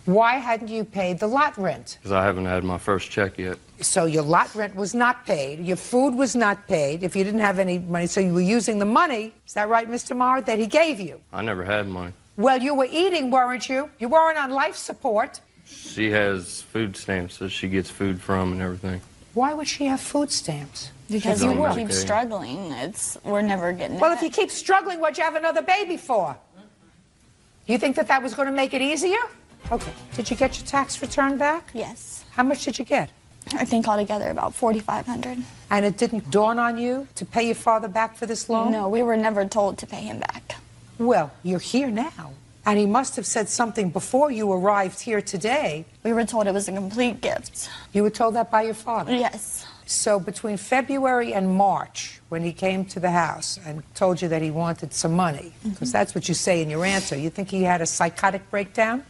Why hadn't you paid the lot rent? Because I haven't had my first check yet. So your lot rent was not paid. Your food was not paid. If you didn't have any money, so you were using the money. Is that right, Mr. Maher, that he gave you? I never had money. Well, you were eating, weren't you? You weren't on life support. She has food stamps that she gets food from and everything. Why would she have food stamps? Because She's you on keep Medicaid. struggling. We're never getting Well, it. if you keep struggling, what'd you have another baby for? You think that was going to make it easier? Okay. Did you get your tax return back? Yes. How much did you get? I think altogether about $4,500. And it didn't dawn on you to pay your father back for this loan? No, we were never told to pay him back. Well, you're here now. And he must have said something before you arrived here today. We were told it was a complete gift. You were told that by your father? Yes. So between February and March, when he came to the house and told you that he wanted some money, because that's what you say in your answer, you think he had a psychotic breakdown?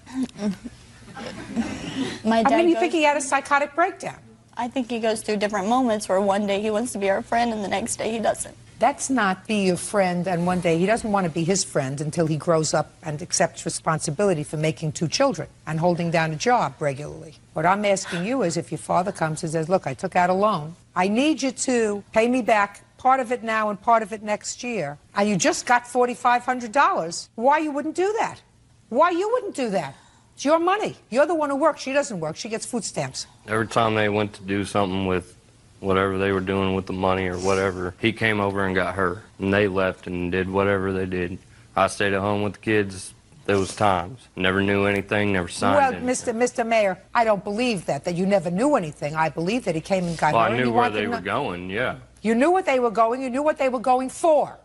My dad How do you goes- think he had a psychotic breakdown? I think he goes through different moments where one day he wants to be our friend and the next day he doesn't. That's not be your friend, and one day he doesn't want to be his friend until he grows up and accepts responsibility for making 2 children and holding down a job regularly. What I'm asking you is if your father comes and says, look, I took out a loan. I need you to pay me back part of it now and part of it next year, and you just got $4,500, why you wouldn't do that? Why you wouldn't do that? It's your money. You're the one who works. She doesn't work. She gets food stamps. Every time they went to do something with whatever they were doing with the money or whatever, he came over and got her, and they left and did whatever they did. I stayed at home with the kids those times. Never knew anything, never signed Well, anything. Mr. Mayor, I don't believe that you never knew anything. I believe that he came and got Well, her. I and knew he where wanted they to were know- going, yeah. You knew what they were going. You knew what they were going for,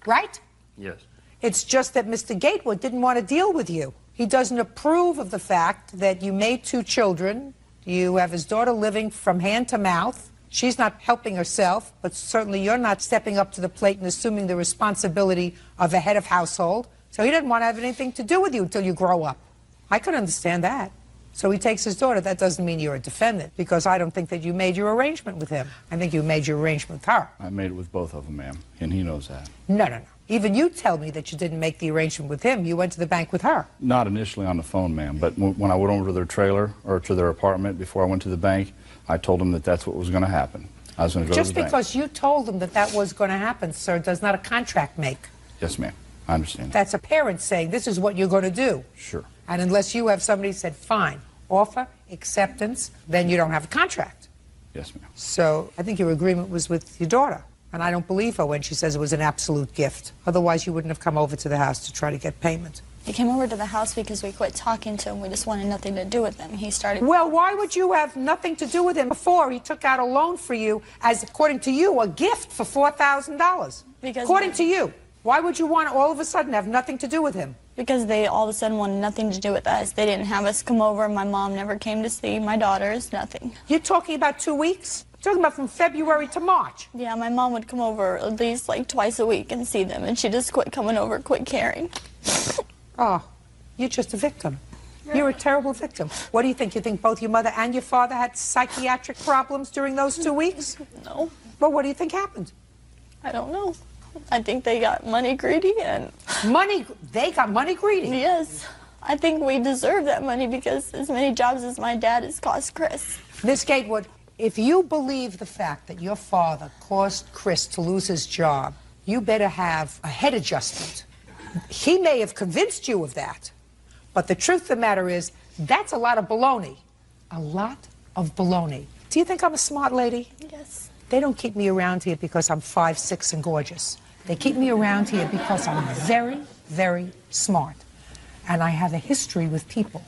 right? Yes. It's just that Mr. Gatewood didn't want to deal with you. He doesn't approve of the fact that you made 2 children. You have his daughter living from hand to mouth. She's not helping herself, but certainly you're not stepping up to the plate and assuming the responsibility of a head of household. So he doesn't want to have anything to do with you until you grow up. I could understand that. So he takes his daughter. That doesn't mean you're a defendant, because I don't think that you made your arrangement with him. I think you made your arrangement with her. I made it with both of them, ma'am, and he knows that. No, no, no. Even you tell me that you didn't make the arrangement with him. You went to the bank with her. Not initially on the phone, ma'am, but when I went over to their trailer or to their apartment before I went to the bank, I told them that that's what was going to happen. I was going to go Just to the bank. because you told them that was going to happen, sir, does not a contract make. Yes, ma'am. I understand. That's a parent saying, this is what you're going to do. Sure. And unless you have somebody said, fine, offer, acceptance, then you don't have a contract. Yes, ma'am. So I think your agreement was with your daughter. And I don't believe her when she says it was an absolute gift. Otherwise, you wouldn't have come over to the house to try to get payment. He came over to the house because we quit talking to him. We just wanted nothing to do with him. He started... Well, why would you have nothing to do with him before he took out a loan for you as, according to you, a gift for $4,000? Because according to you. Why would you want to all of a sudden have nothing to do with him? Because they all of a sudden wanted nothing to do with us. They didn't have us come over. My mom never came to see my daughters, nothing. You're talking about 2 weeks? You're talking about from February to March? Yeah, my mom would come over at least like twice a week and see them, and she just quit coming over, quit caring. Oh, you're just a victim. You're a terrible victim. What do you think? You think both your mother and your father had psychiatric problems during those 2 weeks? No. Well, what do you think happened? I don't know. I think they got money greedy and... Money? They got money greedy? Yes. I think we deserve that money because as many jobs as my dad has cost Chris. Miss Gatewood, if you believe the fact that your father caused Chris to lose his job, you better have a head adjustment. He may have convinced you of that, but the truth of the matter is, that's a lot of baloney. A lot of baloney. Do you think I'm a smart lady? Yes. They don't keep me around here because I'm 5'6" and gorgeous. They keep me around here because I'm very, very smart. And I have a history with people.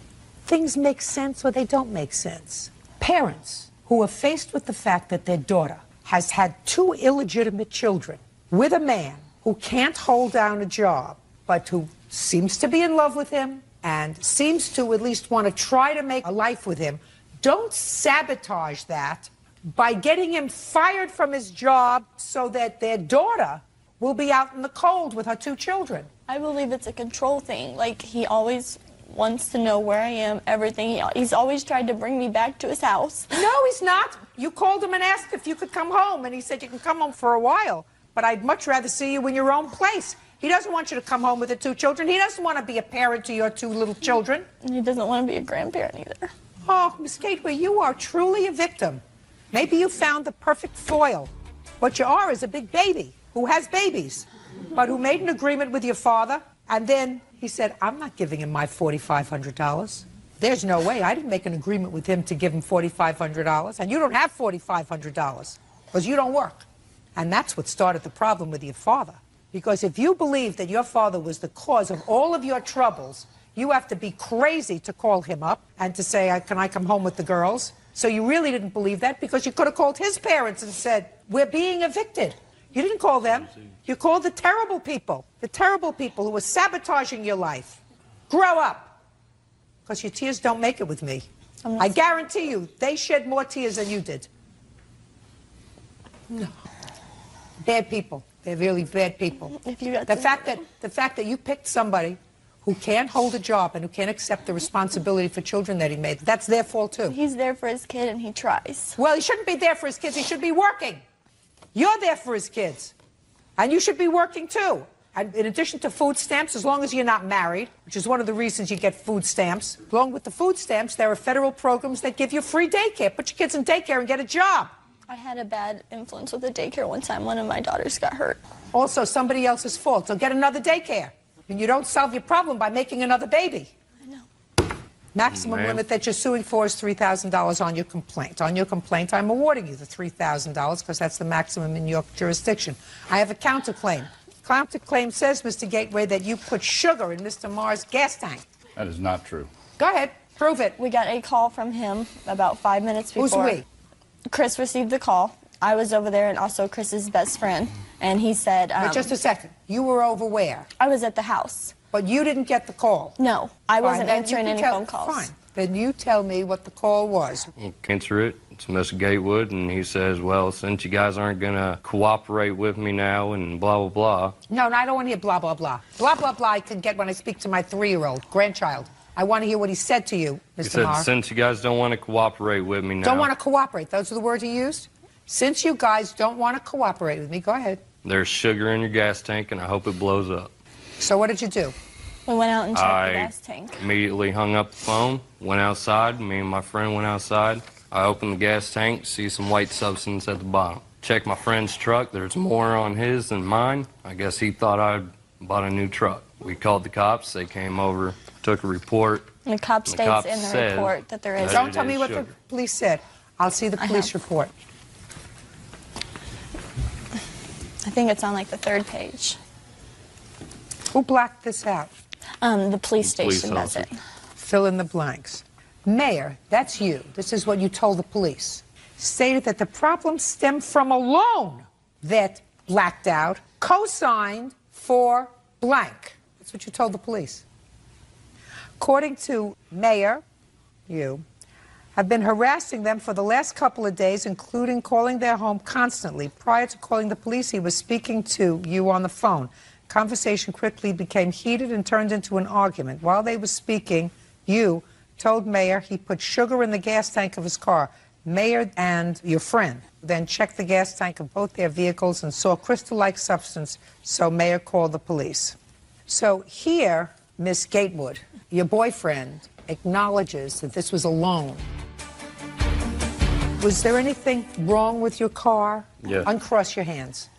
Things make sense or they don't make sense. Parents who are faced with the fact that their daughter has had 2 illegitimate children with a man who can't hold down a job, but who seems to be in love with him and seems to at least want to try to make a life with him, don't sabotage that by getting him fired from his job so that their daughter will be out in the cold with her 2 children. I believe it's a control thing. Like, he always wants to know where I am, everything. He's always tried to bring me back to his house. No, he's not. You called him and asked if you could come home, and he said you can come home for a while, but I'd much rather see you in your own place. He doesn't want you to come home with the 2 children. He doesn't want to be a parent to your 2 little children. And he doesn't want to be a grandparent either. Oh, Miss Gateway, you are truly a victim. Maybe you found the perfect foil. What you are is a big baby who has babies, but who made an agreement with your father, and then he said, I'm not giving him my $4,500. There's no way. I didn't make an agreement with him to give him $4,500, and you don't have $4,500 because you don't work. And that's what started the problem with your father. Because if you believe that your father was the cause of all of your troubles, you have to be crazy to call him up and to say, can I come home with the girls? So you really didn't believe that because you could have called his parents and said, we're being evicted. You didn't call them. You called the terrible people who were sabotaging your life. Grow up. Because your tears don't make it with me. I guarantee you, they shed more tears than you did. No. Bad people. They're really bad people. The fact that you picked somebody who can't hold a job and who can't accept the responsibility for children that he made, that's their fault too. He's there for his kid and he tries. Well, he shouldn't be there for his kids. He should be working. You're there for his kids. And you should be working too. And in addition to food stamps, as long as you're not married, which is one of the reasons you get food stamps, along with the food stamps, there are federal programs that give you free daycare. Put your kids in daycare and get a job. I had a bad influence with the daycare one time. One of my daughters got hurt. Also, somebody else's fault. So get another daycare. And you don't solve your problem by making another baby. I know. Maximum limit that you're suing for is $3,000 on your complaint. On your complaint, I'm awarding you the $3,000 because that's the maximum in your jurisdiction. I have a counterclaim. Counterclaim says, Mr. Gateway, that you put sugar in Mr. Marr's gas tank. That is not true. Go ahead. Prove it. We got a call from him about 5 minutes before. Who's we? Chris received the call. I was over there and also Chris's best friend. And he said... Wait just a second. You were over where? I was at the house. But you didn't get the call? No. I wasn't answering any phone calls. Fine. Then you tell me what the call was. I'll answer it. It's Mr. Gatewood, and he says, well, since you guys aren't going to cooperate with me now and blah, blah, blah. No, I don't want to hear blah, blah, blah. Blah, blah, blah I can get when I speak to my 3-year-old grandchild. I want to hear what he said to you, Mr. He said, Marr. since you guys don't want to cooperate with me now. Don't want to cooperate. Those are the words he used? Since you guys don't want to cooperate with me, go ahead. There's sugar in your gas tank, and I hope it blows up. So what did you do? We went out and checked the gas tank. Immediately hung up the phone, went outside. Me and my friend went outside. I opened the gas tank, see some white substance at the bottom. Checked my friend's truck. There's more on his than mine. I guess he thought I'd bought a new truck. We called the cops. They came over, took a report. The cop states in the report that there is... Don't tell me what the police said. I'll see the police report. I think it's on like the 3rd page. Who blacked this out? The police station does it. Fill in the blanks. Mayor, that's you. This is what you told the police. Stated that the problem stemmed from a loan that blacked out, co-signed for blank. That's what you told the police. According to Mayor, you have been harassing them for the last couple of days, including calling their home constantly. Prior to calling the police, he was speaking to you on the phone. Conversation quickly became heated and turned into an argument. While they were speaking, you told Mayor he put sugar in the gas tank of his car. Mayor and your friend then checked the gas tank of both their vehicles and saw crystal-like substance, so Mayor called the police. So here, Miss Gatewood, your boyfriend, acknowledges that this was a loan. Was there anything wrong with your car? Yeah. Uncross your hands.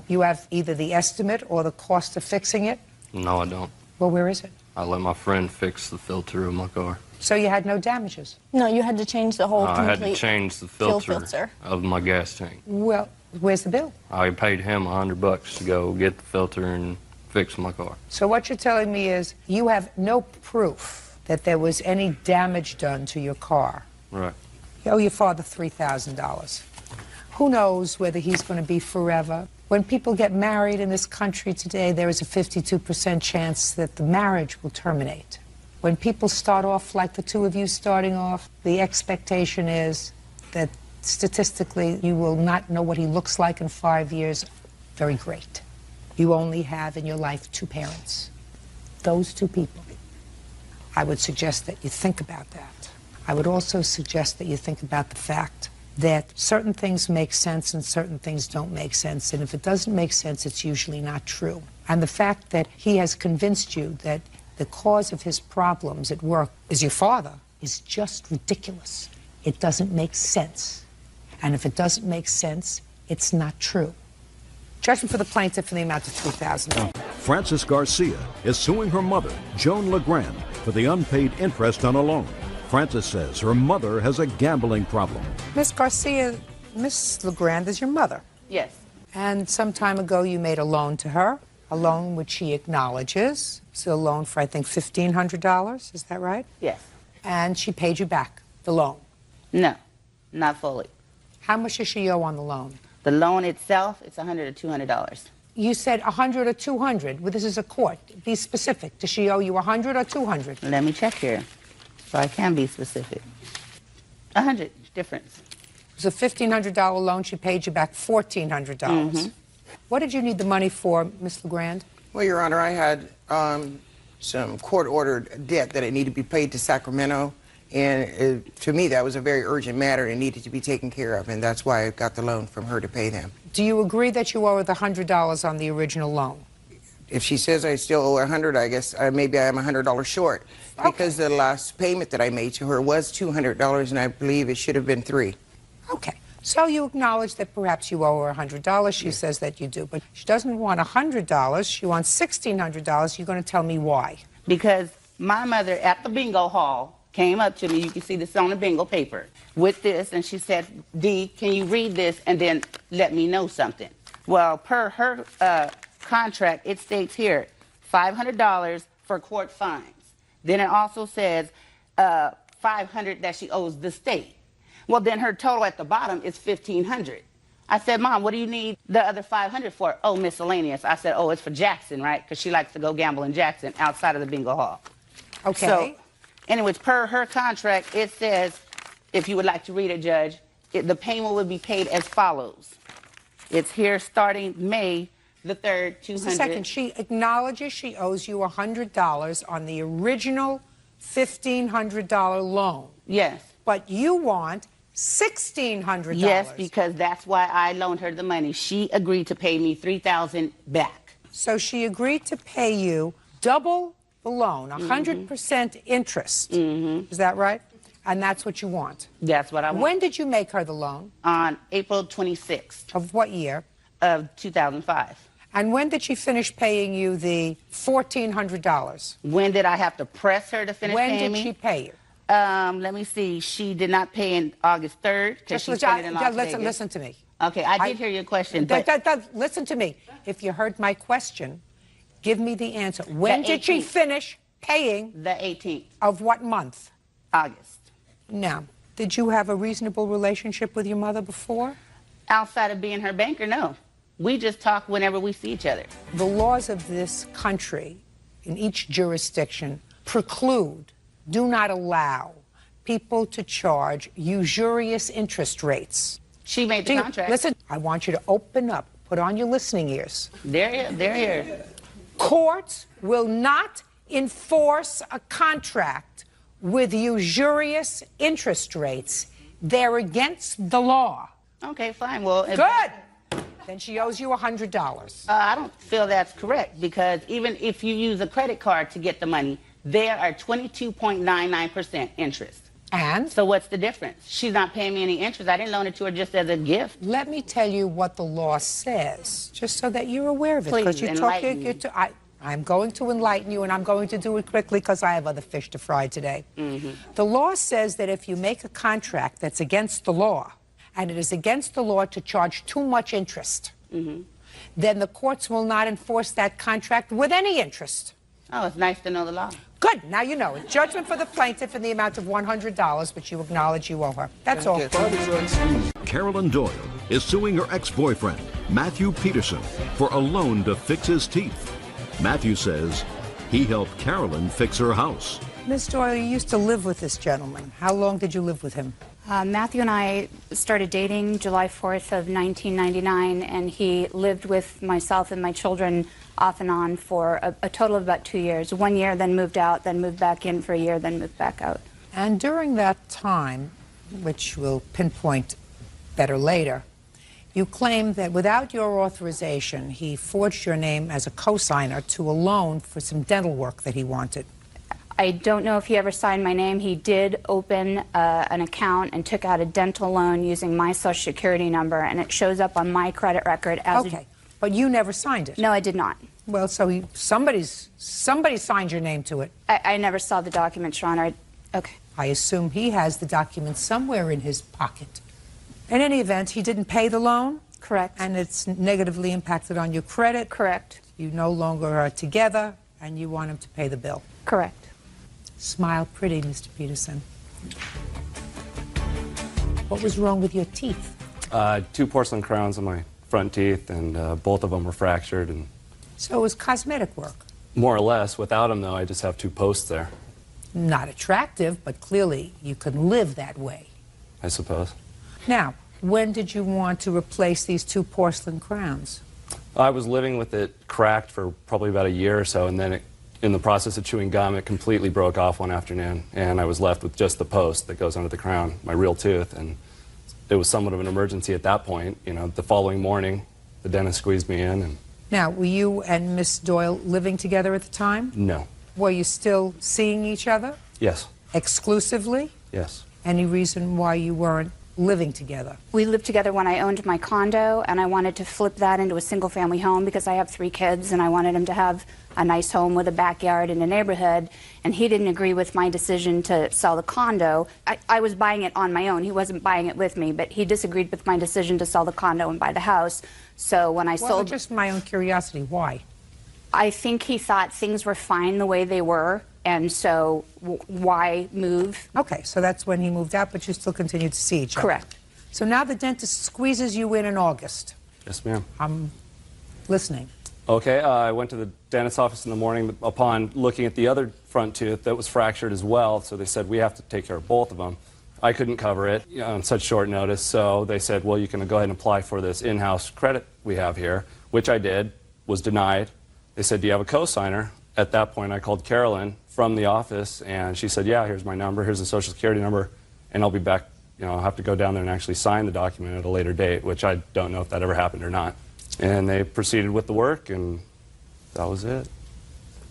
You have either the estimate or the cost of fixing it? No, I don't. Well, where is it? I let my friend fix the filter of my car. So you had no damages? No, you had to change the whole I had to change the filter of my gas tank. Well, where's the bill? I paid him $100 to go get the filter and fix my car. So what you're telling me is you have no proof that there was any damage done to your car. Right. You owe your father $3,000. Who knows whether he's going to be forever? When people get married in this country today, there is a 52% chance that the marriage will terminate. When people start off like the two of you starting off, the expectation is that statistically you will not know what he looks like in 5 years. Very great. You only have in your life 2 parents. Those 2 people. I would suggest that you think about that. I would also suggest that you think about the fact that certain things make sense and certain things don't make sense. And if it doesn't make sense, it's usually not true. And the fact that he has convinced you that the cause of his problems at work is your father is just ridiculous. It doesn't make sense. And if it doesn't make sense, it's not true. Judgment for the plaintiff in the amount of $3,000. Frances Garcia is suing her mother, Joan LeGrand, for the unpaid interest on a loan. Frances says her mother has a gambling problem. Miss Garcia, Miss LeGrand is your mother. Yes. And some time ago you made a loan to her, a loan which she acknowledges. It's a loan for, I think, $1,500. Is that right? Yes. And she paid you back the loan? No, not fully. How much does she owe on the loan? The loan itself, it's $100 to $200. You said 100 or 200. Well, this is a court. Be specific. Does she owe you 100 or 200? Let me check here, so I can be specific. 100 difference. It was a $1,500 loan. She paid you back $1,400. What did you need the money for, Miss LeGrand? Well, Your Honor, I had some court-ordered debt that it needed to be paid to Sacramento, and to me that was a very urgent matter and needed to be taken care of, and that's why I got the loan from her to pay them. Do you agree that you owe her the $100 on the original loan? If she says I still owe her 100, I guess maybe I am $100 short, because the last payment that I made to her was $200, and I believe it should have been $300. Okay. So you acknowledge that perhaps you owe her $100. She says that you do. But she doesn't want $100. She wants $1,600. You're going to tell me why. Because my mother at the bingo hall came up to me, you can see this on the bingo paper, with this, and she said, Dee, can you read this and then let me know something? Well, per her contract, it states here, $500 for court fines. Then it also says $500 that she owes the state. Well, then her total at the bottom is $1,500. I said, Mom, what do you need the other $500 for? Oh, miscellaneous. I said, oh, it's for Jackson, right? Because she likes to go gamble in Jackson outside of the bingo hall. Okay. So, anyways, per her contract, it says, if you would like to read it, Judge, the payment would be paid as follows. It's here starting May the 3rd, $200. Just a second. She acknowledges she owes you $100 on the original $1,500 loan. Yes. But you want $1,600. Yes, because that's why I loaned her the money. She agreed to pay me $3,000 back. So she agreed to pay you double the loan, 100% interest. Is that right? And that's what you want? That's what I want. When did you make her the loan? On April 26th. Of what year? Of 2005. And when did she finish paying you the $1,400? When did I have to press her to finish paying me? When did she pay you? Let me see. She did not pay in August 3rd because she spent it in Las Vegas. Listen to me. Okay, I did hear your question. Listen to me. If you heard my question, give me the answer. When did she finish paying? The 18th. Of what month? August. Now, did you have a reasonable relationship with your mother before? Outside of being her banker, no. We just talk whenever we see each other. The laws of this country, in each jurisdiction, preclude, do not allow people to charge usurious interest rates. She made the contract. Listen, I want you to open up, put on your listening ears. They're here. Courts will not enforce a contract with usurious interest rates. They're against the law. Okay, fine. Well, good. Then she owes you $100. I don't feel that's correct, because even if you use a credit card to get the money, there are 22.99% interest. And? So what's the difference? She's not paying me any interest. I didn't loan it to her just as a gift. Let me tell you what the law says, just so that you're aware of it. Please, enlighten me. I'm going to enlighten you, and I'm going to do it quickly because I have other fish to fry today. The law says that if you make a contract that's against the law, and it is against the law to charge too much interest, then the courts will not enforce that contract with any interest. Oh, it's nice to know the law. Good. Now you know it. Judgment for the plaintiff in the amount of $100, but you acknowledge you owe her. That's all. Carolyn Doyle is suing her ex-boyfriend, Matthew Peterson, for a loan to fix his teeth. Matthew says he helped Carolyn fix her house. Miss Doyle, you used to live with this gentleman. How long did you live with him? Matthew and I started dating July 4th of 1999, and he lived with myself and my children off and on for a total of about 2 years. 1 year, then moved out, then moved back in for a year, then moved back out. And during that time, which we'll pinpoint better later, you claim that without your authorization, he forged your name as a co-signer to a loan for some dental work that he wanted. I don't know if he ever signed my name. He did open an account and took out a dental loan using my Social Security number, and it shows up on my credit record as Okay, but you never signed it. No, I did not. Well, so somebody signed your name to it. I never saw the documents, Your Honor. Okay. I assume he has the documents somewhere in his pocket. In any event, he didn't pay the loan? Correct. And it's negatively impacted on your credit? Correct. You no longer are together, and you want him to pay the bill? Correct. Smile pretty, Mr. Peterson. What was wrong with your teeth? 2 porcelain crowns on my front teeth, and both of them were fractured. And So it was cosmetic work. more or less, without them, though, I just have 2 posts there, Not attractive, but clearly you could live that way. I suppose. Now, when did you want to replace these 2 porcelain crowns? I was living with it cracked for probably about a year or so, and then in the process of chewing gum, it completely broke off one afternoon, and I was left with just the post that goes under the crown, my real tooth, and it was somewhat of an emergency at that point. You know, the following morning, the dentist squeezed me in, and Now, were you and Miss Doyle living together at the time? no. Were you still seeing each other Yes. exclusively? Yes. Any reason why you weren't living together? We lived together when I owned my condo, and I wanted to flip that into a single-family home because I have 3 kids, and I wanted him to have a nice home with a backyard in a neighborhood, and he didn't agree with my decision to sell the condo. I was buying it on my own. He wasn't buying it with me, but he disagreed with my decision to sell the condo and buy the house. So when I sold... just my own curiosity, why? I think he thought things were fine the way they were, and so why move? Okay, so that's when he moved out, but you still continued to see each other. Correct. So now the dentist squeezes you in August. Yes, ma'am. I'm listening. Okay, I went to the dentist's office in the morning upon looking at the other front tooth that was fractured as well, so they said, we have to take care of both of them. I couldn't cover it on such short notice, so they said, well, you can go ahead and apply for this in-house credit we have here, which I did, was denied. They said, do you have a co-signer? At that point, I called Carolyn from the office, and she said, yeah, here's my number, here's the Social Security number, and I'll be back. You know, I'll have to go down there and actually sign the document at a later date, which I don't know if that ever happened or not. And they proceeded with the work, and that was it.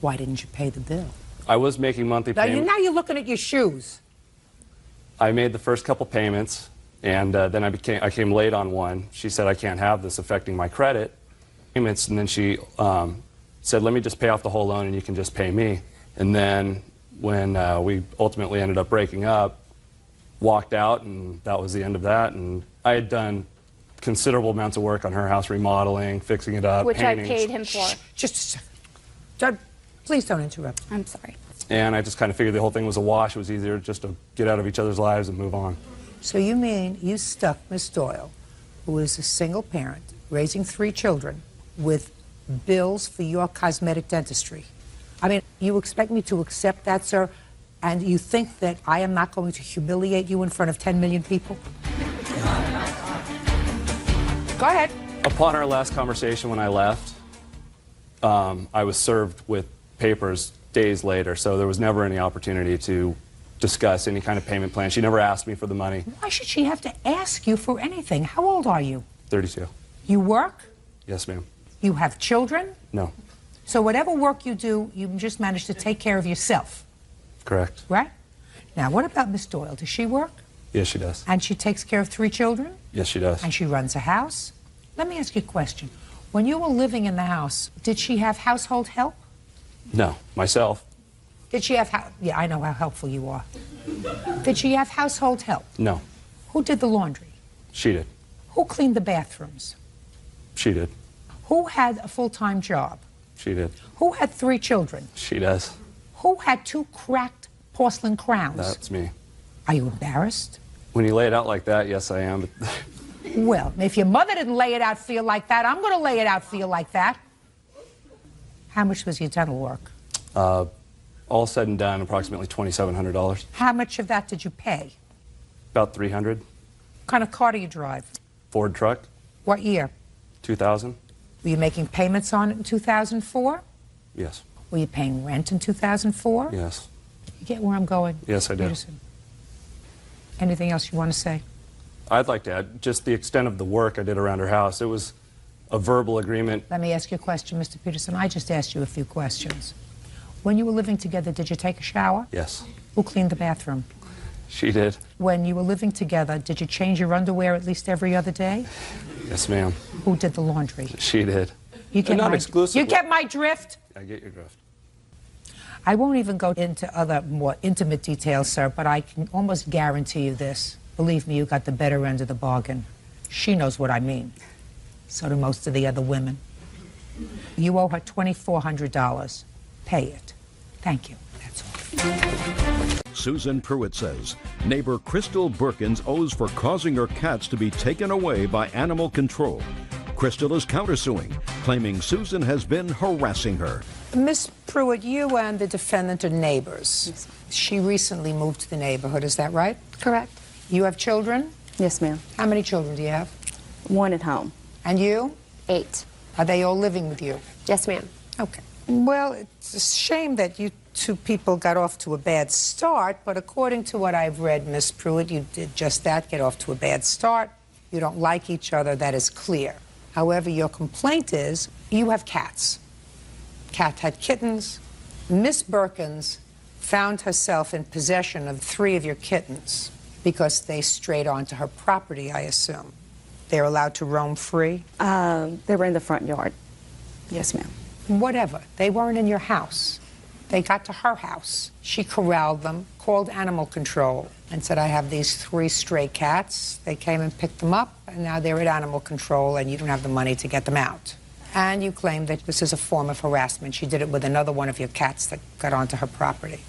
Why didn't you pay the bill? I was making monthly payments. Now you're looking at your shoes. I made the first couple payments, and then I came late on one. She said, I can't have this affecting my credit payments, and then she said, let me just pay off the whole loan and you can just pay me. And then when we ultimately ended up breaking up, walked out, and that was the end of that. And I had done considerable amounts of work on her house, remodeling, fixing it up, Which painting. I paid him for. Just a second. Judge, please don't interrupt. I'm sorry. And I just kind of figured the whole thing was a wash. It was easier just to get out of each other's lives and move on. So you mean you stuck Miss Doyle, who is a single parent, raising 3 children, with bills for your cosmetic dentistry? I mean, you expect me to accept that, sir? And you think that I am not going to humiliate you in front of 10 million people? Go ahead. Upon our last conversation when I left, I was served with papers days later, so there was never any opportunity to discuss any kind of payment plan. She never asked me for the money. Why should she have to ask you for anything? How old are you? 32. You work? Yes, ma'am. You have children? No. So whatever work you do, you just manage to take care of yourself, Correct. right? Now, what about Miss Doyle? Does she work? Yes, she does. And she takes care of 3 children? Yes, she does. And she runs a house? Let me ask you a question. When you were living in the house, did she have household help? No, myself. Did she have, yeah, I know how helpful you are. Did she have household help? No, Who did the laundry? she did. Who cleaned the bathrooms? She did. Who had a full-time job? She did. Who had 3 children? She does. Who had 2 cracked porcelain crowns? That's me. Are you embarrassed? When you lay it out like that, yes, I am. But Well, if your mother didn't lay it out for you like that, I'm going to lay it out for you like that. How much was your dental work? all said and done, approximately $2,700. How much of that did you pay? About $300. What kind of car do you drive? Ford truck, What year? 2000. Were you making payments on it in 2004? Yes. Were you paying rent in 2004? Yes. You get where I'm going? Yes, I do. Peterson. Anything else you want to say? I'd like to add just the extent of the work I did around her house. It was a verbal agreement. Let me ask you a question, Mr. Peterson. I just asked you a few questions. When you were living together, did you take a shower? Yes. Who cleaned the bathroom? She did. When you were living together, did you change your underwear at least every other day? Yes, ma'am. Who did the laundry? She did. You get Not my, exclusively. You get my drift? I get your drift. I won't even go into other more intimate details, sir, but I can almost guarantee you this. Believe me, you got the better end of the bargain. She knows what I mean. So do most of the other women. You owe her $2,400. Pay it. Thank you. That's all. Susan Pruitt says neighbor Crystal Berkins owes for causing her cats to be taken away by animal control. Crystal is countersuing, claiming Susan has been harassing her. Miss Pruitt, you and the defendant are neighbors. Yes. She recently moved to the neighborhood, is that right? Correct. You have children? Yes, ma'am. How many children do you have? One at home. And you? 8. Are they all living with you? Yes, ma'am. Okay. Well, it's a shame that you two people got off to a bad start, but according to what I've read, Miss Pruitt, you did just that, get off to a bad start. You don't like each other, that is clear. However, your complaint is you have cats. Cat had kittens. Miss Berkins found herself in possession of 3 of your kittens because they strayed onto her property, I assume. They're allowed to roam free? They were in the front yard. Yes, ma'am. Whatever. They weren't in your house. They got to her house. She corralled them, called animal control, and said, I have these 3 stray cats. They came and picked them up, and now they're at animal control, and you don't have the money to get them out. And you claim that this is a form of harassment. She did it with another one of your cats that got onto her property.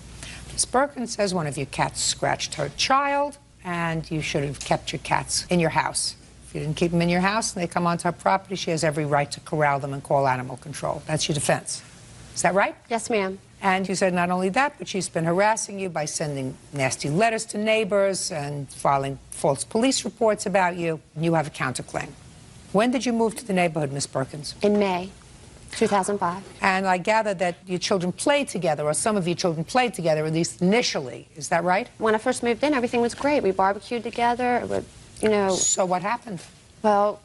Ms. Berkins says one of your cats scratched her child, and you should have kept your cats in your house. If you didn't keep them in your house and they come onto her property, she has every right to corral them and call animal control. That's your defense. Is that right? Yes, ma'am. And you said not only that, but she's been harassing you by sending nasty letters to neighbors and filing false police reports about you, and you have a counterclaim. When did you move to the neighborhood, Miss Berkins? In May 2005. And I gather that your children played together, or some of your children played together, at least initially. Is that right? When I first moved in, everything was great. We barbecued together, you know. So what happened? Well,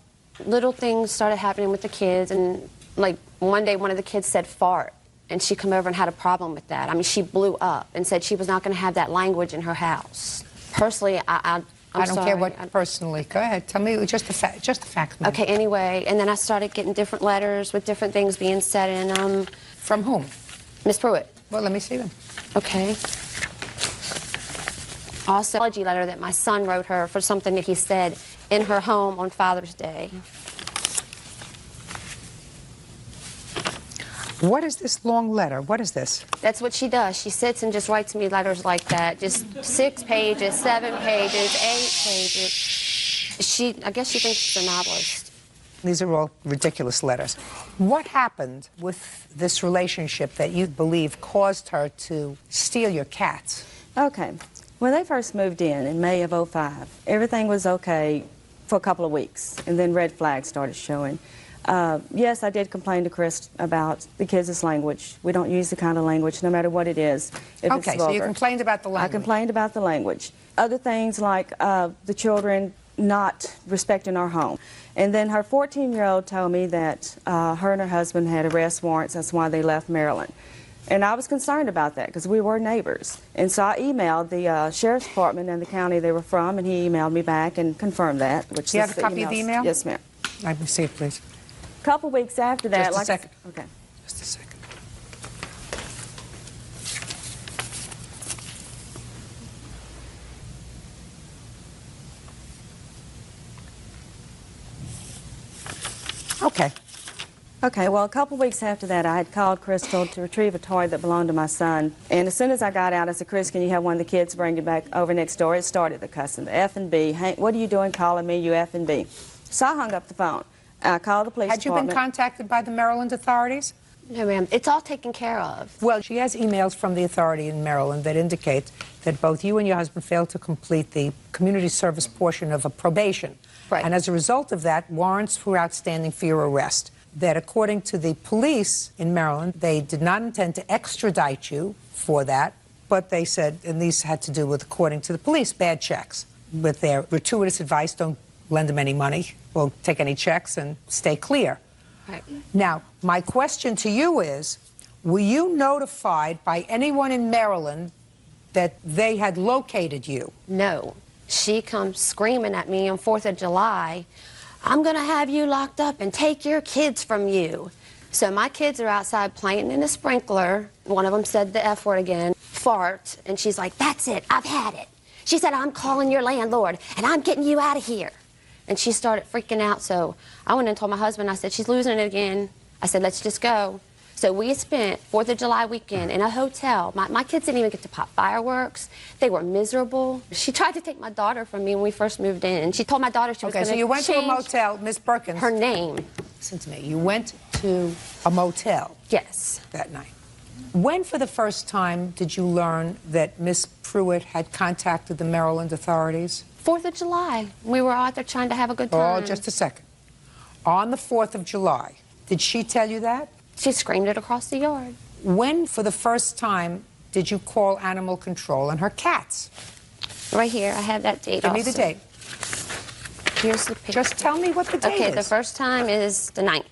little things started happening with the kids, and like one day one of the kids said fart, and she came over and had a problem with that. I mean, she blew up and said she was not going to have that language in her house. Personally, I'm I don't sorry. care what personally. Go ahead. Tell me just the fact. Ma'am. Okay, anyway, and then I started getting different letters with different things being said in them. From whom? Miss Pruitt. Well, let me see them. Okay. Also, an apology letter that my son wrote her for something that he said in her home on Father's Day. What is this long letter? What is this? That's what she does. She sits and just writes me letters like that. Just 6 pages, 7 pages, 8 pages. I guess she thinks she's a novelist. These are all ridiculous letters. What happened with this relationship that you believe caused her to steal your cats? Okay. When they first moved in May of '05, everything was okay for a couple of weeks, and then red flags started showing. Yes, I did complain to Chris about the kids' language. We don't use the kind of language, no matter what it is. If okay, it's vulgar. So you complained about the language. I complained about the language. Other things like the children not respecting our home. And then her 14-year-old told me that her and her husband had arrest warrants. That's why they left Maryland. And I was concerned about that because we were neighbors. And so I emailed the sheriff's department in the county they were from, and he emailed me back and confirmed that. Which Do you have a copy of the email? Yes, ma'am. Let me see it, please. A couple weeks after that. Just a second. Okay. Just a second. Okay. Okay, well, a couple weeks after that, I had called Crystal to retrieve a toy that belonged to my son. And as soon as I got out, I said, Chris, can you have one of the kids bring it back over next door? It started the cussing, the F and B. Hank, what are you doing calling me, you F and B? So I hung up the phone. I called the police Had you been department. contacted by the Maryland authorities? No, ma'am. It's all taken care of. Well, she has emails from the authority in Maryland that indicate that both you and your husband failed to complete the community service portion of a probation. Right. And as a result of that, warrants were outstanding for your arrest. that according to the police in Maryland, they did not intend to extradite you for that, but they said, and these had to do with, according to the police, bad checks. With their gratuitous advice, don't lend them any money, won't take any checks, and stay clear. Right. Now, my question to you is, were you notified by anyone in Maryland that they had located you? No. She comes screaming at me on 4th of July, I'm going to have you locked up and take your kids from you. So my kids are outside playing in a sprinkler. One of them said the F word again, fart, and she's like, that's it, I've had it. She said, I'm calling your landlord, and I'm getting you out of here. And she started freaking out, so I went and told my husband, I said, she's losing it again. I said, let's just go. So we spent 4th of July weekend in a hotel. My kids didn't even get to pop fireworks. They were miserable. She tried to take my daughter from me when we first moved in. She told my daughter she was going to Okay, so you went to a motel, Miss Perkins. Her name. Listen to me. You went to a motel. Yes. That night. When for the first time did you learn that Miss Pruitt had contacted the Maryland authorities? 4th of July. We were out there trying to have a good time. Oh, just a second. On the 4th of July, did she tell you that? She screamed it across the yard. When for the first time did you call animal control and her cats? Right here. I have that date Give me also. the date. Here's the picture. Just tell me what the date Okay, is. the first time is the 9th,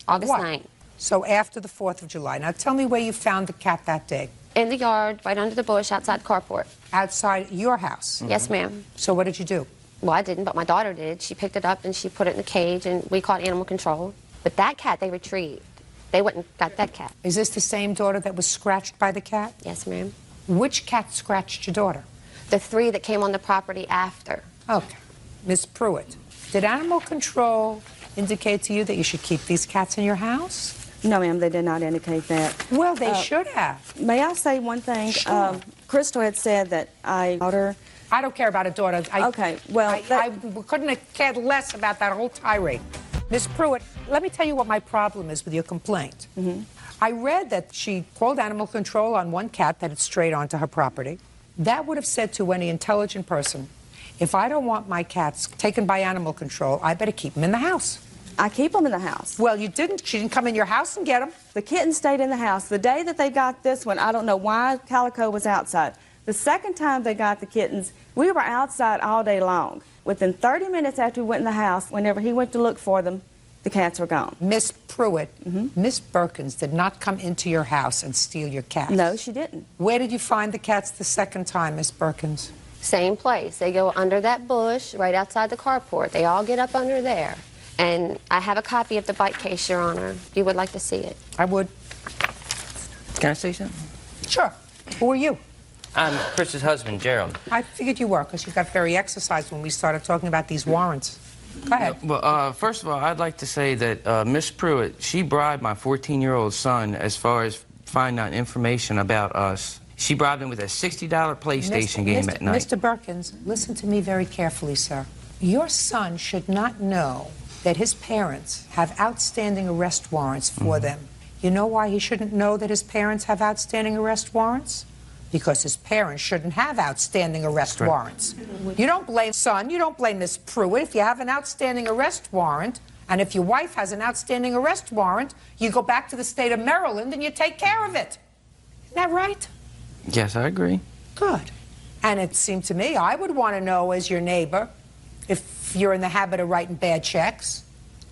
August What? 9th. So after the 4th of July. Now tell me where you found the cat that day. In the yard, right under the bush, outside the carport. Outside your house? Yes, ma'am. So what did you do? Well, I didn't, but my daughter did. She picked it up and she put it in the cage, and we called animal control. But that cat they retrieved. They went and got that cat. Is this the same daughter that was scratched by the cat? Yes, ma'am. Which cat scratched your daughter? The 3 that came on the property after. Okay. Miss Pruitt, did animal control indicate to you that you should keep these cats in your house? No, ma'am, they did not indicate that. Well, they should have. May I say one thing? Sure. Crystal had said that I don't care about a daughter. Okay, well, I couldn't have cared less about that whole tirade. Miss Pruitt, let me tell you what my problem is with your complaint. I read that she called animal control on one cat that had strayed onto her property. That would have said to any intelligent person, if I don't want my cats taken by animal control, I better keep them in the house. I keep them in the house. Well, you didn't. She didn't come in your house and get them. The kitten stayed in the house. The day that they got this one, I don't know why Calico was outside. The second time they got the kittens, we were outside all day long. Within 30 minutes after we went in the house, whenever he went to look for them, the cats were gone. Miss Pruitt, Miss Perkins did not come into your house and steal your cats. No, she didn't. Where did you find the cats the second time, Miss Perkins? Same place. They go under that bush right outside the carport. They all get up under there. And I have a copy of the bite case, Your Honor, if you would like to see it. I would. Can I say something? Sure. Who are you? I'm Chris's husband, Gerald. I figured you were, because you got very exercised when we started talking about these warrants. Go ahead. Well, first of all, I'd like to say that Miss Pruitt, she bribed my 14-year-old son as far as finding out information about us. She bribed him with a $60 PlayStation game at night. Mr. Perkins, listen to me very carefully, sir. Your son should not know that his parents have outstanding arrest warrants for them. You know why he shouldn't know that his parents have outstanding arrest warrants? Because his parents shouldn't have outstanding arrest warrants. You don't blame son, you don't blame Miss Pruitt. If you have an outstanding arrest warrant, and if your wife has an outstanding arrest warrant, you go back to the state of Maryland and you take care of it. Isn't that right? Yes, I agree. Good. And it seemed to me, I would want to know as your neighbor, if you're in the habit of writing bad checks.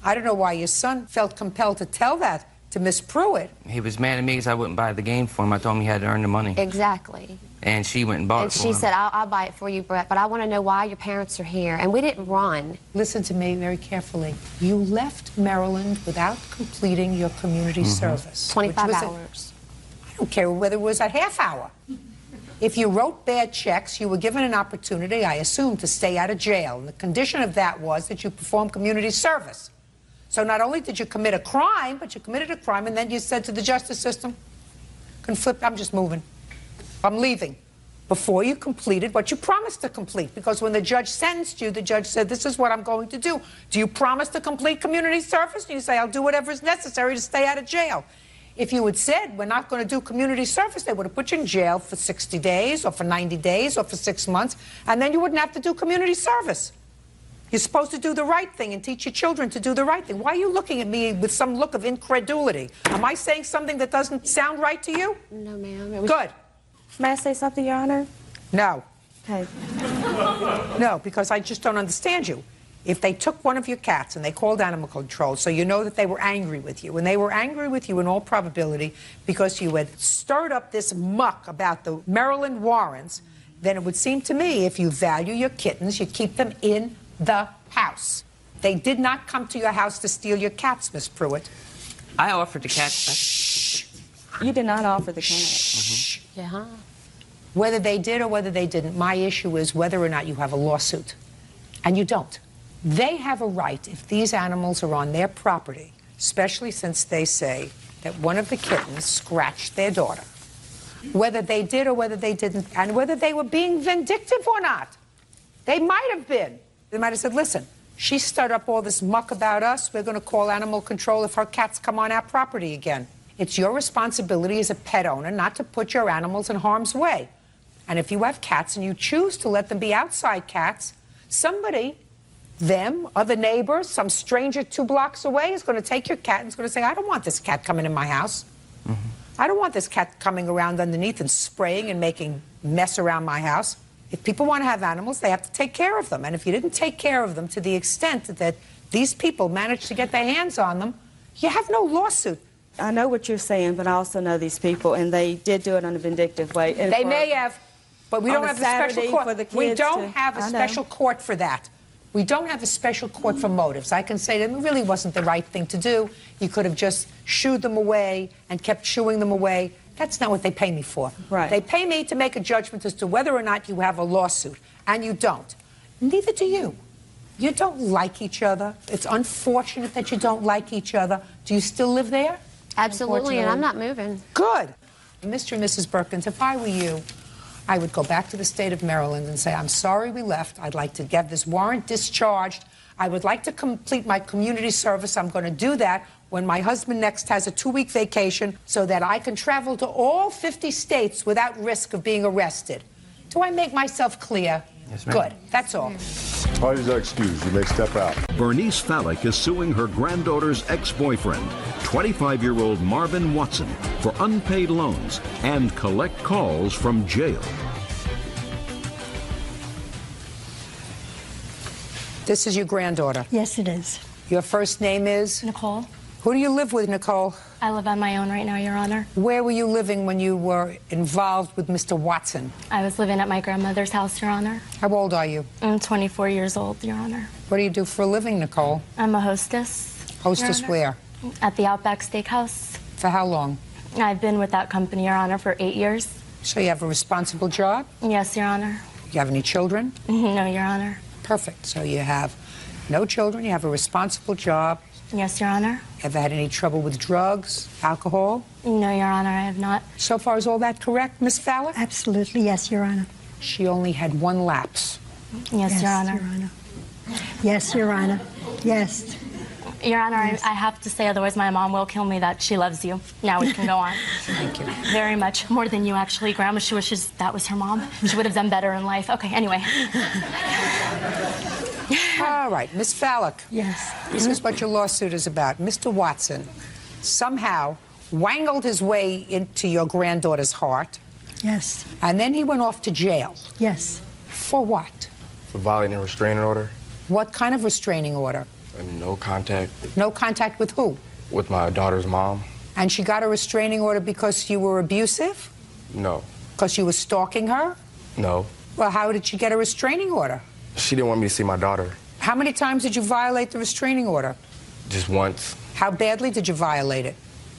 I don't know why your son felt compelled to tell that to Miss Pruitt. He was mad at me because I wouldn't buy the game for him. I told him he had to earn the money. Exactly. And she went and bought And it for she him. said, I'll buy it for you, Brett, but I want to know why your parents are here. And we didn't run. Listen to me very carefully. You left Maryland without completing your community service. 25 which was hours. I don't care whether it was a half hour. If you wrote bad checks, you were given an opportunity, I assume, to stay out of jail. And the condition of that was that you perform community service. So not only did you commit a crime, but you committed a crime, and then you said to the justice system, I'm just moving. I'm leaving. Before you completed what you promised to complete. Because when the judge sentenced you, the judge said, this is what I'm going to do. Do you promise to complete community service? And you say, I'll do whatever is necessary to stay out of jail. If you had said, we're not going to do community service, they would have put you in jail for 60 days or for 90 days or for 6 months, and then you wouldn't have to do community service. You're supposed to do the right thing and teach your children to do the right thing. Why are you looking at me with some look of incredulity? Am I saying something that doesn't sound right to you? No, ma'am. Good. May I say something, Your Honor? No. Okay. No, because I just don't understand you. If they took one of your cats and they called animal control, so you know that they were angry with you, and they were angry with you in all probability because you had stirred up this muck about the Maryland warrants, then it would seem to me if you value your kittens, you keep them in the house. They did not come to your house to steal your cats, Miss Pruitt. I offered the cats back. Shh. You did not offer the cat. Yeah. Whether they did or whether they didn't, my issue is whether or not you have a lawsuit. And you don't. They have a right, if these animals are on their property, especially since they say that one of the kittens scratched their daughter. Whether they did or whether they didn't, and whether they were being vindictive or not. They might have been. They might have said, listen, she stirred up all this muck about us. We're going to call animal control if her cats come on our property again. It's your responsibility as a pet owner not to put your animals in harm's way. And if you have cats and you choose to let them be outside cats, somebody, them, other neighbors, some stranger 2 blocks away is going to take your cat and is going to say, I don't want this cat coming in my house. I don't want this cat coming around underneath and spraying and making mess around my house. If people want to have animals, they have to take care of them. And if you didn't take care of them to the extent that these people managed to get their hands on them, you have no lawsuit. I know what you're saying, but I also know these people, and they did do it in a vindictive way. And they may have, but we don't have a special court. For the kids we don't have a special court for that. We don't have a special court for motives. I can say that it really wasn't the right thing to do. You could have just shooed them away and kept shooing them away. That's not what they pay me for. Right. They pay me to make a judgment as to whether or not you have a lawsuit, and you don't. Neither do you. You don't like each other. It's unfortunate that you don't like each other. Do you still live there? Absolutely, and I'm not moving. Good. Mr. and Mrs. Perkins, if I were you, I would go back to the state of Maryland and say, I'm sorry we left. I'd like to get this warrant discharged. I would like to complete my community service. I'm going to do that when my husband next has a 2-week vacation so that I can travel to all 50 states without risk of being arrested. Do I make myself clear? Yes, ma'am. Good. That's all. Parties are excused. You may step out. Bernice Fallick is suing her granddaughter's ex-boyfriend, 25-year-old Marvin Watson, for unpaid loans and collect calls from jail. This is your granddaughter. Yes, it is. Your first name is? Nicole. Who do you live with, Nicole? I live on my own right now, Your Honor. Where were you living when you were involved with Mr. Watson? I was living at my grandmother's house, Your Honor. How old are you? I'm 24 years old, Your Honor. What do you do for a living, Nicole? I'm a hostess. Hostess Your where? Honor. At the Outback Steakhouse. For how long? I've been with that company, Your Honor, for 8 years. So you have a responsible job? Yes, Your Honor. You have any children? No, Your Honor. Perfect. So you have no children, you have a responsible job. Yes, Your Honor. Ever had any trouble with drugs, alcohol? No, Your Honor, I have not. So far, is all that correct, Miss Fallick? Absolutely, yes, Your Honor. She only had 1 lapse. Yes, Your Honor. Yes, Your Honor. Yes. Your Honor, yes. I have to say, otherwise my mom will kill me, that she loves you. Now we can go on. Thank you. Very much. More than you, actually. Grandma, she wishes that was her mom. She would have done better in life. Okay, anyway. All right, Miss Fallick. Yes. This is what your lawsuit is about. Mr. Watson somehow wangled his way into your granddaughter's heart. Yes. And then he went off to jail. Yes. For what? For violating a restraining order. What kind of restraining order? And no contact. No contact with who? With my daughter's mom. And she got a restraining order because you were abusive? No. Because you were stalking her? No. Well, how did she get a restraining order? She didn't want me to see my daughter. How many times did you violate the restraining order? Just once. How badly did you violate it?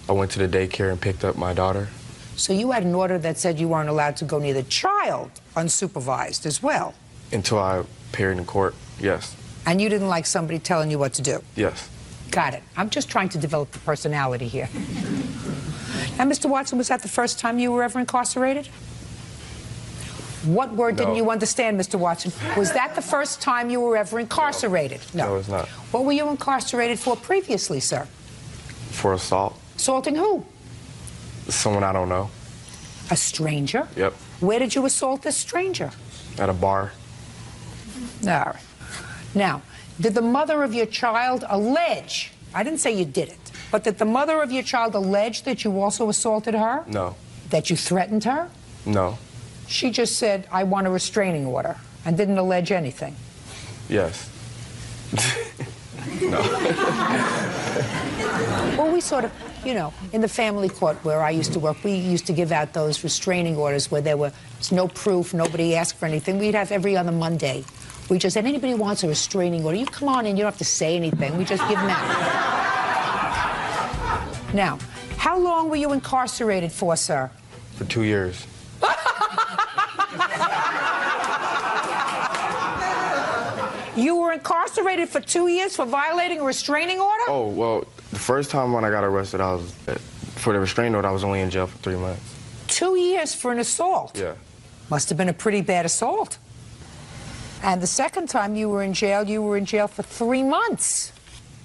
I went to the daycare and picked up my daughter. So you had an order that said you weren't allowed to go near the child unsupervised as well? Until I appeared in court, yes. And you didn't like somebody telling you what to do? Yes. Got it. I'm just trying to develop the personality here. And Mr. Watson, was that the first time you were ever incarcerated? What word didn't you understand, Mr. Watson? Was that the first time you were ever incarcerated? No, it's not. What were you incarcerated for previously, sir? For assault. Assaulting who? Someone I don't know. A stranger? Yep. Where did you assault this stranger? At a bar. All right. Now, did the mother of your child allege, I didn't say you did it, but did the mother of your child allege that you also assaulted her? No. That you threatened her? No. She just said, I want a restraining order, and didn't allege anything. Yes. No. Well, we sort of, you know, in the family court where I used to work, we used to give out those restraining orders where there was no proof, nobody asked for anything. We'd have every other Monday. We just said, anybody wants a restraining order, you come on in, you don't have to say anything. We just give them out. Now, how long were you incarcerated for, sir? For 2 years. You were incarcerated for 2 years for violating a restraining order? Oh, well, the first time when I got arrested, for the restraining order, I was only in jail for 3 months. 2 years for an assault? Yeah. Must have been a pretty bad assault. And the second time you were in jail for 3 months.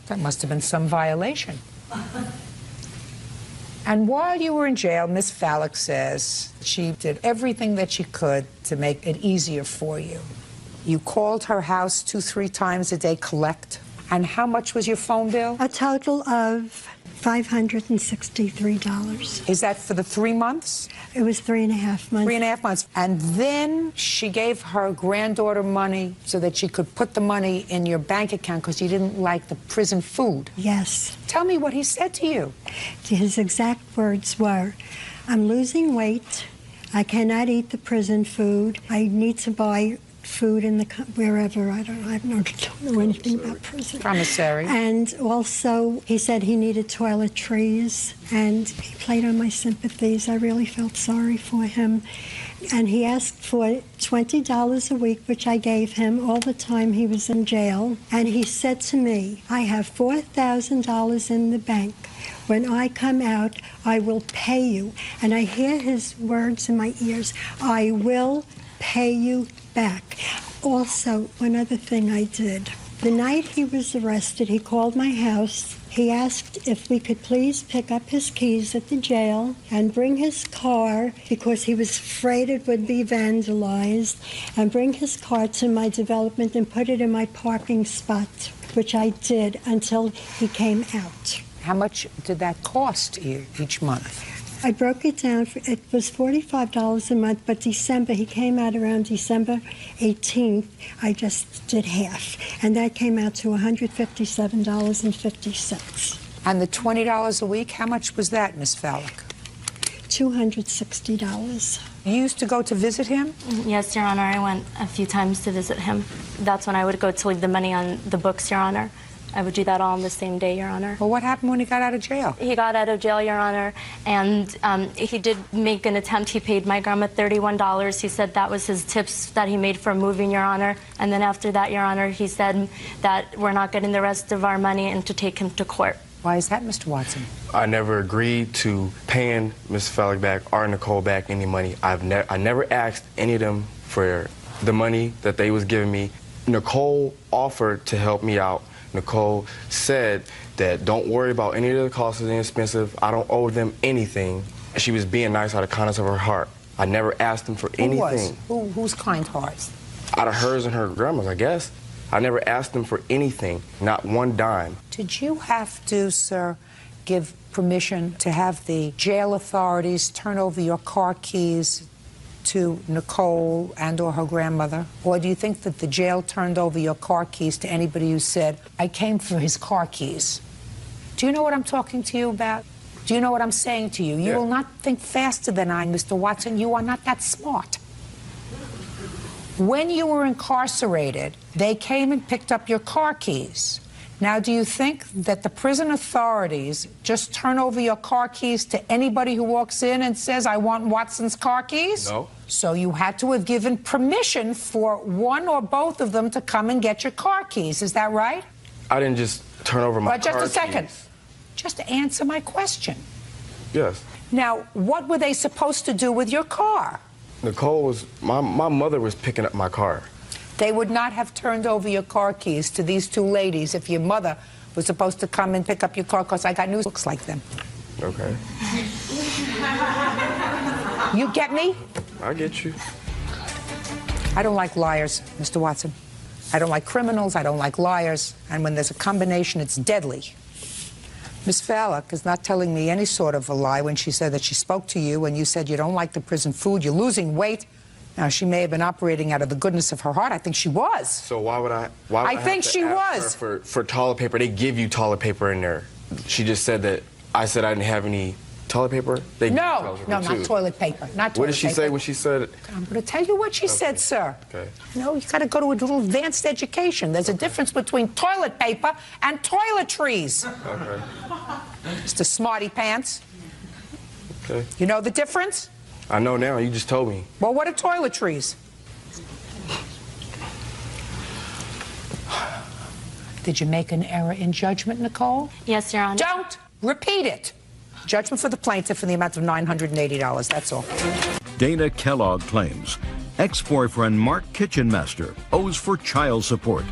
That must have been some violation. And while you were in jail, Miss Fallick says she did everything that she could to make it easier for you. You called her house 2-3 times a day, collect. And how much was your phone bill? A total of $563. Is that for the 3 months? It was 3.5 months. 3.5 months. And then she gave her granddaughter money so that she could put the money in your bank account because you didn't like the prison food. Yes. Tell me what he said to you. His exact words were, I'm losing weight. I cannot eat the prison food. I need to buy food in the wherever. I don't know anything about prison. Commissary. And also, he said he needed toiletries, and he played on my sympathies. I really felt sorry for him. And he asked for $20 a week, which I gave him all the time he was in jail. And he said to me, I have $4,000 in the bank. When I come out, I will pay you. And I hear his words in my ears, I will pay you back. Also, one other thing I did. The night he was arrested, he called my house. He asked if we could please pick up his keys at the jail and bring his car, because he was afraid it would be vandalized, and bring his car to my development and put it in my parking spot, which I did until he came out. How much did that cost you each month? I broke it down. It was $45 a month, but December, he came out around December 18th. I just did half, and that came out to $157.50. And the $20 a week, how much was that, Miss Fallick? $260. You used to go to visit him? Yes, Your Honor. I went a few times to visit him. That's when I would go to leave the money on the books, Your Honor. I would do that all on the same day, Your Honor. Well, what happened when he got out of jail? He got out of jail, Your Honor, and he did make an attempt. He paid my grandma $31. He said that was his tips that he made for moving, Your Honor. And then after that, Your Honor, he said that we're not getting the rest of our money and to take him to court. Why is that, Mr. Watson? I never agreed to paying Ms. Fallick back or Nicole back any money. I never asked any of them for the money that they was giving me. Nicole offered to help me out. Nicole said that don't worry about any of the costs, it's inexpensive. I don't owe them anything. She was being nice out of the kindness of her heart. I never asked them for anything. Who's kind hearts? Out of hers and her grandma's, I guess. I never asked them for anything, not one dime. Did you have to, sir, give permission to have the jail authorities turn over your car keys to Nicole and or her grandmother? Or do you think that the jail turned over your car keys to anybody who said, I came for his car keys? Do you know what I'm talking to you about? Do you know what I'm saying to you? You will not think faster than I, Mr. Watson. You are not that smart. When you were incarcerated, they came and picked up your car keys. Now, do you think that the prison authorities just turn over your car keys to anybody who walks in and says, I want Watson's car keys? No. So you had to have given permission for one or both of them to come and get your car keys. Is that right? I didn't just turn over my car Just a second. keys. Just answer my question. Yes. Now, what were they supposed to do with your car? Nicole was, my mother was picking up my car. They would not have turned over your car keys to these two ladies if your mother was supposed to come and pick up your car, because I got new looks like them. Okay. You get me? I get you. I don't like liars, Mr. Watson. I don't like criminals, I don't like liars, and when there's a combination, it's deadly. Ms. Fallick is not telling me any sort of a lie when she said that she spoke to you and you said you don't like the prison food, you're losing weight. Now, she may have been operating out of the goodness of her heart. I think she was. So why would I think she was. For toilet paper? They give you toilet paper in there. She just said that I said I didn't have any toilet paper. They No, not toilet paper. Not toilet What did she paper. say when she said? I'm going to tell you what she said, sir. Okay. No, you got to go to a little advanced education. There's a difference between toilet paper and toiletries. Okay. Mr. Smarty Pants. Okay. You know the difference? I know now. You just told me. Well, what are toiletries? Did you make an error in judgment, Nicole? Yes, Your Honor. Don't repeat it. Judgment for the plaintiff in the amount of $980. That's all. Dana Kellogg claims ex-boyfriend Mark Kitchenmaster owes for child support.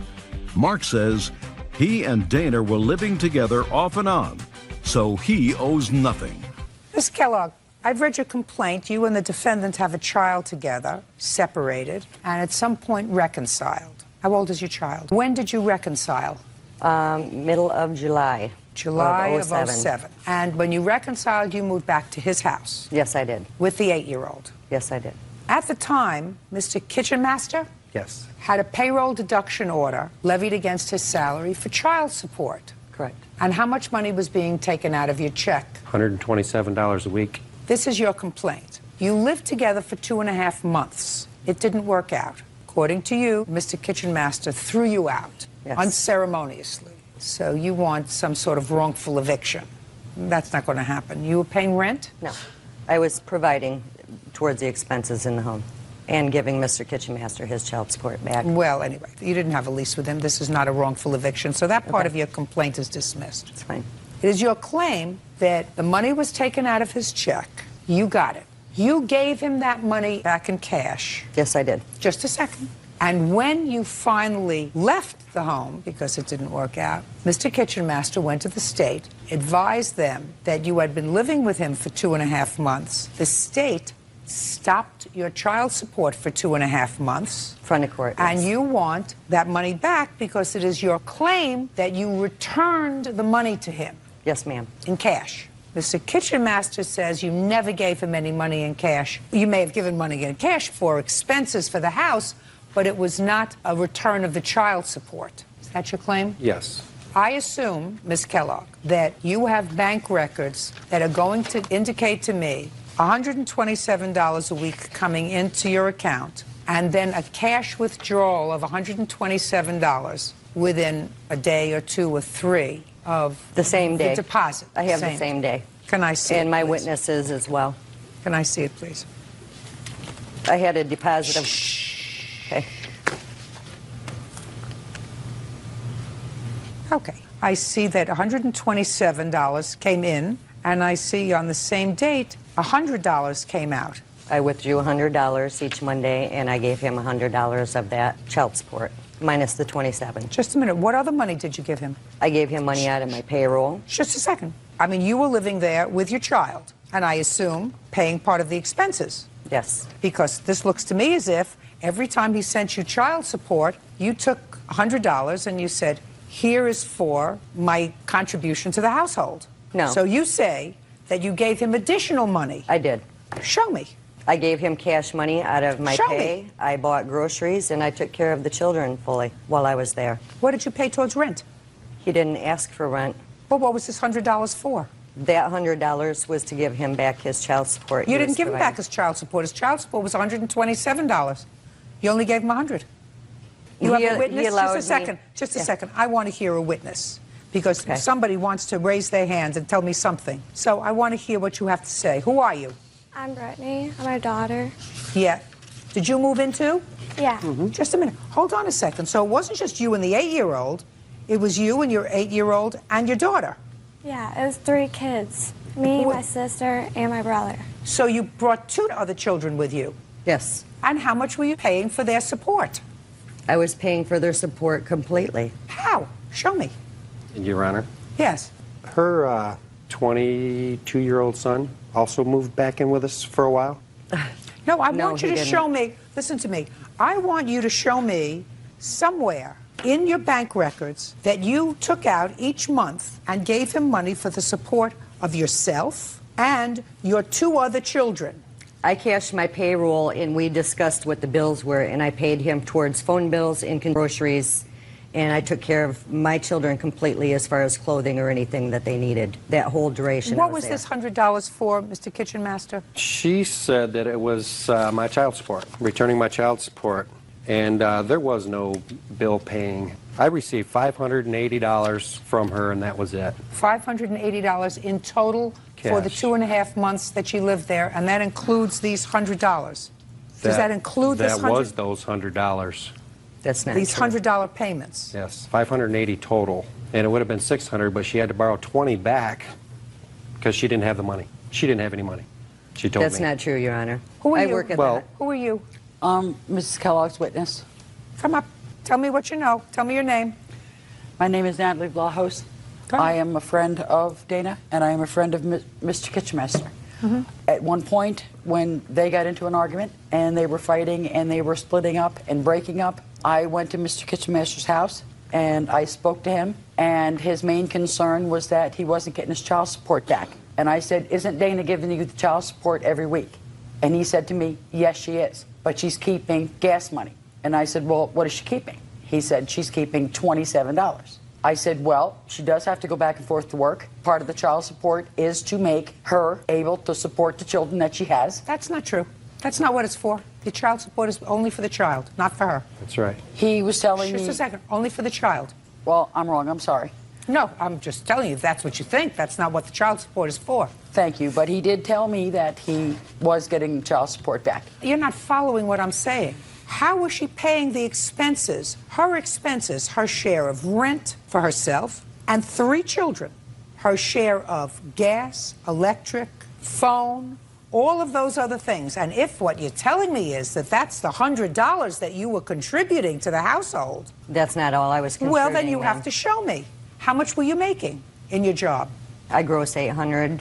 Mark says he and Dana were living together off and on, so he owes nothing. Ms. Kellogg, I've read your complaint. You and the defendant have a child together, separated, and at some point reconciled. How old is your child? When did you reconcile? Middle of July. July of 07. And when you reconciled, you moved back to his house? Yes, I did. With the 8-year-old? Yes, I did. At the time, Mr. Kitchenmaster Yes. had a payroll deduction order levied against his salary for child support. Correct. And how much money was being taken out of your check? $127 a week. This is your complaint. You lived together for 2.5 months. It didn't work out. According to you, Mr. Kitchenmaster threw you out unceremoniously. So you want some sort of wrongful eviction. That's not going to happen. You were paying rent? No. I was providing towards the expenses in the home and giving Mr. Kitchenmaster his child support back. Well, anyway, you didn't have a lease with him. This is not a wrongful eviction. So that part of your complaint is dismissed. It's fine. It is your claim that the money was taken out of his check. You got it. You gave him that money back in cash. Yes, I did. Just a second. And when you finally left the home, because it didn't work out, Mr. Kitchenmaster went to the state, advised them that you had been living with him for 2.5 months. The state stopped your child support for 2.5 months. Front of court. And you want that money back because it is your claim that you returned the money to him. Yes, ma'am. In cash. Mr. Kitchenmaster says you never gave him any money in cash. You may have given money in cash for expenses for the house, but it was not a return of the child support. Is that your claim? Yes. I assume, Ms. Kellogg, that you have bank records that are going to indicate to me $127 a week coming into your account and then a cash withdrawal of $127 within a day or 2 or 3 of the same day. The deposit. I have the same day. Can I see it, and my please? witnesses as well. Can I see it, please? I had a deposit of... Okay. Okay. I see that $127 came in, and I see on the same date $100 came out. I withdrew $100 each Monday, and I gave him $100 of that child support, minus the $27. Just a minute. What other money did you give him? I gave him money out of my payroll. Just a second. I mean, you were living there with your child, and I assume paying part of the expenses. Yes. Because this looks to me as if every time he sent you child support, you took $100 and you said, here is for my contribution to the household. No. So you say that you gave him additional money. I did. Show me. I gave him cash money out of my Show pay. me. I bought groceries, and I took care of the children fully while I was there. What did you pay towards rent? He didn't ask for rent. Well, what was this $100 for? That $100 was to give him back his child support. You didn't give him back his child support. His child support was $127. You only gave him $100. You have a witness? Just a second. Just a second. I want to hear a witness because somebody wants to raise their hands and tell me something. So I want to hear what you have to say. Who are you? I'm Brittany. I'm her daughter. Yeah. Did you move in too? Yeah. Just a minute. Hold on a second. So it wasn't just you and the 8-year-old. It was you and your 8-year-old and your daughter. Yeah, it was 3 kids. Me, my sister, and my brother. So you brought 2 other children with you? Yes. And how much were you paying for their support? I was paying for their support completely. How? Show me. Your Honor. Yes. Her 22-year-old son also moved back in with us for a while. No, I No, want you he to didn't. show me. Listen to me. I want you to show me somewhere in your bank records that you took out each month and gave him money for the support of yourself and your 2 other children? I cashed my payroll and we discussed what the bills were, and I paid him towards phone bills and groceries, and I took care of my children completely as far as clothing or anything that they needed that whole duration. What was this $100 for, Mr. Kitchen Master? She said that it was my child support, returning my child support, and there was no bill paying. I received $580 from her, and that was it. $580 in total for the 2.5 months that you lived there, and that includes these $100. Does that include this $100? That was those $100. That's not these true. $100 payments. Yes, $580 total, and it would have been $600, but she had to borrow $20 back because she didn't have the money. She didn't have any money. She told me. That's not true, Your Honor. Who are I you? work at Well, that. who are you? Mrs. Kellogg's witness. Come up. Tell me what you know. Tell me your name. My name is Natalie Vlahos. I am a friend of Dana, and I am a friend of Mr. Kitchenmaster. At one point, when they got into an argument, and they were fighting, and they were splitting up and breaking up, I went to Mr. Kitchenmaster's house, and I spoke to him, and his main concern was that he wasn't getting his child support back. And I said, isn't Dana giving you the child support every week? And he said to me, yes, she is, but she's keeping gas money. And I said, well, what is she keeping? He said, she's keeping $27. I said, well, she does have to go back and forth to work. Part of the child support is to make her able to support the children that she has. That's not true. That's not what it's for. The child support is only for the child, not for her. That's right. He was telling me... Just a second. Only for the child. Well, I'm wrong. I'm sorry. No, I'm just telling you, if that's what you think, that's not what the child support is for. Thank you, but he did tell me that he was getting child support back. You're not following what I'm saying. How was she paying the expenses, her share of rent for herself and 3 children, her share of gas, electric, phone, all of those other things? And if what you're telling me is that that's the $100 that you were contributing to the household... That's not all I was contributing. Well, then you have to show me. How much were you making in your job? I gross $800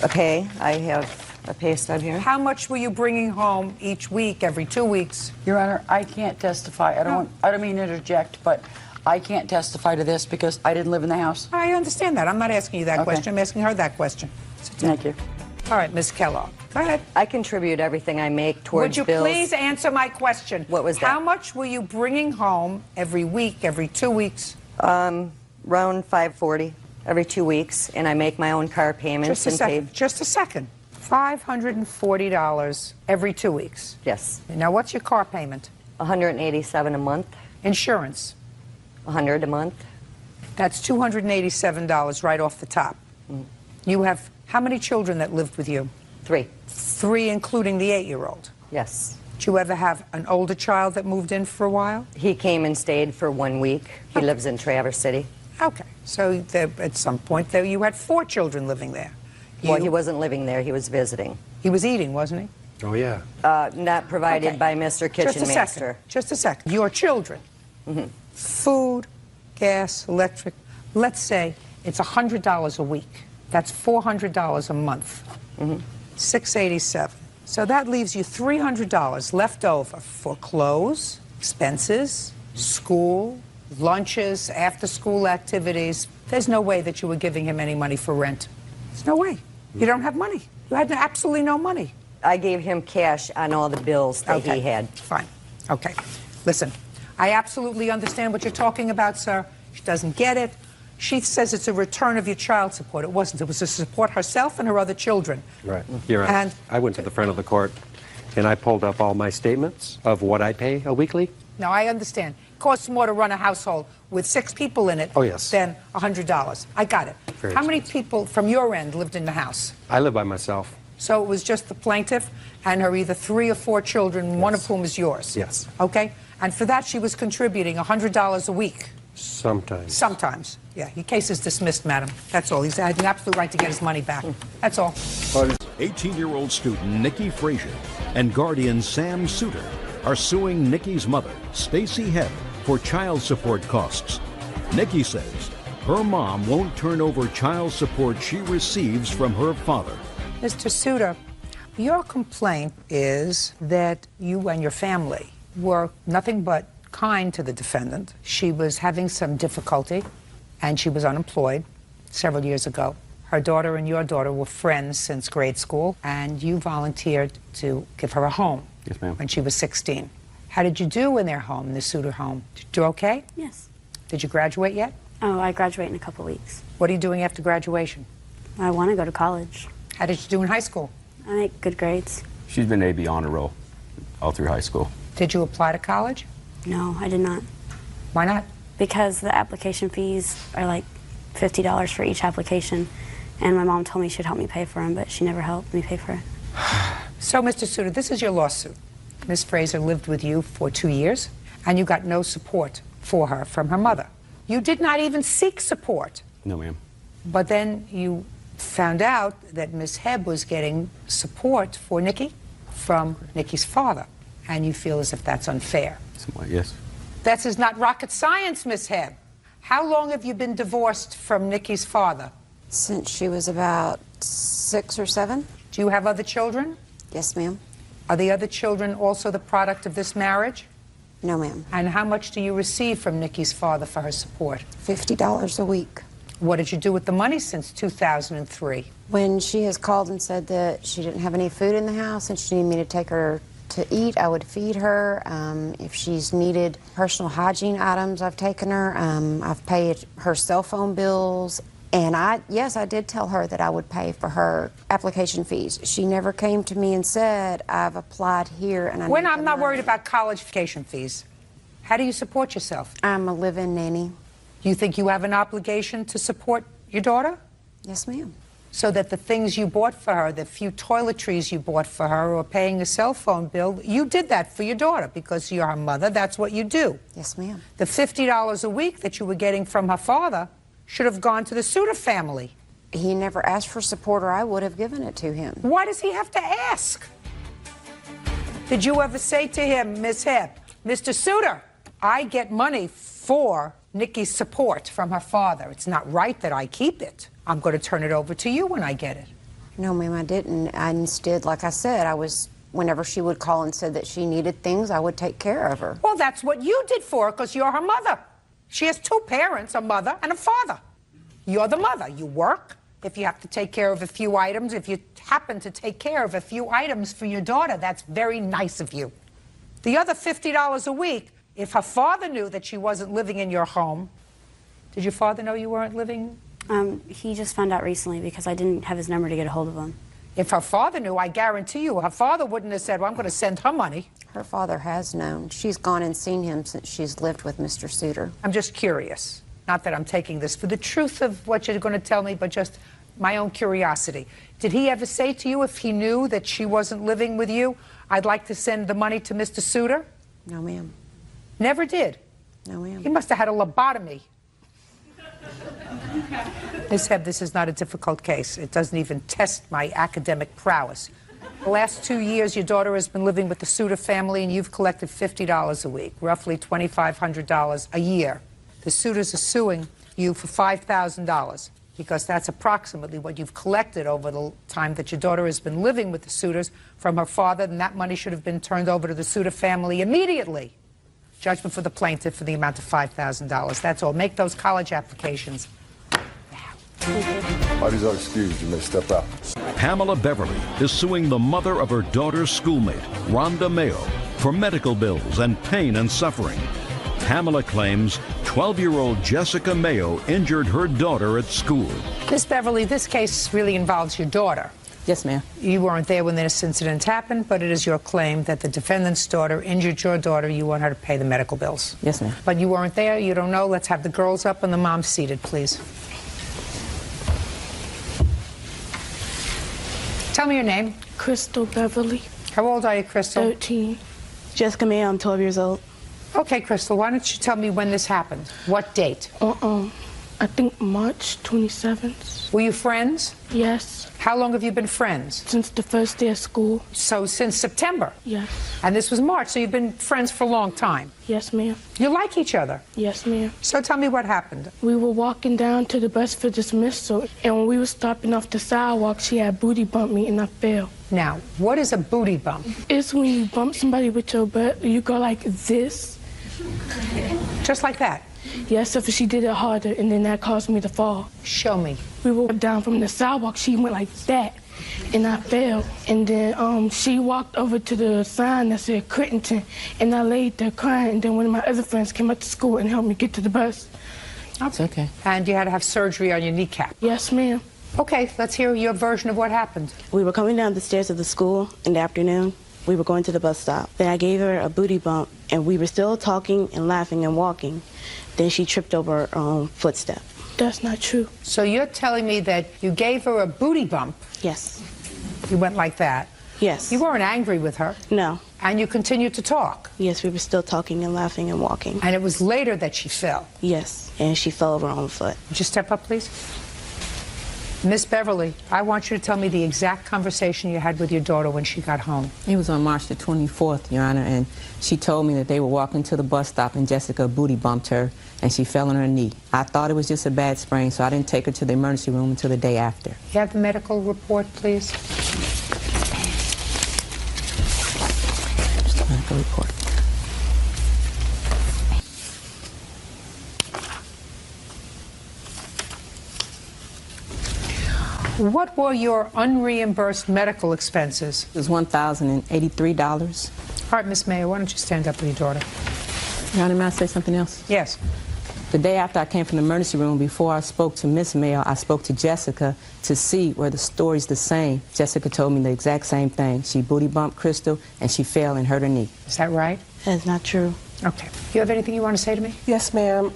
a pay. I have a pay stub here. How much were you bringing home each week, every 2 weeks? Your Honor, I can't testify. I don't mean to interject, but I can't testify to this because I didn't live in the house. I understand that. I'm not asking you that question. I'm asking her that question. Thank you. All right, Ms. Kellogg. Go ahead. I contribute everything I make towards bills. Would you please answer my question? What was that? How much were you bringing home every week, every 2 weeks? Around $540 every 2 weeks, and I make my own car payments. Just a second. $540 every 2 weeks. Yes. Now, what's your car payment? $187 a month. Insurance? $100 a month. That's $287 right off the top. You have how many children that lived with you? 3. 3, including the 8-year-old? Yes. Did you ever have an older child that moved in for a while? He came and stayed for 1 week. He lives in Traverse City. Okay. So at some point there, you had 4 children living there. Well, he wasn't living there. He was visiting. He was eating, wasn't he? Oh, yeah. Not provided by Mr. Kitchenmaster. Just a second. Your children. Food, gas, electric. Let's say it's $100 a week. That's $400 a month. $687. So that leaves you $300 left over for clothes, expenses, school, lunches, after-school activities. There's no way that you were giving him any money for rent. There's no way. You don't have money. You had absolutely no money. I gave him cash on all the bills that he had. Fine. Okay. Listen, I absolutely understand what you're talking about, sir. She doesn't get it. She says it's a return of your child support. It wasn't. It was to support herself and her other children. Right. You're right. And I went to the front of the court, and I pulled up all my statements of what I pay a weekly. now, I understand. It costs more to run a household with 6 people in it than $100. I got it. Very How many people from your end lived in the house? I live by myself. So it was just the plaintiff and her either 3 or 4 children, one of whom is yours? Yes. Okay? And for that, she was contributing $100 a week? Sometimes. Sometimes. Yeah, your case is dismissed, madam. That's all. He's had an absolute right to get his money back. That's all. 18-year-old student Nikki Frazier and guardian Sam Suter are suing Nikki's mother, Stacy Head, for child support costs. Nikki says her mom won't turn over child support she receives from her father. Mr. Suter, your complaint is that you and your family were nothing but kind to the defendant. She was having some difficulty, and she was unemployed several years ago. Her daughter and your daughter were friends since grade school, and you volunteered to give her a home. Yes, ma'am. When she was 16. How did you do in their home, in the Suter home? Did you do okay? Yes. Did you graduate yet? Oh, I graduate in a couple weeks. What are you doing after graduation? I want to go to college. How did you do in high school? I make good grades. She's been AB honor roll all through high school. Did you apply to college? No, I did not. Why not? Because the application fees are like $50 for each application, and my mom told me she'd help me pay for them, but she never helped me pay for it. So, Mr. Suter, this is your lawsuit. Ms. Fraser lived with you for 2 years, and you got no support for her from her mother. You did not even seek support. No, ma'am. But then you found out that Ms. Hebb was getting support for Nikki from Nikki's father, and you feel as if that's unfair. Somewhat, yes. This is not rocket science, Ms. Hebb. How long have you been divorced from Nikki's father? Since she was about 6 or 7. Do you have other children? Yes, ma'am. Are the other children also the product of this marriage? No, ma'am. And how much do you receive from Nikki's father for her support? $50 a week. What did you do with the money since 2003? When she has called and said that she didn't have any food in the house and she needed me to take her to eat, I would feed her. If she's needed personal hygiene items, I've taken her. I've paid her cell phone bills. And yes, I did tell her that I would pay for her application fees. She never came to me and said, I've applied here and I'm not worried about college application fees. How do you support yourself? I'm a live-in nanny. You think you have an obligation to support your daughter? Yes, ma'am. So that the things you bought for her, the few toiletries you bought for her, or paying a cell phone bill, you did that for your daughter because you're her mother. That's what you do. Yes, ma'am. The $50 a week that you were getting from her father should have gone to the Suter family. He never asked for support, or I would have given it to him. Why does he have to ask? Did you ever say to him, Ms. Hebb, Mr. Suter, I get money for Nikki's support from her father. It's not right that I keep it. I'm going to turn it over to you when I get it. No, ma'am, I didn't. I instead, like I said, whenever she would call and said that she needed things, I would take care of her. Well, that's what you did for her because you're her mother. She has 2 parents, a mother and a father. You're the mother. You work. If you have to take care of a few items, if you happen to take care of a few items for your daughter, that's very nice of you. The other $50 a week, if her father knew that she wasn't living in your home, did your father know you weren't living? He just found out recently because I didn't have his number to get a hold of him. If her father knew, I guarantee you, her father wouldn't have said, well, I'm going to send her money. Her father has known. She's gone and seen him since she's lived with Mr. Suter. I'm just curious. Not that I'm taking this for the truth of what you're going to tell me, but just my own curiosity. Did he ever say to you, if he knew that she wasn't living with you, I'd like to send the money to Mr. Suter? No, ma'am. Never did? No, ma'am. He must have had a lobotomy. Ms. Hebb, this is not a difficult case. It doesn't even test my academic prowess. The last 2 years, your daughter has been living with the Suter family, and you've collected $50 a week, roughly $2,500 a year. The Suters are suing you for $5,000 because that's approximately what you've collected over the time that your daughter has been living with the Suters from her father, and that money should have been turned over to the Suter family immediately. Judgment for the plaintiff for the amount of $5,000. That's all. Make those college applications. Parties are excused. You may step out. Pamela Beverly is suing the mother of her daughter's schoolmate, Rhonda Mayo, for medical bills and pain and suffering. Pamela claims 12-year-old Jessica Mayo injured her daughter at school. Miss Beverly, this case really involves your daughter. Yes, ma'am. You weren't there when this incident happened, but it is your claim that the defendant's daughter injured your daughter. You want her to pay the medical bills. Yes, ma'am. But you weren't there. You don't know. Let's have the girls up and the mom seated, please. Tell me your name. Crystal Beverly. How old are you, Crystal? 13. Jessica May, I'm 12 years old. Okay, Crystal, why don't you tell me when this happened? What date? I think March 27th. Were you friends? Yes. How long have you been friends? Since the first day of school. So since September? Yes. And this was March, so you've been friends for a long time? Yes, ma'am. You like each other? Yes, ma'am. So tell me what happened. We were walking down to the bus for dismissal, and when we were stopping off the sidewalk, she had booty bumped me, and I fell. Now, what is a booty bump? It's when you bump somebody with your butt, you go like this, Just like that? Yes, if she did it harder, and then that caused me to fall. Show me. We walked down from the sidewalk. She went like that, and I fell. And then she walked over to the sign that said Crittenton, and I laid there crying. And then one of my other friends came up to school and helped me get to the bus. It's okay. And you had to have surgery on your kneecap? Yes, ma'am. Okay, let's hear your version of what happened. We were coming down the stairs of the school in the afternoon. We were going to the bus stop. Then I gave her a booty bump, and we were still talking and laughing and walking. Then she tripped over her own footstep. That's not true. So you're telling me that you gave her a booty bump? Yes. You went like that? Yes. You weren't angry with her? No. And you continued to talk? Yes, we were still talking and laughing and walking. And it was later that she fell? Yes, and she fell over her own foot. Would you step up, please? Miss Beverly, I want you to tell me the exact conversation you had with your daughter when she got home. It was on March the 24th, Your Honor, and she told me that they were walking to the bus stop and Jessica booty bumped her and she fell on her knee. I thought it was just a bad sprain, so I didn't take her to the emergency room until the day after. You have the medical report, please? Just the medical report. What were your unreimbursed medical expenses? It was $1,083. All right, Miss Mayor, why don't you stand up with your daughter? Your Honor, may I say something else? Yes. The day after I came from the emergency room, before I spoke to Miss Mayo, I spoke to Jessica to see where the story's the same. Jessica told me the exact same thing. She booty bumped Crystal and she fell and hurt her knee. Is that right? That's not true. Okay. Do you have anything you want to say to me? Yes, ma'am.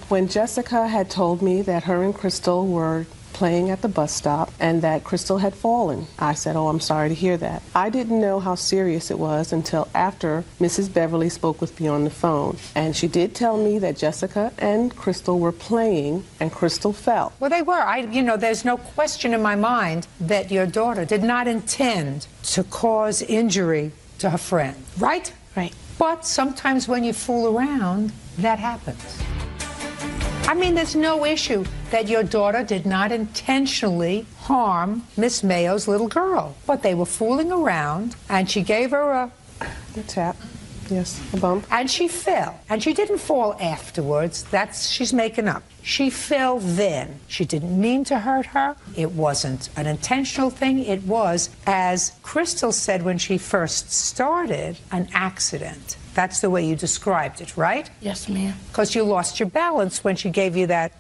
When Jessica had told me that her and Crystal were playing at the bus stop and that Crystal had fallen, I said, oh, I'm sorry to hear that. I didn't know how serious it was until after Mrs. Beverly spoke with me on the phone. And she did tell me that Jessica and Crystal were playing and Crystal fell. Well, they were. There's no question in my mind that your daughter did not intend to cause injury to her friend, right? Right. But sometimes when you fool around, that happens. I mean, there's no issue that your daughter did not intentionally harm Miss Mayo's little girl. But they were fooling around, and she gave her a tap. Yes, a bump. And she fell. And she didn't fall afterwards. She's making up. She fell then. She didn't mean to hurt her. It wasn't an intentional thing. It was, as Crystal said when she first started, an accident. That's the way you described it, right? Yes, ma'am. Because you lost your balance when she gave you that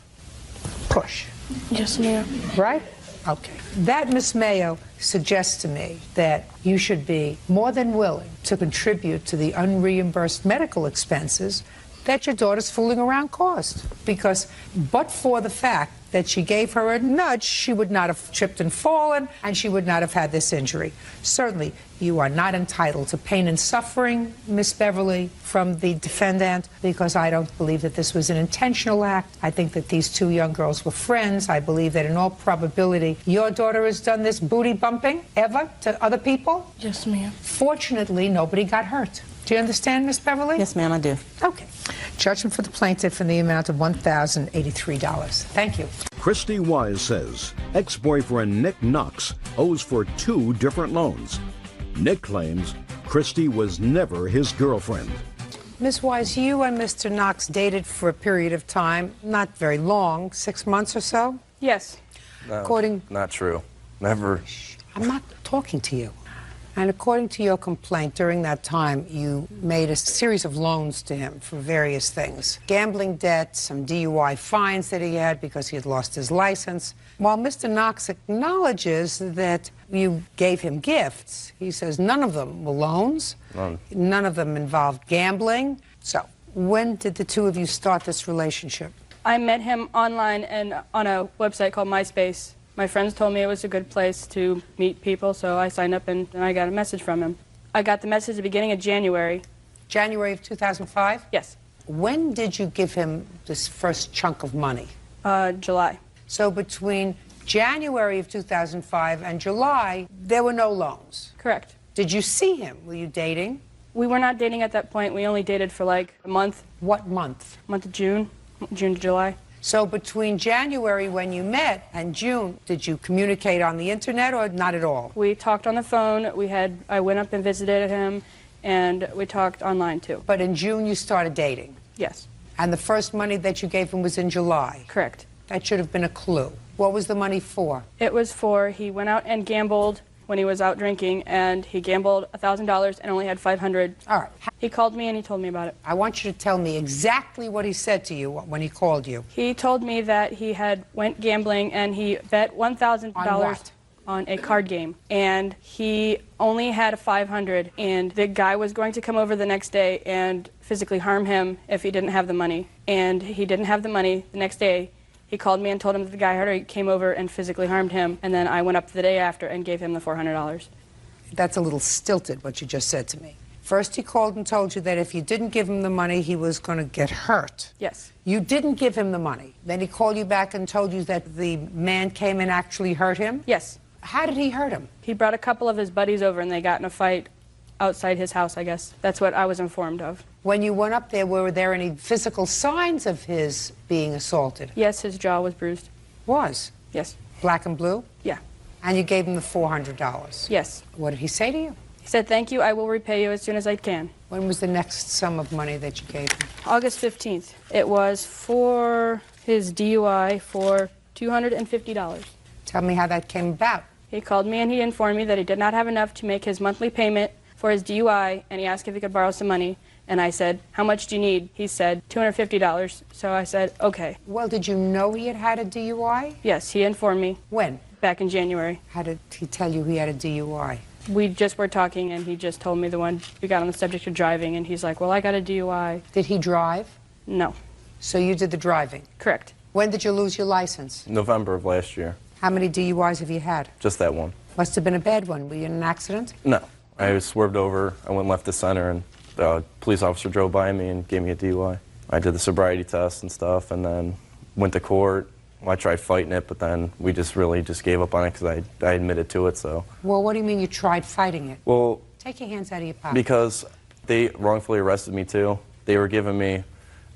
push. Yes, ma'am. Right? Okay. That, Miss Mayo, suggests to me that you should be more than willing to contribute to the unreimbursed medical expenses that your daughter's fooling around caused. Because, but for the fact that she gave her a nudge, she would not have tripped and fallen, and she would not have had this injury. Certainly, you are not entitled to pain and suffering, Miss Beverly, from the defendant, because I don't believe that this was an intentional act. I think that these two young girls were friends. I believe that in all probability, your daughter has done this booty bumping ever to other people. Yes, ma'am. Fortunately, nobody got hurt. Do you understand, Miss Beverly? Yes, ma'am, I do. Okay. Judgment for the plaintiff in the amount of $1,083. Thank you. Christy Wise says ex-boyfriend Nick Knox owes for 2 different loans. Nick claims Christy was never his girlfriend. Ms. Wise, you and Mr. Knox dated for a period of time, not very long, 6 months or so? Yes. No, not true. Never. I'm not talking to you. And according to your complaint, during that time, you made a series of loans to him for various things. Gambling debt, some DUI fines that he had because he had lost his license. While Mr. Knox acknowledges that you gave him gifts, he says none of them were loans. None of them involved gambling. So, when did the two of you start this relationship? I met him online and on a website called MySpace. My friends told me it was a good place to meet people, so I signed up and I got a message from him. I got the message at the beginning of January. January of 2005? Yes. When did you give him this first chunk of money? July. So between January of 2005 and July, there were no loans? Correct. Did you see him? Were you dating? We were not dating at that point. We only dated for like a month. What month? Month of June. June to July. So between January when you met and June, did you communicate on the internet or not at all? We talked on the phone. I went up and visited him, and we talked online too. But in June you started dating? Yes. And the first money that you gave him was in July? Correct. That should have been a clue. What was the money for? It was for, he went out and gambled when he was out drinking, and he gambled $1,000 and only had $500. All right. He called me and he told me about it. I want you to tell me exactly what he said to you when he called you. He told me that he had went gambling and he bet $1,000 on a card game, and he only had $500, and the guy was going to come over the next day and physically harm him if he didn't have the money. And he didn't have the money the next day. He called me and told him that the guy had already came over and physically harmed him, and then I went up the day after and gave him the $400. That's a little stilted, what you just said to me. First he called and told you that if you didn't give him the money, he was going to get hurt. Yes. You didn't give him the money. Then he called you back and told you that the man came and actually hurt him? Yes. How did he hurt him? He brought a couple of his buddies over and they got in a fight outside his house, I guess. That's what I was informed of. When you went up there, were there any physical signs of his being assaulted? Yes, his jaw was bruised. Was? Yes. Black and blue? Yeah. And you gave him the $400? Yes. What did he say to you? He said, "Thank you, I will repay you as soon as I can." When was the next sum of money that you gave him? August 15th. It was for his DUI for $250. Tell me how that came about. He called me and he informed me that he did not have enough to make his monthly payment for his DUI, and he asked if he could borrow some money. And I said, "How much do you need?" He said, $250. So I said, okay. Well, did you know he had had a DUI? Yes, he informed me. When? Back in January. How did he tell you he had a DUI? We just were talking, and he just told me the one, we got on the subject of driving, and he's like, "Well, I got a DUI." Did he drive? No. So you did the driving? Correct. When did you lose your license? November of last year. How many DUIs have you had? Just that one. Must have been a bad one. Were you in an accident? No. I was swerved over. I went left to center, and the police officer drove by me and gave me a DUI. I did the sobriety test and stuff, and then went to court. Well, I tried fighting it, but then we just really gave up on it because I admitted to it, so. Well, what do you mean you tried fighting it? Well, take your hands out of your pocket. Because they wrongfully arrested me, too. They were giving me,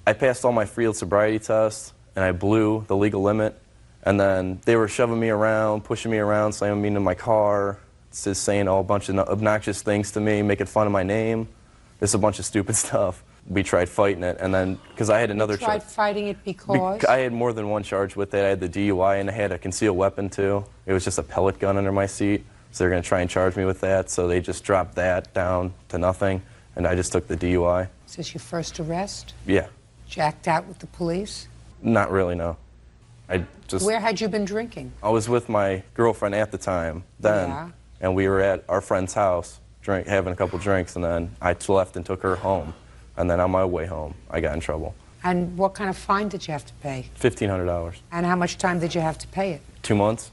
I passed all my field sobriety tests, and I blew the legal limit. And then they were shoving me around, pushing me around, slamming me into my car, just saying a bunch of obnoxious things to me, making fun of my name. Just a bunch of stupid stuff. We tried fighting it, and then, because I had another charge. You tried fighting it because? I had more than one charge with it. I had the DUI, and I had a concealed weapon, too. It was just a pellet gun under my seat, so they're going to try and charge me with that. So they just dropped that down to nothing, and I just took the DUI. Is this your first arrest? Yeah. Jacked out with the police? Not really, no. I just. Where had you been drinking? I was with my girlfriend at the time then, Yeah. and we were at our friend's house having a couple drinks, and then I left and took her home. And then on my way home, I got in trouble. And what kind of fine did you have to pay? $1,500. And how much time did you have to pay it? 2 months.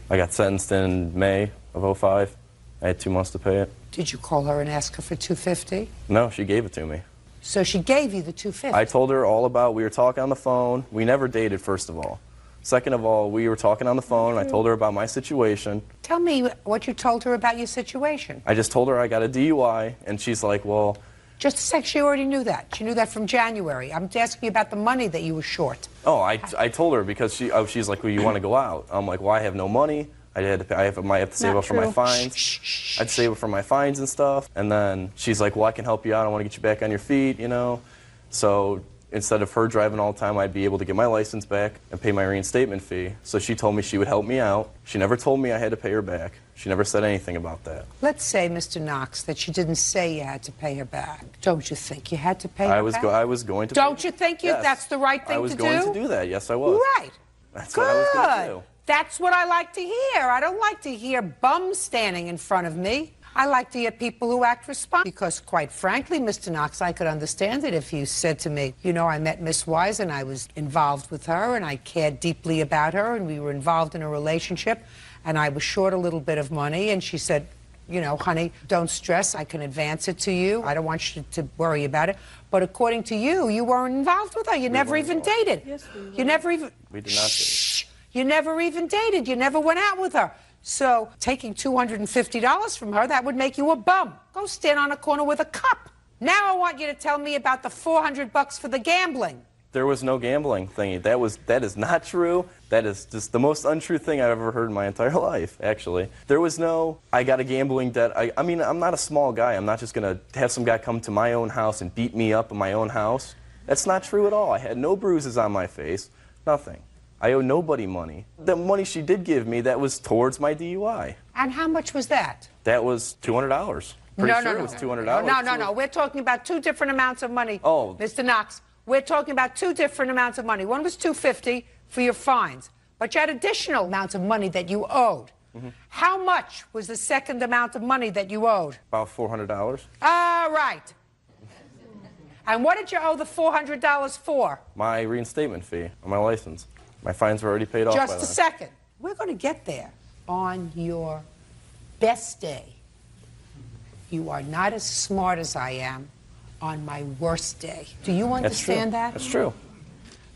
I got sentenced in May of '05. I had 2 months to pay it. Did you call her and ask her for $250? No, she gave it to me. So she gave you the $250? I told her all about, we were talking on the phone. We never dated, first of all. Second of all, we were talking on the phone. I told her about my situation. Tell me what you told her about your situation. I just told her I got a DUI, and she's like, well. Just a sec, she already knew that. She knew that from January. I'm asking you about the money that you were short. Oh, I told her because she's like, well, you want to go out? I'm like, well, I have no money. I might have to save up for my fines. I'd save up for my fines and stuff. And then she's like, well, I can help you out. I want to get you back on your feet, you know. So instead of her driving all the time, I'd be able to get my license back and pay my reinstatement fee. So she told me she would help me out. She never told me I had to pay her back. She never said anything about that. Let's say, Mr. Knox, that she didn't say you had to pay her back. Don't you think you had to pay her back? I was going to. Don't you think that's the right thing to do? I was going to do that. Yes, I was. Right. That's what I was going to do. That's what I like to hear. I don't like to hear bums standing in front of me. I like to hear people who act responsible. Because, quite frankly, Mr. Knox, I could understand it if you said to me, you know, I met Miss Wise and I was involved with her and I cared deeply about her and we were involved in a relationship and I was short a little bit of money and she said, you know, honey, don't stress. I can advance it to you. I don't want you to worry about it. But according to you, you weren't involved with her. You never even dated. Yes, we were. You never even... We did not date. You never even dated. You never went out with her. So taking $250 from her, that would make you a bum. Go stand on a corner with a cup. Now I want you to tell me about the $400 for the gambling. There was no gambling thingy. That is not true. That is just the most untrue thing I've ever heard in my entire life, actually. There was no, I got a gambling debt. I mean, I'm not a small guy. I'm not just going to have some guy come to my own house and beat me up in my own house. That's not true at all. I had no bruises on my face, nothing. I owe nobody money. The money she did give me, that was towards my DUI. And how much was that? That was $200. Pretty sure it was $200. No. We're talking about two different amounts of money. Oh. Mr. Knox, we're talking about two different amounts of money. One was $250 for your fines, but you had additional amounts of money that you owed. How much was the second amount of money that you owed? About $400. All right. And what did you owe the $400 for? My reinstatement fee on my license. My fines were already paid off by Just a second. We're going to get there. On your best day, you are not as smart as I am on my worst day. Do you understand that? That's true.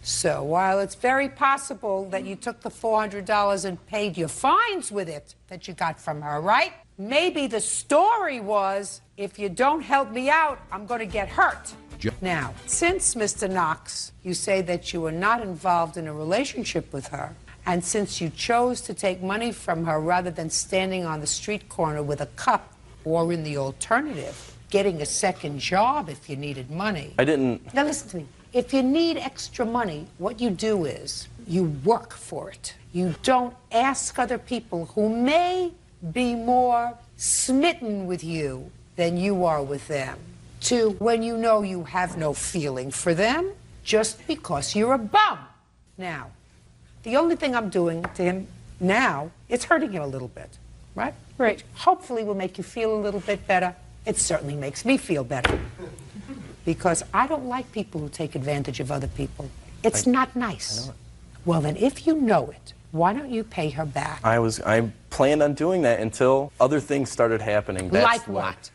So while it's very possible that you took the $400 and paid your fines with it that you got from her, right? Maybe the story was, if you don't help me out, I'm going to get hurt. Now, since, Mr. Knox, you say that you were not involved in a relationship with her, and since you chose to take money from her rather than standing on the street corner with a cup, or in the alternative, getting a second job if you needed money. I didn't... Now listen to me. If you need extra money, what you do is you work for it. You don't ask other people who may be more smitten with you than you are with them to, when you know you have no feeling for them, just because you're a bum. Now, the only thing I'm doing to him now is hurting him a little bit, right? Right. Which hopefully will make you feel a little bit better. It certainly makes me feel better. Because I don't like people who take advantage of other people. It's not nice. I know it. Well, then, if you know it, why don't you pay her back? I planned on doing that until other things started happening. Like what?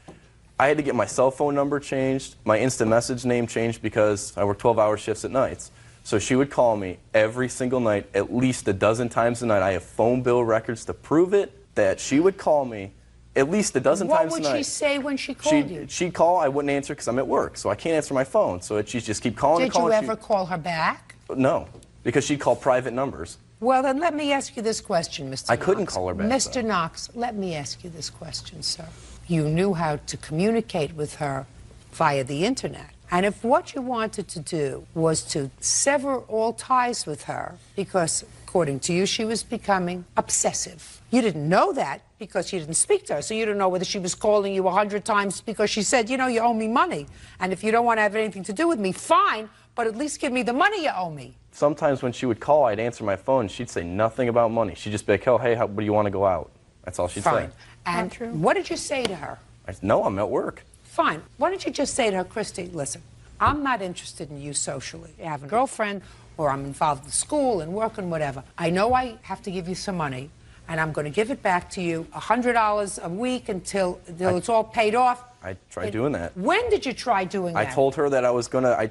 I had to get my cell phone number changed, my instant message name changed because I work 12-hour shifts at nights. So she would call me every single night, at least a dozen times a night. I have phone bill records to prove it, that she would call me at least a dozen times a night. What would she say when she called you? She'd call, I wouldn't answer because I'm at work, so I can't answer my phone. So she'd just keep calling and calling. Did you ever call her back? No, because she'd call private numbers. Well, then let me ask you this question, Mr. Knox. I couldn't call her back, Mr. Knox, let me ask you this question, sir. You knew how to communicate with her via the internet. And if what you wanted to do was to sever all ties with her, because according to you, she was becoming obsessive. You didn't know that because you didn't speak to her, so you don't know whether she was calling you 100 times because she said, you know, you owe me money. And if you don't want to have anything to do with me, fine, but at least give me the money you owe me. Sometimes when she would call, I'd answer my phone, and she'd say nothing about money. She'd just be like, oh, hey, what do you want to go out? That's all she'd say. And what did you say to her? I said, no, I'm at work. Fine. Why don't you just say to her, Christy, listen, I'm not interested in you socially. I have a girlfriend, or I'm involved in school and work and whatever. I know I have to give you some money, and I'm going to give it back to you, $100 a week until it's all paid off. I tried doing that. When did you try doing that? I told her that I was going to, I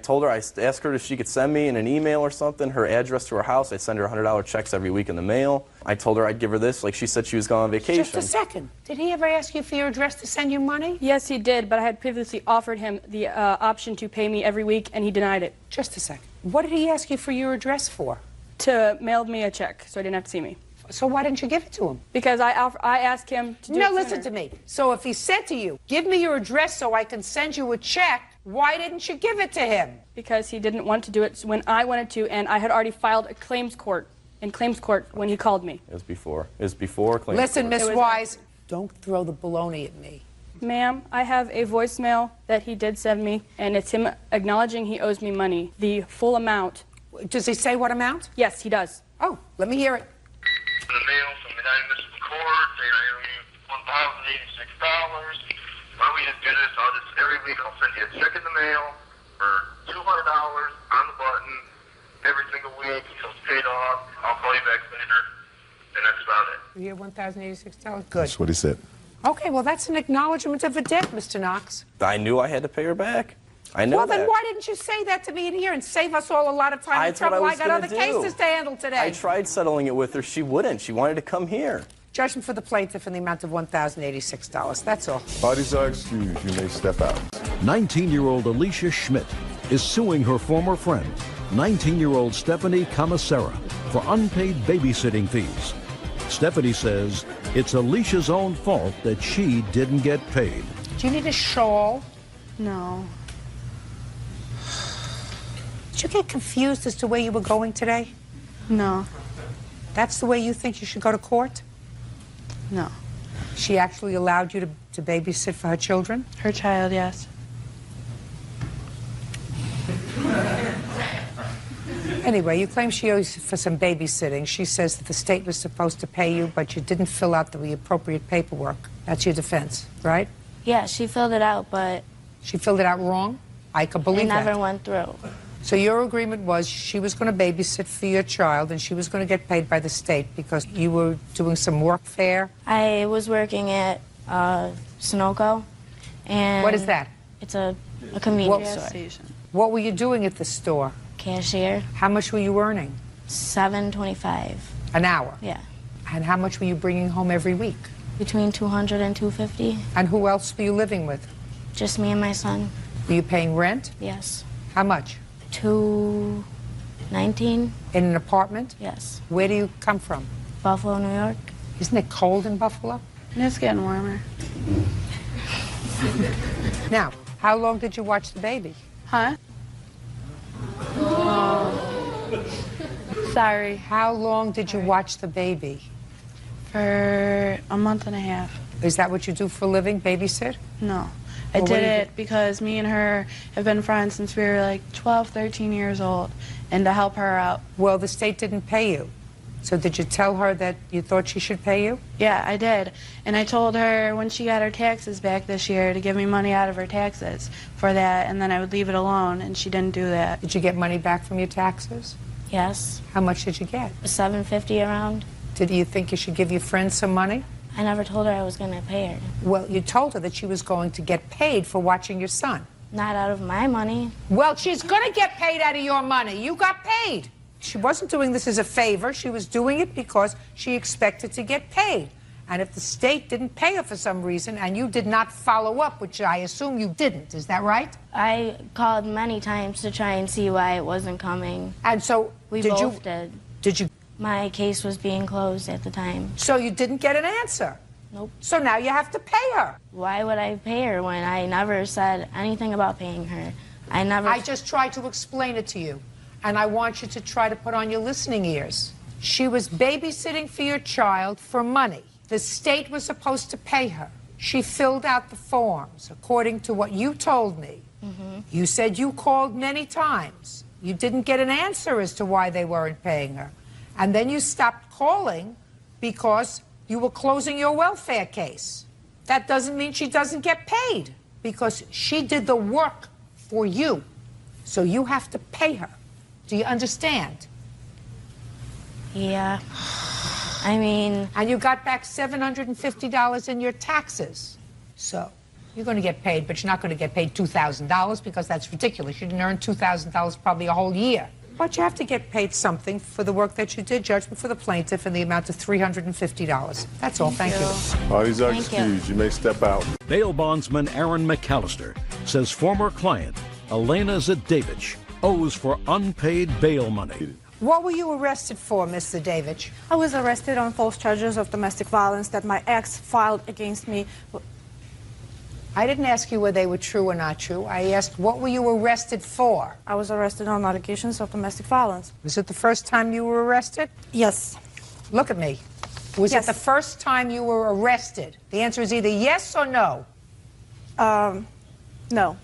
asked her if she could send me in an email or something, her address to her house. I'd send her $100 checks every week in the mail. I told her I'd give her this, like she said she was going on vacation. Just a second. Did he ever ask you for your address to send you money? Yes, he did, but I had previously offered him the option to pay me every week, and he denied it. Just a second. What did he ask you for your address for? To mail me a check, so I didn't have to see me. So why didn't you give it to him? Because I asked him to do it No, sooner. listen to me. So if he said to you, give me your address so I can send you a check, why didn't you give it to him? Because he didn't want to do it when I wanted to, and I had already filed a claims court when he called me. It was before. It was before claims Listen, court. Miss Wise, don't throw the baloney at me. Ma'am, I have a voicemail that he did send me, and it's him acknowledging he owes me money, the full amount. Does he say what amount? Yes, he does. Oh, let me hear it. In the mail from the United Municipal Court, they owe you $1,086. Why don't we just do this? Every week I'll send you a check in the mail for $200 on the button every single week until it's paid off. I'll call you back later, and that's about it. You hear $1,086? Good. That's what he said. Okay, well, that's an acknowledgement of a debt, Mr. Knox. I knew I had to pay her back. I know Well, that. then why didn't you say that to me in here and save us all a lot of time and That's what trouble? I got gonna other do. cases to handle today. I tried settling it with her. She wouldn't. She wanted to come here. Judgment for the plaintiff in the amount of $1,086. That's all. Parties are excused. You may step out. 19-year-old Alicia Schmidt is suing her former friend 19-year-old Stephanie Camasera for unpaid babysitting fees. Stephanie says it's Alicia's own fault that she didn't get paid. Do you need a shawl? No. Did you get confused as to where you were going today? No. That's the way you think you should go to court? No. She actually allowed you to babysit for her children? Her child, yes. Anyway, you claim she owes you for some babysitting. She says that the state was supposed to pay you, but you didn't fill out the appropriate paperwork. That's your defense, right? Yeah, she filled it out, but She filled it out wrong? I could believe it that. never went through. So your agreement was she was going to babysit for your child and she was going to get paid by the state because you were doing some work there? I was working at Sunoco, and What is that? It's a convenience store. Station. What were you doing at the store? Cashier. How much were you earning? $7.25 an hour. Yeah. And how much were you bringing home every week? Between $200 and $250. And who else were you living with? Just me and my son. Were you paying rent? Yes. How much? $219. In an apartment? Yes. Where do you come from? Buffalo, New York. Isn't it cold in Buffalo? It's getting warmer. Now, how long did you watch the baby? Huh? Sorry. How long did you watch the baby? For a month and a half. Is that what you do for a living, babysit? No. I Well, what did do you it because me and her have been friends since we were like 12, 13 years old, and to help her out. Well, the state didn't pay you. So did you tell her that you thought she should pay you? Yeah, I did. And I told her when she got her taxes back this year to give me money out of her taxes for that, and then I would leave it alone, and she didn't do that. Did you get money back from your taxes? Yes. How much did you get? $750 around. Did you think you should give your friend some money? I never told her I was going to pay her. Well, you told her that she was going to get paid for watching your son. Not out of my money. Well, she's going to get paid out of your money. You got paid. She wasn't doing this as a favor. She was doing it because she expected to get paid. And if the state didn't pay her for some reason and you did not follow up, which I assume you didn't, is that right? I called many times to try and see why it wasn't coming. And so we did both you, did. Did you? My case was being closed at the time. So you didn't get an answer? Nope. So now you have to pay her. Why would I pay her when I never said anything about paying her? I just tried to explain it to you. And I want you to try to put on your listening ears. She was babysitting for your child for money. The state was supposed to pay her. She filled out the forms according to what you told me. Mm-hmm. You said you called many times. You didn't get an answer as to why they weren't paying her. And then you stopped calling because you were closing your welfare case. That doesn't mean she doesn't get paid because she did the work for you. So you have to pay her. Do you understand? Yeah. I mean... And you got back $750 in your taxes. So you're going to get paid, but you're not going to get paid $2,000 because that's ridiculous. You didn't earn $2,000 probably a whole year. But you have to get paid something for the work that you did, judgment for the plaintiff in the amount of $350. That's all. Thank you. All these are excused. You may step out. Bail bondsman Aaron McAllister says former client Elena Zadevich owes for unpaid bail money. What were you arrested for, Mr. Zadevich? I was arrested on false charges of domestic violence that my ex filed against me. I didn't ask you whether they were true or not true. I asked, what were you arrested for? I was arrested on allegations of domestic violence. Was it the first time you were arrested? Yes. Look at me. Was Yes. it the first time you were arrested? The answer is either yes or no. No.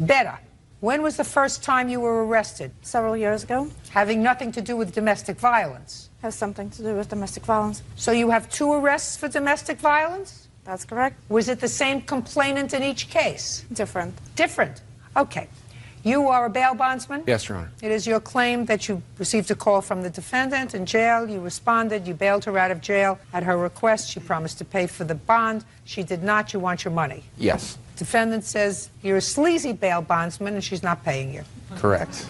Better. When was the first time you were arrested? Several years ago. Having nothing to do with domestic violence. Has something to do with domestic violence. So you have 2 arrests for domestic violence? That's correct. Was it the same complainant in each case? Different. Different. Okay. You are a bail bondsman? Yes, Your Honor. It is your claim that you received a call from the defendant in jail. You responded. You bailed her out of jail. At her request, she promised to pay for the bond. She did not. You want your money. Yes. Defendant says you're a sleazy bail bondsman and she's not paying you. Correct.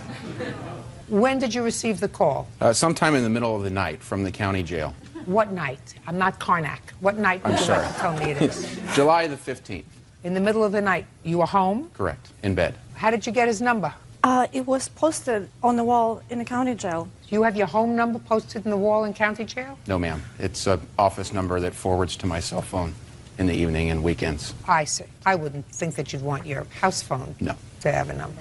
When did you receive the call? Sometime in the middle of the night from the county jail. What night? I'm not Karnak. What night would I'm you sorry. like to tell me it is? July the 15th. In the middle of the night. You were home? Correct. In bed. How did you get his number? It was posted on the wall in the county jail. Do you have your home number posted in the wall in county jail? No, ma'am. It's an office number that forwards to my cell phone in the evening and weekends. I see. I wouldn't think that you'd want your house phone to have a number.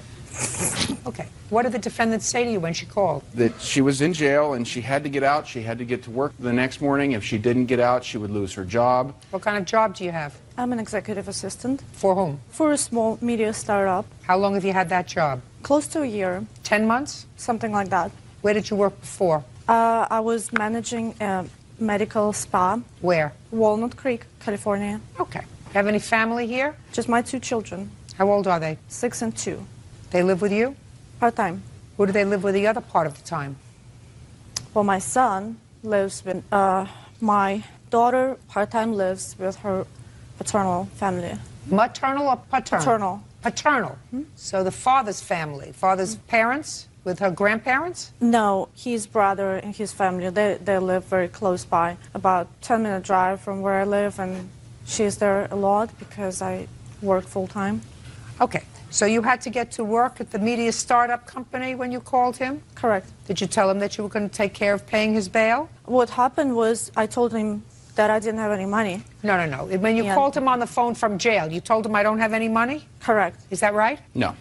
Okay. What did the defendant say to you when she called? That she was in jail and she had to get out. She had to get to work the next morning. If she didn't get out, she would lose her job. What kind of job do you have? I'm an executive assistant. For whom? For a small media startup. How long have you had that job? Close to a year. 10 months? Something like that. Where did you work before? I was managing a medical spa. Where? Walnut Creek, California. Okay. Have any family here? Just my 2 children. How old are they? 6 and 2. They live with you? Part-time. Who do they live with the other part of the time? Well, my son lives with, my daughter part-time lives with her paternal family. Maternal or paternal? Paternal. Paternal. So the father's family, father's parents with her grandparents? No, his brother and his family, they live very close by, about 10-minute drive from where I live, and she's there a lot because I work full-time. Okay. So you had to get to work at the media startup company when you called him? Correct. Did you tell him that you were going to take care of paying his bail? What happened was I told him that I didn't have any money. No. When you called him on the phone from jail, you told him I don't have any money? Correct. Is that right? No.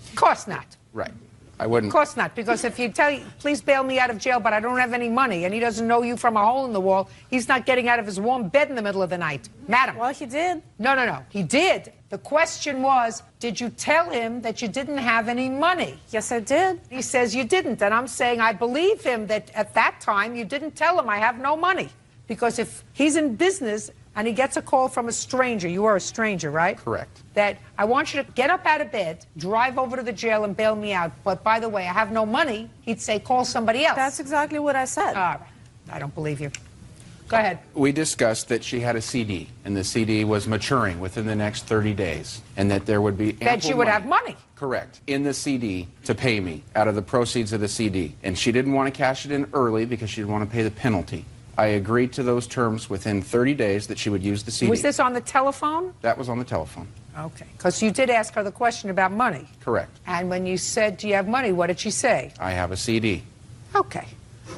Of course not. Right. I wouldn't. Of course not, because if you tell you, please bail me out of jail, but I don't have any money, and he doesn't know you from a hole in the wall, he's not getting out of his warm bed in the middle of the night. Madam. Well, he did. No. He did. The question was, did you tell him that you didn't have any money? Yes, I did. He says you didn't, and I'm saying I believe him that at that time you didn't tell him I have no money. Because if he's in business and he gets a call from a stranger, you are a stranger, right? Correct. That I want you to get up out of bed, drive over to the jail and bail me out. But by the way, I have no money. He'd say, call somebody else. That's exactly what I said. All right. I don't believe you. Go ahead. We discussed that she had a CD, and the CD was maturing within the next 30 days, and that there would be ample That you would money. have money. Correct. In the CD to pay me out of the proceeds of the CD. And she didn't want to cash it in early because she didn't want to pay the penalty. I agreed to those terms within 30 days that she would use the CD. Was this on the telephone? That was on the telephone. Okay. Because you did ask her the question about money. Correct. And when you said, do you have money, what did she say? I have a CD. Okay.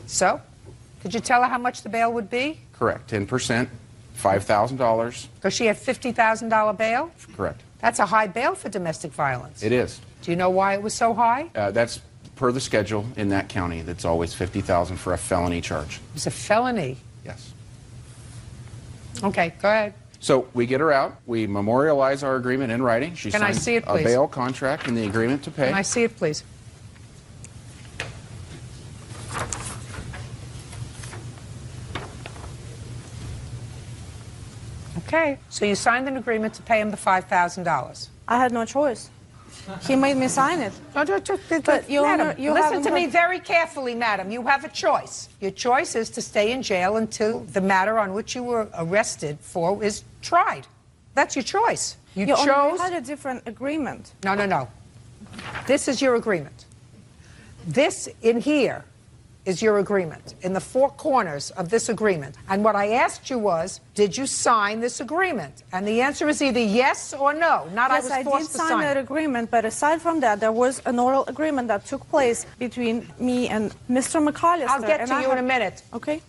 So, did you tell her how much the bail would be? Correct. 10%, $5,000. Because she had $50,000 bail? Correct. That's a high bail for domestic violence. It is. Do you know why it was so high? That's per the schedule in that county. That's always $50,000 for a felony charge. It was a felony? Yes. Okay, go ahead. So we get her out. We memorialize our agreement in writing. She Can I signs see it, please? a bail contract and the agreement to pay. Can I see it, please? Okay, so you signed an agreement to pay him the $5,000. I had no choice. He made me sign it. But Madam, listen to me very carefully, madam. You have a choice. Your choice is to stay in jail until the matter on which you were arrested for is tried. That's your choice. You Your Honor, chose... we had a different agreement. No. This is your agreement. This in here is your agreement, in the four corners of this agreement. And what I asked you was, did you sign this agreement? And the answer is either yes or no, not Yes, I was forced to sign. I did sign that agreement, but aside from that, there was an oral agreement that took place between me and Mr. McCollister. I'll get to you in a minute. Okay.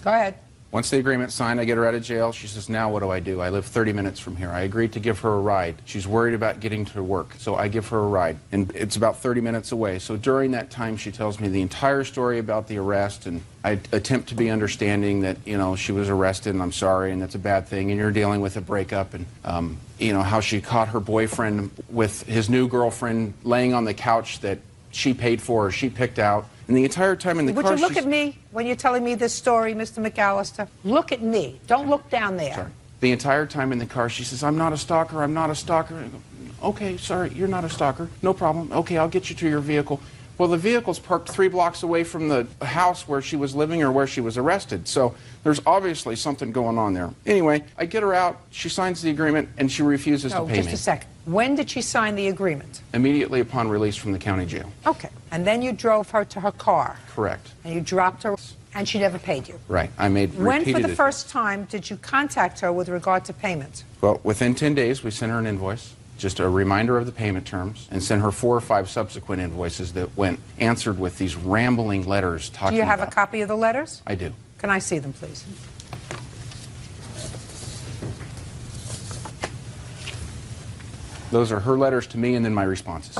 Go ahead. Once the agreement's signed, I get her out of jail. She says, now what do? I live 30 minutes from here. I agreed to give her a ride. She's worried about getting to work, so I give her a ride. And it's about 30 minutes away. So during that time, she tells me the entire story about the arrest, and I attempt to be understanding that, she was arrested, and I'm sorry, and that's a bad thing, and you're dealing with a breakup, and, how she caught her boyfriend with his new girlfriend laying on the couch that she paid for or she picked out. And the entire time in the car, Would you look at me when you're telling me this story, Mr. McAllister? Look at me. Don't look down there. Sorry. The entire time in the car, she says, I'm not a stalker, I'm not a stalker. I go, okay, sorry, you're not a stalker. No problem. Okay, I'll get you to your vehicle. Well, the vehicle's parked 3 blocks away from the house where she was living or where she was arrested. So there's obviously something going on there. Anyway, I get her out, she signs the agreement, and she refuses to pay me. No, just a second. When did she sign the agreement? Immediately upon release from the county jail. Okay. And then you drove her to her car. Correct. And you dropped her, and she never paid you. Right. I made When, repeated for the first time, did you contact her with regard to payment? Well, within 10 days, we sent her an invoice. just a reminder of the payment terms, and sent her 4 or 5 subsequent invoices that went answered with these rambling letters talking Do you have about... a copy of the letters? I do. Can I see them, please? Those are her letters to me and then my responses.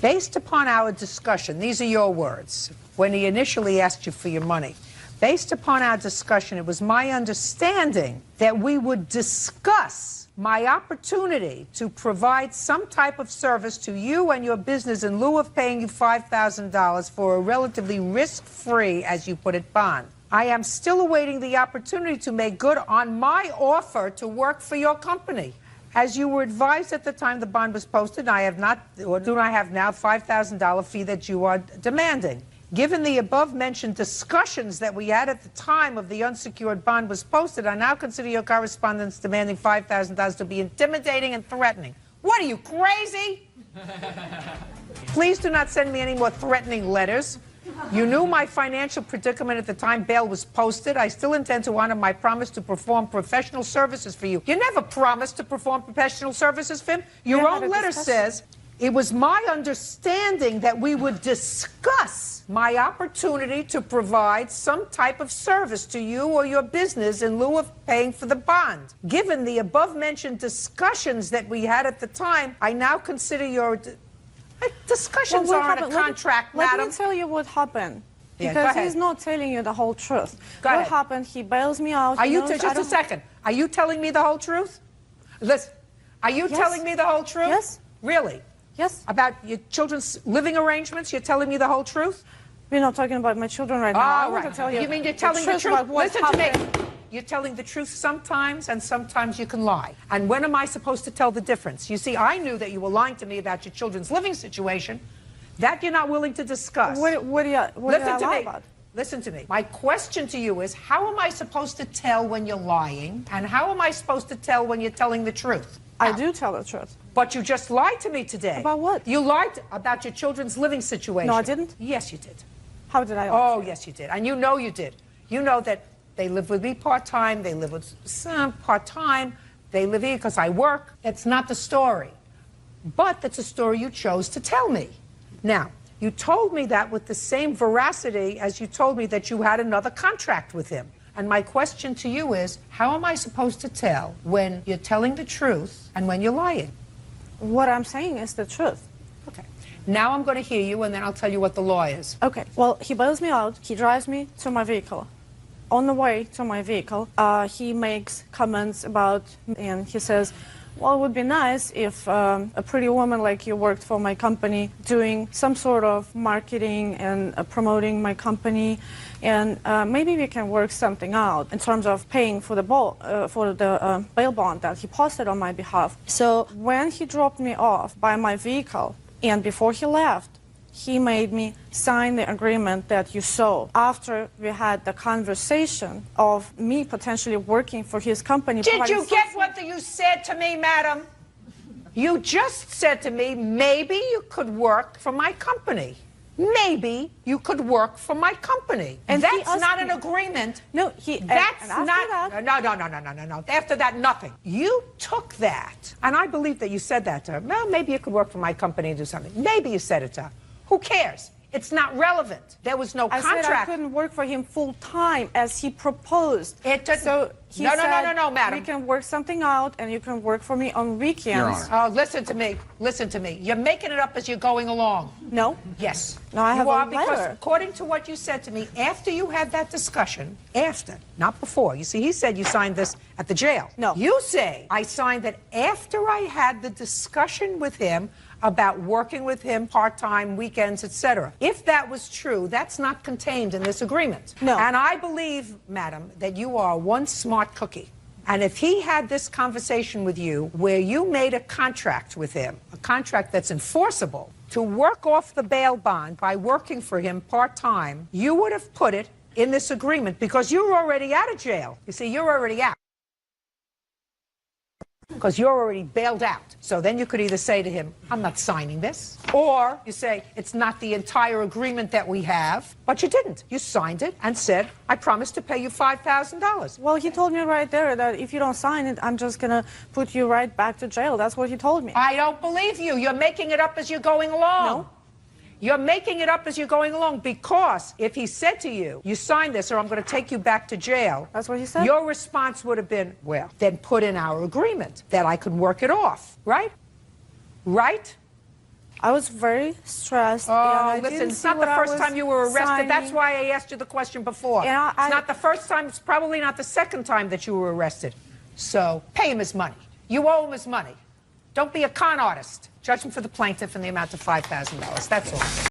Based upon our discussion, these are your words, when he initially asked you for your money. Based upon our discussion, it was my understanding that we would discuss my opportunity to provide some type of service to you and your business in lieu of paying you $5,000 for a relatively risk-free, as you put it, bond. I am still awaiting the opportunity to make good on my offer to work for your company. As you were advised at the time the bond was posted, I have not, or do not have now, $5,000 fee that you are demanding. Given the above-mentioned discussions that we had at the time of the unsecured bond was posted, I now consider your correspondence demanding $5,000 to be intimidating and threatening. What are you, crazy? Please do not send me any more threatening letters. You knew my financial predicament at the time bail was posted. I still intend to honor my promise to perform professional services for you. You never promised to perform professional services for him. Your own letter says, it was my understanding that we would discuss my opportunity to provide some type of service to you or your business in lieu of paying for the bond. Given the above-mentioned discussions that we had at the time, I now consider your... Discussions aren't a contract, madam. Let me tell you what happened. Yeah, Because he's not telling you the whole truth. Go What happened, he bails me out. Are he you, knows just a second, are you telling me the whole truth? Listen, are you telling me the whole truth? Yes. Really? Yes. About your children's living arrangements, you're telling me the whole truth? We're not talking about my children right now. I want to tell you. You mean you're telling the truth? about what Listen to me. happened. You're telling the truth sometimes, and sometimes you can lie. And when am I supposed to tell the difference? You see, I knew that you were lying to me about your children's living situation. That you're not willing to discuss. What do you lie about? Listen to me. My question to you is, how am I supposed to tell when you're lying, and how am I supposed to tell when you're telling the truth? I do tell the truth. But you just lied to me today. About what? You lied about your children's living situation. No, I didn't. Yes, you did. How did I? Oh, yes, you did. And you know you did. You know that they live with me part-time, they live with some part-time, they live here because I work. That's not the story. But that's a story you chose to tell me. Now, you told me that with the same veracity as you told me that you had another contract with him. And my question to you is, how am I supposed to tell when you're telling the truth and when you're lying? What I'm saying is the truth. Okay. Now I'm going to hear you, and then I'll tell you what the law is. Okay. Well, he bails me out. He drives me to my vehicle. On the way to my vehicle, he makes comments about, and he says, well, it would be nice if a pretty woman like you worked for my company, doing some sort of marketing and promoting my company, and maybe we can work something out in terms of paying for the bail bond that he posted on my behalf. So when he dropped me off by my vehicle, and before he left, he made me sign the agreement that you saw after we had the conversation of me potentially working for his company. Did you get what you said to me, madam? You just said to me, maybe you could work for my company. Maybe you could work for my company. And that's not an agreement. No, that's not. No. After that, nothing. You took that, and I believe that you said that to her. Well, maybe you could work for my company and do something. Maybe you said it to her. Who cares? It's not relevant. There was no contract. I said I couldn't work for him full time as he proposed. So he said, no, madam. We can work something out, and you can work for me on weekends. Your Honor. Oh, listen to me. Listen to me. You're making it up as you're going along. No. Yes. No, I have you a are, because letter. according to what you said to me, after you had that discussion, after, not before. You see, he said you signed this at the jail. No. You say I signed it after I had the discussion with him about working with him part-time, weekends, etc. If that was true, that's not contained in this agreement. No. And I believe, madam, that you are one smart cookie. And if he had this conversation with you where you made a contract with him, a contract that's enforceable, to work off the bail bond by working for him part-time, you would have put it in this agreement because you're already out of jail. You see, you're already out. because you're already bailed out. So then you could either say to him, I'm not signing this, or you say, it's not the entire agreement that we have, but you didn't. You signed it and said, I promise to pay you $5,000. Well, he told me right there that if you don't sign it, I'm just going to put you right back to jail. That's what he told me. I don't believe you. You're making it up as you're going along. No. You're making it up as you're going along, because if he said to you, you sign this or I'm going to take you back to jail. That's what he said. Your response would have been, well, then put in our agreement that I could work it off, right? Right? I was very stressed. Oh, listen, it's not the first time you were arrested. Signing. That's why I asked you the question before. And it's not the first time. It's probably not the second time that you were arrested. So pay him his money. You owe him his money. Don't be a con artist. Judgment for the plaintiff in the amount of $5,000. That's all.